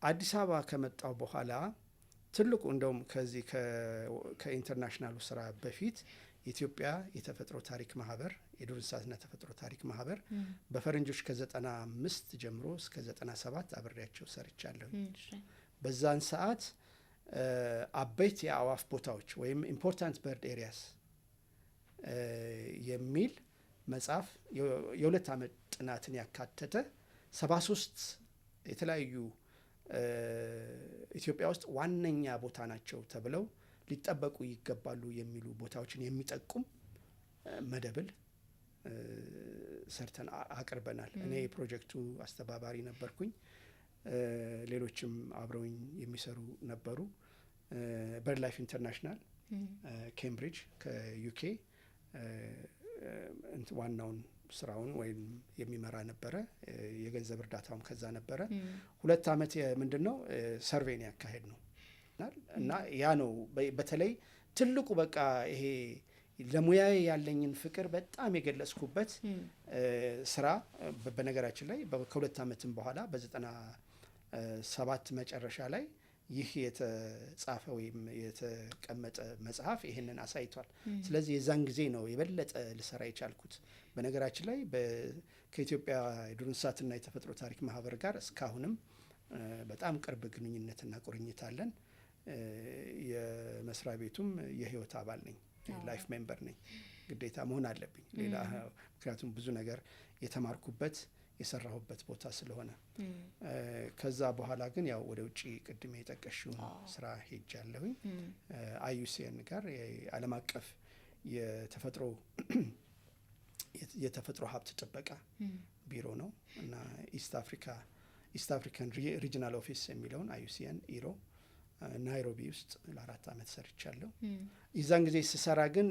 አዲስ አበባ ከመጣው በኋላ ትልቁ እንደውም ከዚህ ከኢንተርናሽናሉ ስራ በፊት የኢትዮጵያ የተፈጥሮ ታሪክ ማህበር የዱር እንስሳትና ተፈጥሮ ታሪክ ማህበር በፈረንጆች ከ95 ጀምሮ እስከ 97 አብሬያቸው ሰርቻለሁ። በዛን ሰዓት አበይት የአዋፍ ቦታዎች ወይም ኢምፖርታንት በርድ ኤሪያስ የሚል መጽሐፍ የ2 ዓመት ጥናትን ያካተተ 73 የተለያዩ ኢትዮጵያ ውስጥ ዋነኛ ቦታ ናቸው ተብለው ሊጠበቁ ይገባሉ የሚሉ ቦታዎችን የሚጠቁም መደብል ሰርተን አቅርበናል። እኔ የፕሮጀክቱ አስተባባሪ ነበርኩኝ። ሌሎችም አብረውኝ የሚሰሩ ነበሩ። በርድ ላይፍ ኢንተርናሽናል ኬምብሪጅ ከዩኬ ዋናውን ስራውን ወይም የሚመራ ነበረ። የገንዘብ እርዳታውም ከዛ ነበረ። 2 ዓመት ምንድነው ሰርቬን ያካሄድ ነው እና ያ ነው በተለይ ትልቁ በቃ ይሄ ለሙያዬ ያለኝን ፍቅር በጣም የገለጽኩበት ስራ በነገራችን ላይ ከ2 ዓመትም በኋላ በ97 መጨረሻ ላይ ይህ የተጻፈ ወይም የተቀመጠ መጽሐፍ ይህንን አሳይቷል። ስለዚህ የዛን ጊዜ ነው የበለጠ ልሰራ የቻልኩት። በነገራችን ላይ ከኢትዮጵያ የዱር እንስሳትና የተፈጥሮ ታሪክ ማህበር ጋር እስካሁንም በጣም ቅርብ ግንኙነትና ቁርኝት አለን። የመስሪያ ቤቱም የህይወት አባል ነኝ፣ ላይፍ ሜምበር ነኝ። ግዴታ መሆን አለብኝ ሌላ ምክንያቱም ብዙ ነገር የተማርኩበት የሰራሁበት ቦታ ስለሆነ። ከዛ በኋላ ግን ያው ወደ ውጭ ቅድም የጠቀሽውን ስራ ሄጃለሁኝ። IUCN ጋር የዓለም አቀፍ የተፈጥሮ ሀብት ጥበቃ ቢሮ ነው እና ኢስት አፍሪካን ሪጂናል ኦፊስ የሚለውን IUCN ኢሮ ናይሮቢ ውስጥ ለ4 ዓመት ሰርቻለሁ። የዛን ጊዜ ስሰራ ግን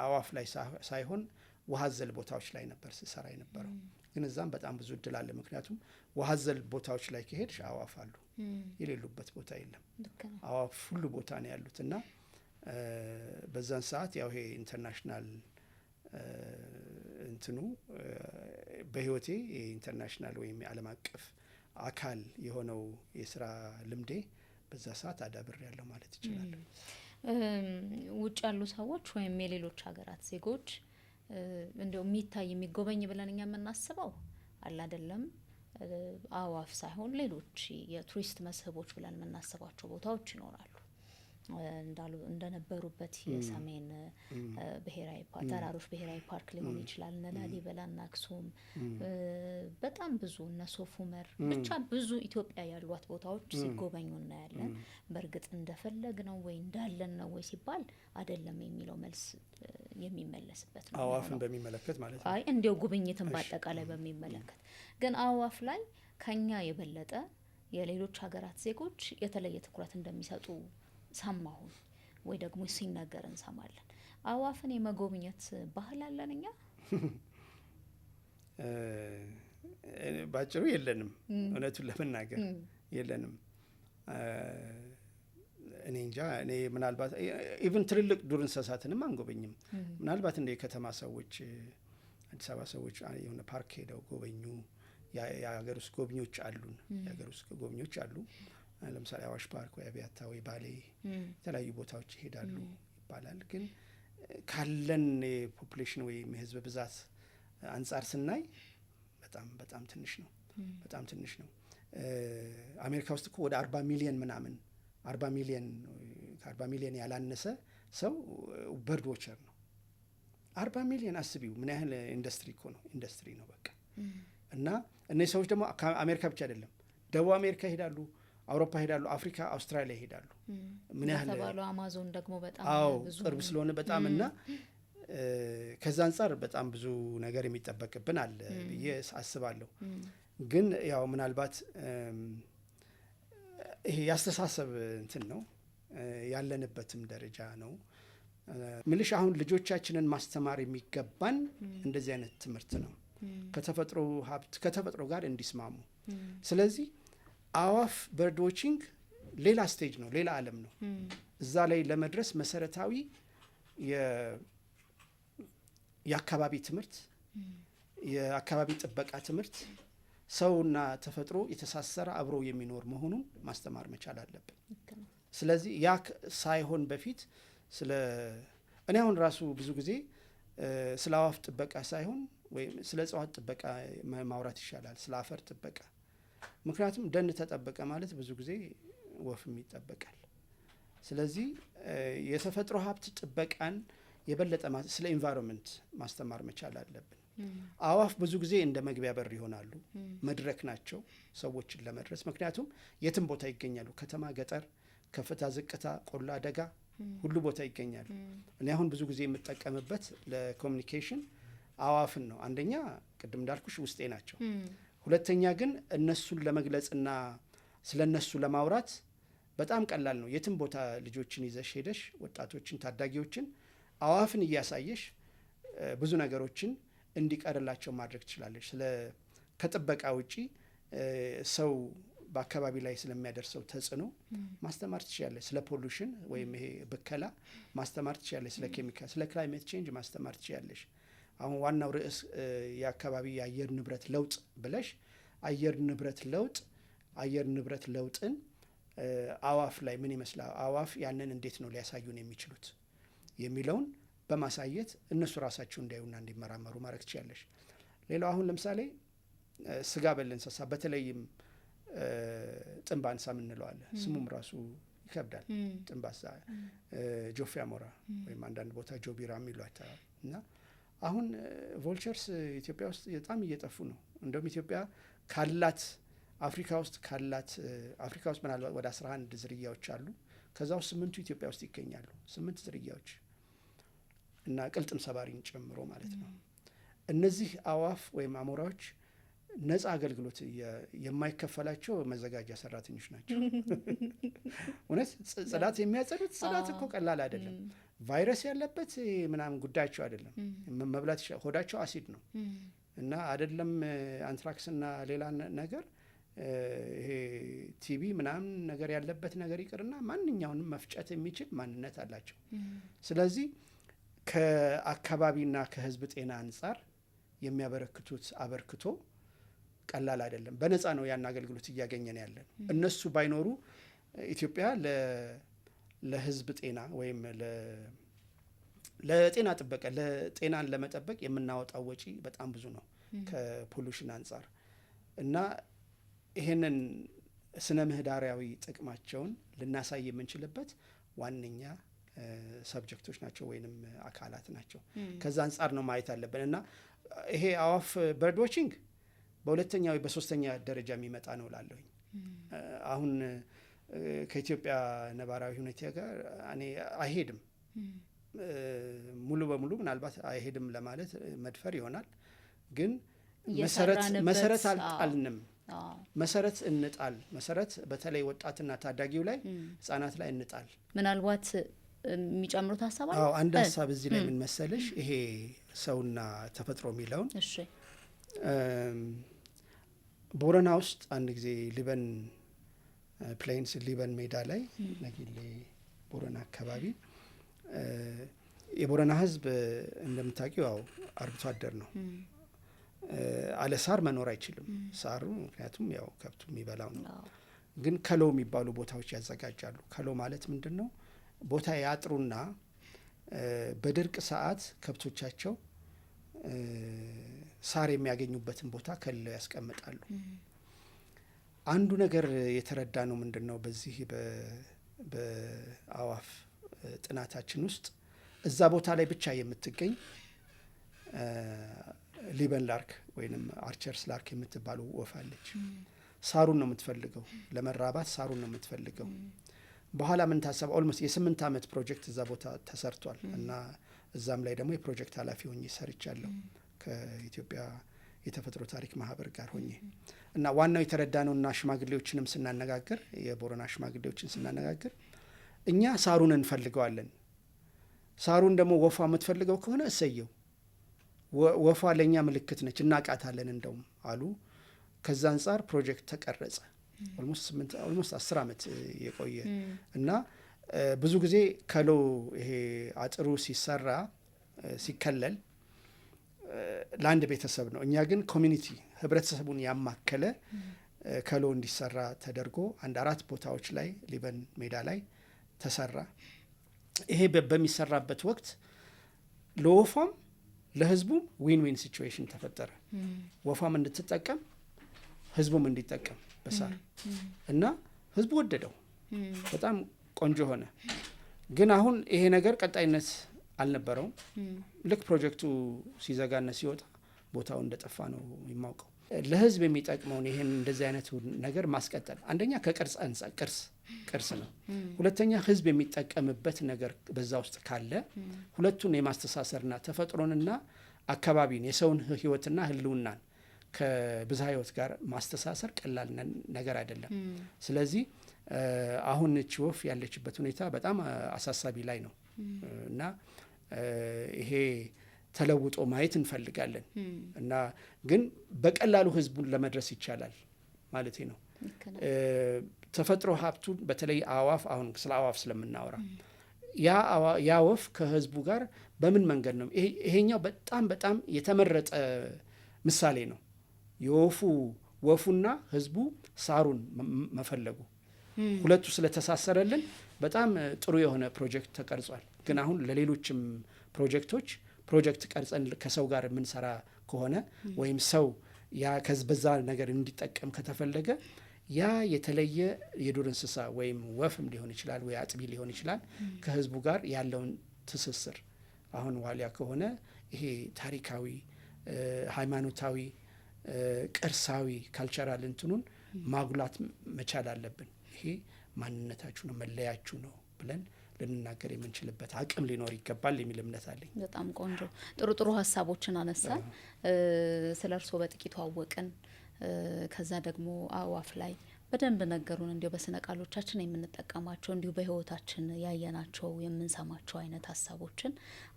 አዋፍ ላይ ሳይሆን ውሃ አዘል ቦታዎች ላይ ነበር ስሰራ የነበረው። ግን እዛም በጣም ብዙ እድል አለ። ምክንያቱም ውሃ አዘል ቦታዎች ላይ ከሄድሽ አዋፍ አሉ፣ የሌሉበት ቦታ የለም። አዋፍ ሁሉ ቦታ ነው ያሉት እና በዛን ሰዓት ያው ይሄ ኢንተርናሽናል እንትኑ በህይወቴ የኢንተርናሽናል ወይም የዓለም አቀፍ አካል የሆነው የስራ ልምዴ በዛ ሰዓት አዳብር ያለው ማለት ይችላል። ውጭ ያሉ ሰዎች ወይም የሌሎች ሀገራት ዜጎች እንደው የሚታይ የሚጎበኝ ብለን እኛ የምናስበው አለ አይደለም አዋፍ ሳይሆን ሌሎች የቱሪስት መስህቦች ብለን የምናስባቸው ቦታዎች ይኖራሉ። እንደነበሩበት የሰሜን ብሔራዊ ፓርክ ተራሮች ብሔራዊ ፓርክ ሊሆን ይችላል፣ እነ ላሊበላና አክሱም፣ በጣም ብዙ እነ ሶፍ ዑመር፣ ብቻ ብዙ ኢትዮጵያ ያሏት ቦታዎች ሲጎበኙ እናያለን። በእርግጥ እንደፈለግ ነው ወይ እንዳለን ነው ወይ ሲባል አይደለም የሚለው መልስ የሚመለስበት ነው። አዋፍን በሚመለከት ማለት ነው። አይ እንዲያው ጉብኝትን በአጠቃላይ በሚመለከት ግን አዋፍ ላይ ከኛ የበለጠ የሌሎች ሀገራት ዜጎች የተለየ ትኩረት እንደሚሰጡ ሰማሁን ወይ ደግሞ ሲነገር እንሰማለን። አዋፍን የመጎብኘት ባህል አለን እኛ? ባጭሩ የለንም፣ እውነቱን ለመናገር የለንም። እኔ እንጃ። እኔ ምናልባት ኢቭን ትልልቅ ዱር እንስሳትንም አንጎበኝም። ምናልባት እንደ የከተማ ሰዎች አዲስ አበባ ሰዎች የሆነ ፓርክ ሄደው ጎበኙ። የሀገር ውስጥ ጎብኚዎች አሉን፣ የሀገር ውስጥ ጎብኚዎች አሉ። ለምሳሌ አዋሽ ፓርክ ወይ አብያታ ወይ ባሌ የተለያዩ ቦታዎች ይሄዳሉ ይባላል። ግን ካለን የፖፑሌሽን ወይም የህዝብ ብዛት አንጻር ስናይ በጣም ትንሽ ነው፣ በጣም ትንሽ ነው። አሜሪካ ውስጥ እኮ ወደ 40 ሚሊዮን ምናምን 40 ሚሊዮን ከ40 ሚሊዮን ያላነሰ ሰው በርድ ዎቸር ነው። 40 ሚሊዮን አስቢው ምን ያህል ኢንዱስትሪ እኮ ነው፣ ኢንዱስትሪ ነው በቃ። እና እነዚህ ሰዎች ደግሞ ከአሜሪካ ብቻ አይደለም፣ ደቡብ አሜሪካ ይሄዳሉ፣ አውሮፓ ይሄዳሉ፣ አፍሪካ፣ አውስትራሊያ ይሄዳሉ። ምን ያህል ተባለው አማዞን ደግሞ በጣም ብዙ ቅርብ ስለሆነ በጣም እና ከዛ አንጻር በጣም ብዙ ነገር የሚጠበቅብን አለ ብዬ አስባለሁ። ግን ያው ምናልባት ይሄ ያስተሳሰብ እንትን ነው ያለንበትም ደረጃ ነው ምልሽ። አሁን ልጆቻችንን ማስተማር የሚገባን እንደዚህ አይነት ትምህርት ነው፣ ከተፈጥሮ ሀብት ከተፈጥሮ ጋር እንዲስማሙ። ስለዚህ አዋፍ በርድ ዎቺንግ ሌላ ስቴጅ ነው፣ ሌላ ዓለም ነው። እዛ ላይ ለመድረስ መሰረታዊ የአካባቢ ትምህርት፣ የአካባቢ ጥበቃ ትምህርት፣ ሰውና ተፈጥሮ የተሳሰረ አብሮ የሚኖር መሆኑን ማስተማር መቻል አለብን። ስለዚህ ያ ሳይሆን በፊት እኔ አሁን ራሱ ብዙ ጊዜ ስለ አዋፍ ጥበቃ ሳይሆን ወይም ስለ እጽዋት ጥበቃ ማውራት ይሻላል፣ ስለ አፈር ጥበቃ። ምክንያቱም ደን ተጠበቀ ማለት ብዙ ጊዜ ወፍም ይጠበቃል። ስለዚህ የተፈጥሮ ሀብት ጥበቃን የበለጠ ስለ ኢንቫይሮንመንት ማስተማር መቻል አለብን። አዋፍ ብዙ ጊዜ እንደ መግቢያ በር ይሆናሉ፣ መድረክ ናቸው ሰዎችን ለመድረስ። ምክንያቱም የትም ቦታ ይገኛሉ፣ ከተማ፣ ገጠር፣ ከፍታ፣ ዝቅታ፣ ቆላ፣ ደጋ ሁሉ ቦታ ይገኛሉ። እኔ አሁን ብዙ ጊዜ የምጠቀምበት ለኮሚኒኬሽን አዋፍን ነው። አንደኛ ቅድም እንዳልኩሽ ውስጤ ናቸው። ሁለተኛ ግን እነሱን ለመግለጽና ስለ እነሱ ለማውራት በጣም ቀላል ነው። የትም ቦታ ልጆችን ይዘሽ ሄደሽ ወጣቶችን፣ ታዳጊዎችን አዋፍን እያሳየሽ ብዙ ነገሮችን እንዲቀርላቸው ማድረግ ትችላለች። ከጥበቃ ውጪ ሰው በአካባቢ ላይ ስለሚያደርሰው ተጽዕኖ ማስተማር ትችላለች። ስለ ፖሉሽን ወይም ይሄ ብከላ ማስተማር ትችላለች። ስለ ኬሚካል፣ ስለ ክላይሜት ቼንጅ ማስተማር ትችላለች። አሁን ዋናው ርዕስ የአካባቢ የአየር ንብረት ለውጥ ብለሽ አየር ንብረት ለውጥን አዋፍ ላይ ምን ይመስላል፣ አዋፍ ያንን እንዴት ነው ሊያሳዩን የሚችሉት የሚለውን በማሳየት እነሱ ራሳቸው እንዲያዩና እንዲመራመሩ ማድረግ ትችላለች። ሌላው አሁን ለምሳሌ ስጋ በል እንስሳ በተለይም ጥንባንሳ ምንለዋለ፣ ስሙም ራሱ ይከብዳል። ጥንባንሳ፣ ጆፌ አሞራ ወይም አንዳንድ ቦታ ጆቢራ የሚሏታል። እና አሁን ቮልቸርስ ኢትዮጵያ ውስጥ በጣም እየጠፉ ነው። እንደውም ኢትዮጵያ ካላት አፍሪካ ውስጥ ምናልባት ወደ 11 ዝርያዎች አሉ። ከዛ ውስጥ 8ቱ ኢትዮጵያ ውስጥ ይገኛሉ። 8 ዝርያዎች እና ቅልጥም ሰባሪን ጨምሮ ማለት ነው። እነዚህ አዋፍ ወይም አሞራዎች ነጻ አገልግሎት የማይከፈላቸው መዘጋጃ ሰራተኞች ናቸው። እውነት ጽዳት የሚያጸዱት ጽዳት እኮ ቀላል አይደለም። ቫይረስ ያለበት ምናምን ጉዳያቸው አይደለም። መብላት ሆዳቸው አሲድ ነው እና አይደለም አንትራክስና ሌላ ነገር ይሄ ቲቢ ምናምን ነገር ያለበት ነገር ይቅርና ማንኛውንም መፍጨት የሚችል ማንነት አላቸው። ስለዚህ ከአካባቢና ከሕዝብ ጤና አንጻር የሚያበረክቱት አበርክቶ ቀላል አይደለም። በነፃ ነው ያን አገልግሎት እያገኘን ያለን። እነሱ ባይኖሩ ኢትዮጵያ ለሕዝብ ጤና ወይም ለጤና ጥበቃ ለጤናን ለመጠበቅ የምናወጣው ወጪ በጣም ብዙ ነው ከፖሉሽን አንጻር እና ይሄንን ስነ ምህዳራዊ ጥቅማቸውን ልናሳይ የምንችልበት ዋነኛ ሰብጀክቶች ናቸው ወይንም አካላት ናቸው። ከዛ አንጻር ነው ማየት አለብን እና ይሄ አዋፍ በርድ ዋቺንግ በሁለተኛ ወይ በሶስተኛ ደረጃ የሚመጣ ነው ላለሁኝ። አሁን ከኢትዮጵያ ነባራዊ ሁኔታ ጋር እኔ አይሄድም ሙሉ በሙሉ ምናልባት አይሄድም ለማለት መድፈር ይሆናል። ግን መሰረት አልጣልንም። መሰረት እንጣል። መሰረት በተለይ ወጣትና ታዳጊው ላይ ህጻናት ላይ እንጣል። ምናልባት የሚጨምሩት ሀሳብ አለ? አዎ አንድ ሀሳብ እዚህ ላይ ምን መሰለሽ፣ ይሄ ሰውና ተፈጥሮ የሚለውን እሺ ቦረና ውስጥ አንድ ጊዜ ሊበን ፕሌንስ ሊበን ሜዳ ላይ ነጊሌ ቦረና አካባቢ የቦረና ህዝብ እንደምታውቂው ያው አርብቶ አደር ነው። አለ ሳር መኖር አይችልም። ሳሩ ምክንያቱም ያው ከብቱ የሚበላው ነው። ግን ከሎ የሚባሉ ቦታዎች ያዘጋጃሉ። ከሎ ማለት ምንድን ነው? ቦታ ያጥሩና በድርቅ ሰዓት ከብቶቻቸው ሳር የሚያገኙበትን ቦታ ከልለው ያስቀምጣሉ። አንዱ ነገር የተረዳ ነው ምንድን ነው በዚህ በአዋፍ ጥናታችን ውስጥ እዛ ቦታ ላይ ብቻ የምትገኝ ሊበን ላርክ ወይንም አርቸርስ ላርክ የምትባለው ወፍ አለች። ሳሩን ነው የምትፈልገው፣ ለመራባት ሳሩን ነው የምትፈልገው። በኋላ ምን ታሰበ? ኦልሞስት የ8 ዓመት ፕሮጀክት እዛ ቦታ ተሰርቷል እና እዛም ላይ ደግሞ የፕሮጀክት ኃላፊ ሆኜ ሰርቻለሁ ከኢትዮጵያ የተፈጥሮ ታሪክ ማህበር ጋር ሆኜ እና ዋናው የተረዳነውና ሽማግሌዎችንም ስናነጋግር የቦረና ሽማግሌዎችን ስናነጋግር እኛ ሳሩን እንፈልገዋለን፣ ሳሩን ደግሞ ወፏ የምትፈልገው ከሆነ እሰየው፣ ወፏ ለእኛ ምልክት ነች፣ እናቃታለን እንደውም አሉ። ከዛ አንጻር ፕሮጀክት ተቀረጸ። ኦልሞስት 10 ዓመት የቆየ እና ብዙ ጊዜ ከሎ ይሄ አጥሩ ሲሰራ ሲከለል ለአንድ ቤተሰብ ነው። እኛ ግን ኮሚኒቲ ህብረተሰቡን ያማከለ ከሎ እንዲሰራ ተደርጎ 4 ቦታዎች ላይ ሊበን ሜዳ ላይ ተሰራ። ይሄ በሚሰራበት ወቅት ለወፏም ለህዝቡም ዊን ዊን ሲቹዌሽን ተፈጠረ። ወፏም እንድትጠቀም ህዝቡም እንዲጠቀም በሳር እና ህዝቡ ወደደው። በጣም ቆንጆ ሆነ። ግን አሁን ይሄ ነገር ቀጣይነት አልነበረውም። ልክ ፕሮጀክቱ ሲዘጋና ሲወጣ ቦታው እንደጠፋ ነው የማውቀው። ለህዝብ የሚጠቅመውን ይሄን እንደዚህ አይነት ነገር ማስቀጠል አንደኛ ከቅርስ አንጻር ቅርስ ነው። ሁለተኛ ህዝብ የሚጠቀምበት ነገር በዛ ውስጥ ካለ ሁለቱን የማስተሳሰርና ተፈጥሮንና አካባቢን የሰውን ህይወትና ህልውናን ከብዝሃ ህይወት ጋር ማስተሳሰር ቀላል ነገር አይደለም። ስለዚህ አሁን እቺ ወፍ ያለችበት ሁኔታ በጣም አሳሳቢ ላይ ነው እና ይሄ ተለውጦ ማየት እንፈልጋለን እና ግን በቀላሉ ህዝቡን ለመድረስ ይቻላል ማለት ነው። ተፈጥሮ ሀብቱን በተለይ አዋፍ አሁን ስለ አዋፍ ስለምናወራ ያ ወፍ ከህዝቡ ጋር በምን መንገድ ነው ይሄኛው በጣም በጣም የተመረጠ ምሳሌ ነው። ወፉና ህዝቡ ሳሩን መፈለጉ ሁለቱ ስለተሳሰረልን በጣም ጥሩ የሆነ ፕሮጀክት ተቀርጿል። ግን አሁን ለሌሎችም ፕሮጀክት ቀርጸን ከሰው ጋር የምንሰራ ከሆነ ወይም ሰው በዛ ነገር እንዲጠቀም ከተፈለገ ያ የተለየ የዱር እንስሳ ወይም ወፍም ሊሆን ይችላል ወይ አጥቢ ሊሆን ይችላል ከህዝቡ ጋር ያለውን ትስስር አሁን ዋልያ ከሆነ ይሄ ታሪካዊ፣ ሃይማኖታዊ፣ ቅርሳዊ ካልቸራል እንትኑን ማጉላት መቻል አለብን። ይሄ ማንነታችሁ ነው መለያችሁ ነው ብለን ልንናገር የምንችልበት አቅም ሊኖር ይገባል የሚል እምነት አለኝ። በጣም ቆንጆ ጥሩ ጥሩ ሀሳቦችን አነሳን። ስለ እርስዎ በጥቂቱ አወቅን። ከዛ ደግሞ አእዋፍ ላይ በደንብ ነገሩን። እንዲሁ በስነ ቃሎቻችን የምንጠቀማቸው እንዲሁ በህይወታችን ያየናቸው የምንሰማቸው አይነት ሀሳቦችን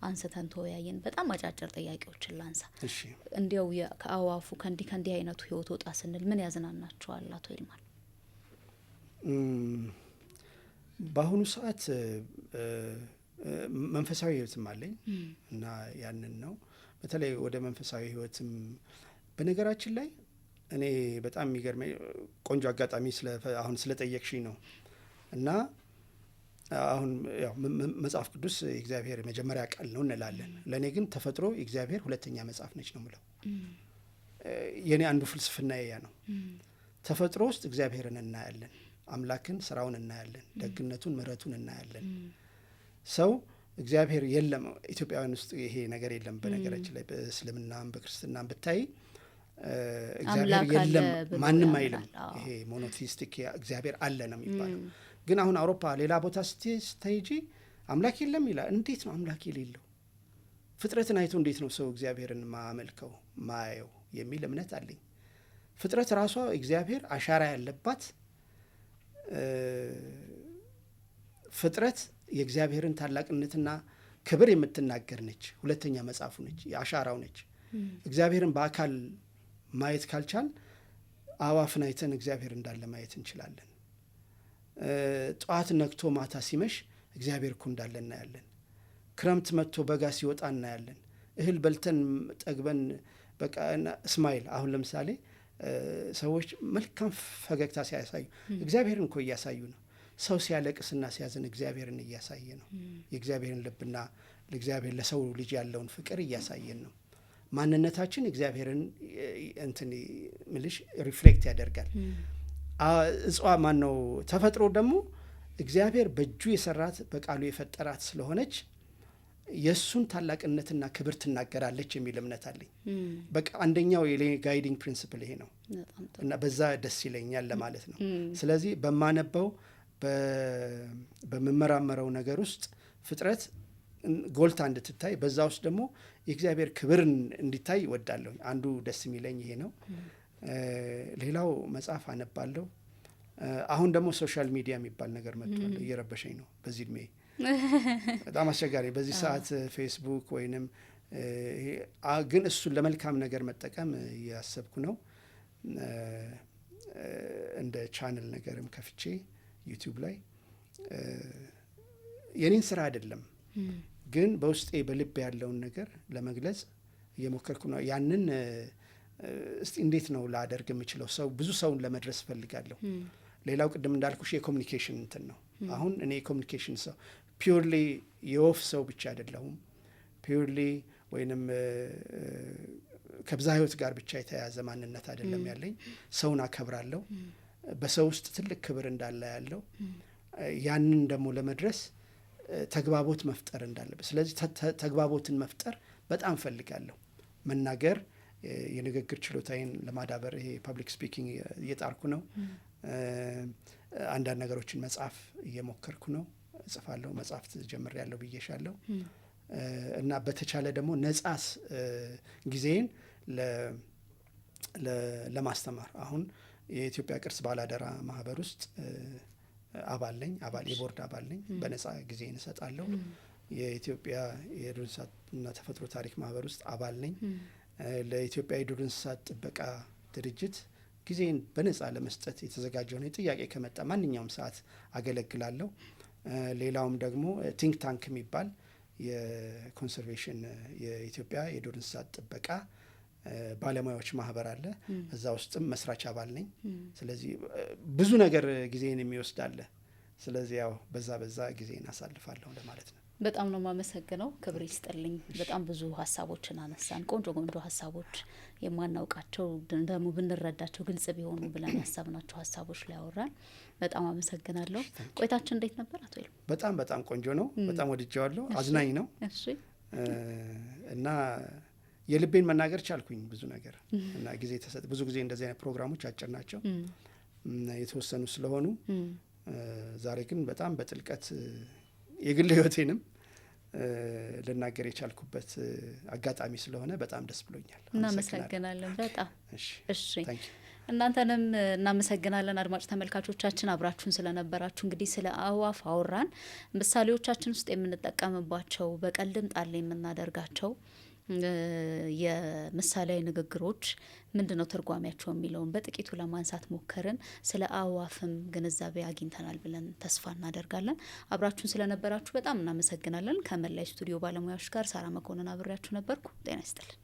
አንስተን ተወያየን። በጣም አጫጭር ጥያቄዎችን ላንሳ። እንዲያው ከአእዋፉ ከእንዲህ አይነቱ ህይወት ወጣ ስንል ምን ያዝናናቸዋል አቶ ይልማል? በአሁኑ ሰዓት መንፈሳዊ ህይወትም አለኝ እና ያንን ነው በተለይ ወደ መንፈሳዊ ህይወትም በነገራችን ላይ እኔ በጣም የሚገርመኝ ቆንጆ አጋጣሚ አሁን ስለጠየቅሽኝ ነው እና አሁን ያው መጽሐፍ ቅዱስ የእግዚአብሔር የመጀመሪያ ቃል ነው እንላለን። ለእኔ ግን ተፈጥሮ የእግዚአብሔር ሁለተኛ መጽሐፍ ነች ነው ምለው። የእኔ አንዱ ፍልስፍና ያ ነው። ተፈጥሮ ውስጥ እግዚአብሔርን እናያለን፣ አምላክን ስራውን እናያለን፣ ደግነቱን ምሕረቱን እናያለን። ሰው እግዚአብሔር የለም ኢትዮጵያውያን ውስጥ ይሄ ነገር የለም። በነገራችን ላይ በእስልምናም በክርስትናም ብታይ እግዚአብሔር የለም ማንም አይልም። ይሄ ሞኖቲስቲክ እግዚአብሔር አለ ነው የሚባለው። ግን አሁን አውሮፓ ሌላ ቦታ ስትሄጂ አምላክ የለም ይላል። እንዴት ነው አምላክ የሌለው? ፍጥረትን አይቶ እንዴት ነው ሰው እግዚአብሔርን ማመልከው ማየው የሚል እምነት አለኝ። ፍጥረት ራሷ እግዚአብሔር አሻራ ያለባት ፍጥረት የእግዚአብሔርን ታላቅነትና ክብር የምትናገር ነች። ሁለተኛ መጽሐፉ ነች፣ የአሻራው ነች። እግዚአብሔርን በአካል ማየት ካልቻል አእዋፍን አይተን እግዚአብሔር እንዳለ ማየት እንችላለን። ጠዋት ነግቶ ማታ ሲመሽ እግዚአብሔር እኮ እንዳለ እናያለን። ክረምት መጥቶ በጋ ሲወጣ እናያለን። እህል በልተን ጠግበን በቃ እስማኤል አሁን ለምሳሌ ሰዎች መልካም ፈገግታ ሲያሳዩ እግዚአብሔርን እኮ እያሳዩ ነው። ሰው ሲያለቅስና ሲያዝን እግዚአብሔርን እያሳየ ነው። የእግዚአብሔርን ልብና ለእግዚአብሔር ለሰው ልጅ ያለውን ፍቅር እያሳየን ነው። ማንነታችን እግዚአብሔርን እንትን ምልሽ ሪፍሌክት ያደርጋል። ማነው ተፈጥሮ ደግሞ እግዚአብሔር በእጁ የሰራት በቃሉ የፈጠራት ስለሆነች የእሱን ታላቅነትና ክብር ትናገራለች የሚል እምነት አለኝ። በቃ አንደኛው ጋይዲንግ ፕሪንሲፕል ይሄ ነው እና በዛ ደስ ይለኛል ለማለት ነው። ስለዚህ በማነበው በመመራመረው ነገር ውስጥ ፍጥረት ጎልታ እንድትታይ በዛ ውስጥ ደግሞ የእግዚአብሔር ክብር እንዲታይ እወዳለሁ። አንዱ ደስ የሚለኝ ይሄ ነው። ሌላው መጽሐፍ አነባለሁ። አሁን ደግሞ ሶሻል ሚዲያ የሚባል ነገር መጥቷል። እየረበሸኝ ነው በዚህ እድሜ በጣም አስቸጋሪ በዚህ ሰዓት ፌስቡክ ወይንም ግን እሱን ለመልካም ነገር መጠቀም እያሰብኩ ነው። እንደ ቻነል ነገርም ከፍቼ ዩቲዩብ ላይ የኔን ስራ አይደለም ግን በውስጤ በልብ ያለውን ነገር ለመግለጽ እየሞከርኩ ነው። ያንን እስቲ እንዴት ነው ላደርግ የምችለው? ብዙ ሰውን ለመድረስ እፈልጋለሁ። ሌላው ቅድም እንዳልኩሽ የኮሚኒኬሽን እንትን ነው። አሁን እኔ የኮሚኒኬሽን ሰው ፒውርሊ የወፍ ሰው ብቻ አይደለሁም። ፒውርሊ ወይንም ከብዛ ህይወት ጋር ብቻ የተያያዘ ማንነት አይደለም ያለኝ። ሰውን አከብራለሁ። በሰው ውስጥ ትልቅ ክብር እንዳለ ያለው ያንን ደግሞ ለመድረስ ተግባቦት መፍጠር እንዳለበት። ስለዚህ ተግባቦትን መፍጠር በጣም ፈልጋለሁ። መናገር የንግግር ችሎታዬን ለማዳበር ይሄ ፐብሊክ ስፒኪንግ እየጣርኩ ነው። አንዳንድ ነገሮችን መጻፍ እየሞከርኩ ነው። እጽፋለሁ፣ መጻፍ ጀምሬያለሁ ብዬሻለሁ። እና በተቻለ ደግሞ ነጻ ጊዜን ለማስተማር አሁን የኢትዮጵያ ቅርስ ባላደራ ማህበር ውስጥ የቦርድ አባል ነኝ። በነጻ ጊዜን እሰጣለሁ። የኢትዮጵያ የዱር እንስሳትና ተፈጥሮ ታሪክ ማህበር ውስጥ አባል ነኝ። ለኢትዮጵያ የዱር እንስሳት ጥበቃ ድርጅት ጊዜን በነጻ ለመስጠት የተዘጋጀው ነው። ጥያቄ ከመጣ ማንኛውም ሰዓት አገለግላለሁ። ሌላውም ደግሞ ቲንክ ታንክ የሚባል የኮንሰርቬሽን የኢትዮጵያ የዱር እንስሳት ጥበቃ ባለሙያዎች ማህበር አለ። እዛ ውስጥም መስራች አባል ነኝ። ስለዚህ ብዙ ነገር ጊዜን የሚወስድ አለ። ስለዚህ ያው በዛ ጊዜን አሳልፋለሁ ለማለት ነው። በጣም ነው የማመሰግነው። ክብር ይስጥልኝ። በጣም ብዙ ሀሳቦችን አነሳን። ቆንጆ ሀሳቦች የማናውቃቸው ደግሞ ብንረዳቸው ግልጽ ቢሆኑ ብለን ያሰብናቸው ሀሳቦች ላይ ያወራን። በጣም አመሰግናለሁ። ቆይታችን እንዴት ነበር አቶ ይልማ? በጣም ቆንጆ ነው። በጣም ወድጄዋለሁ። አዝናኝ ነው። እሺ። እና የልቤን መናገር ቻልኩኝ ብዙ ነገር እና ጊዜ ተሰጥ ብዙ ጊዜ እንደዚህ አይነት ፕሮግራሞች አጭር ናቸው የተወሰኑ ስለሆኑ ዛሬ ግን በጣም በጥልቀት የግል ህይወቴንም ልናገር የቻልኩበት አጋጣሚ ስለሆነ በጣም ደስ ብሎኛል። እናመሰግናለን በጣም። እሺ እናንተንም እናመሰግናለን። አድማጭ ተመልካቾቻችን አብራችሁን ስለነበራችሁ እንግዲህ ስለ አእዋፍ አወራን። ምሳሌዎቻችን ውስጥ የምንጠቀምባቸው በቀልድም ጣል የምናደርጋቸው የምሳሌያዊ ንግግሮች ምንድነው ትርጓሜያቸው የሚለውን በጥቂቱ ለማንሳት ሞከርን። ስለ አእዋፍም ግንዛቤ አግኝተናል ብለን ተስፋ እናደርጋለን። አብራችሁን ስለነበራችሁ በጣም እናመሰግናለን። ከመላይ ስቱዲዮ ባለሙያዎች ጋር ሳራ መኮንን አብሬያችሁ ነበርኩ። ጤና ይስጥልን።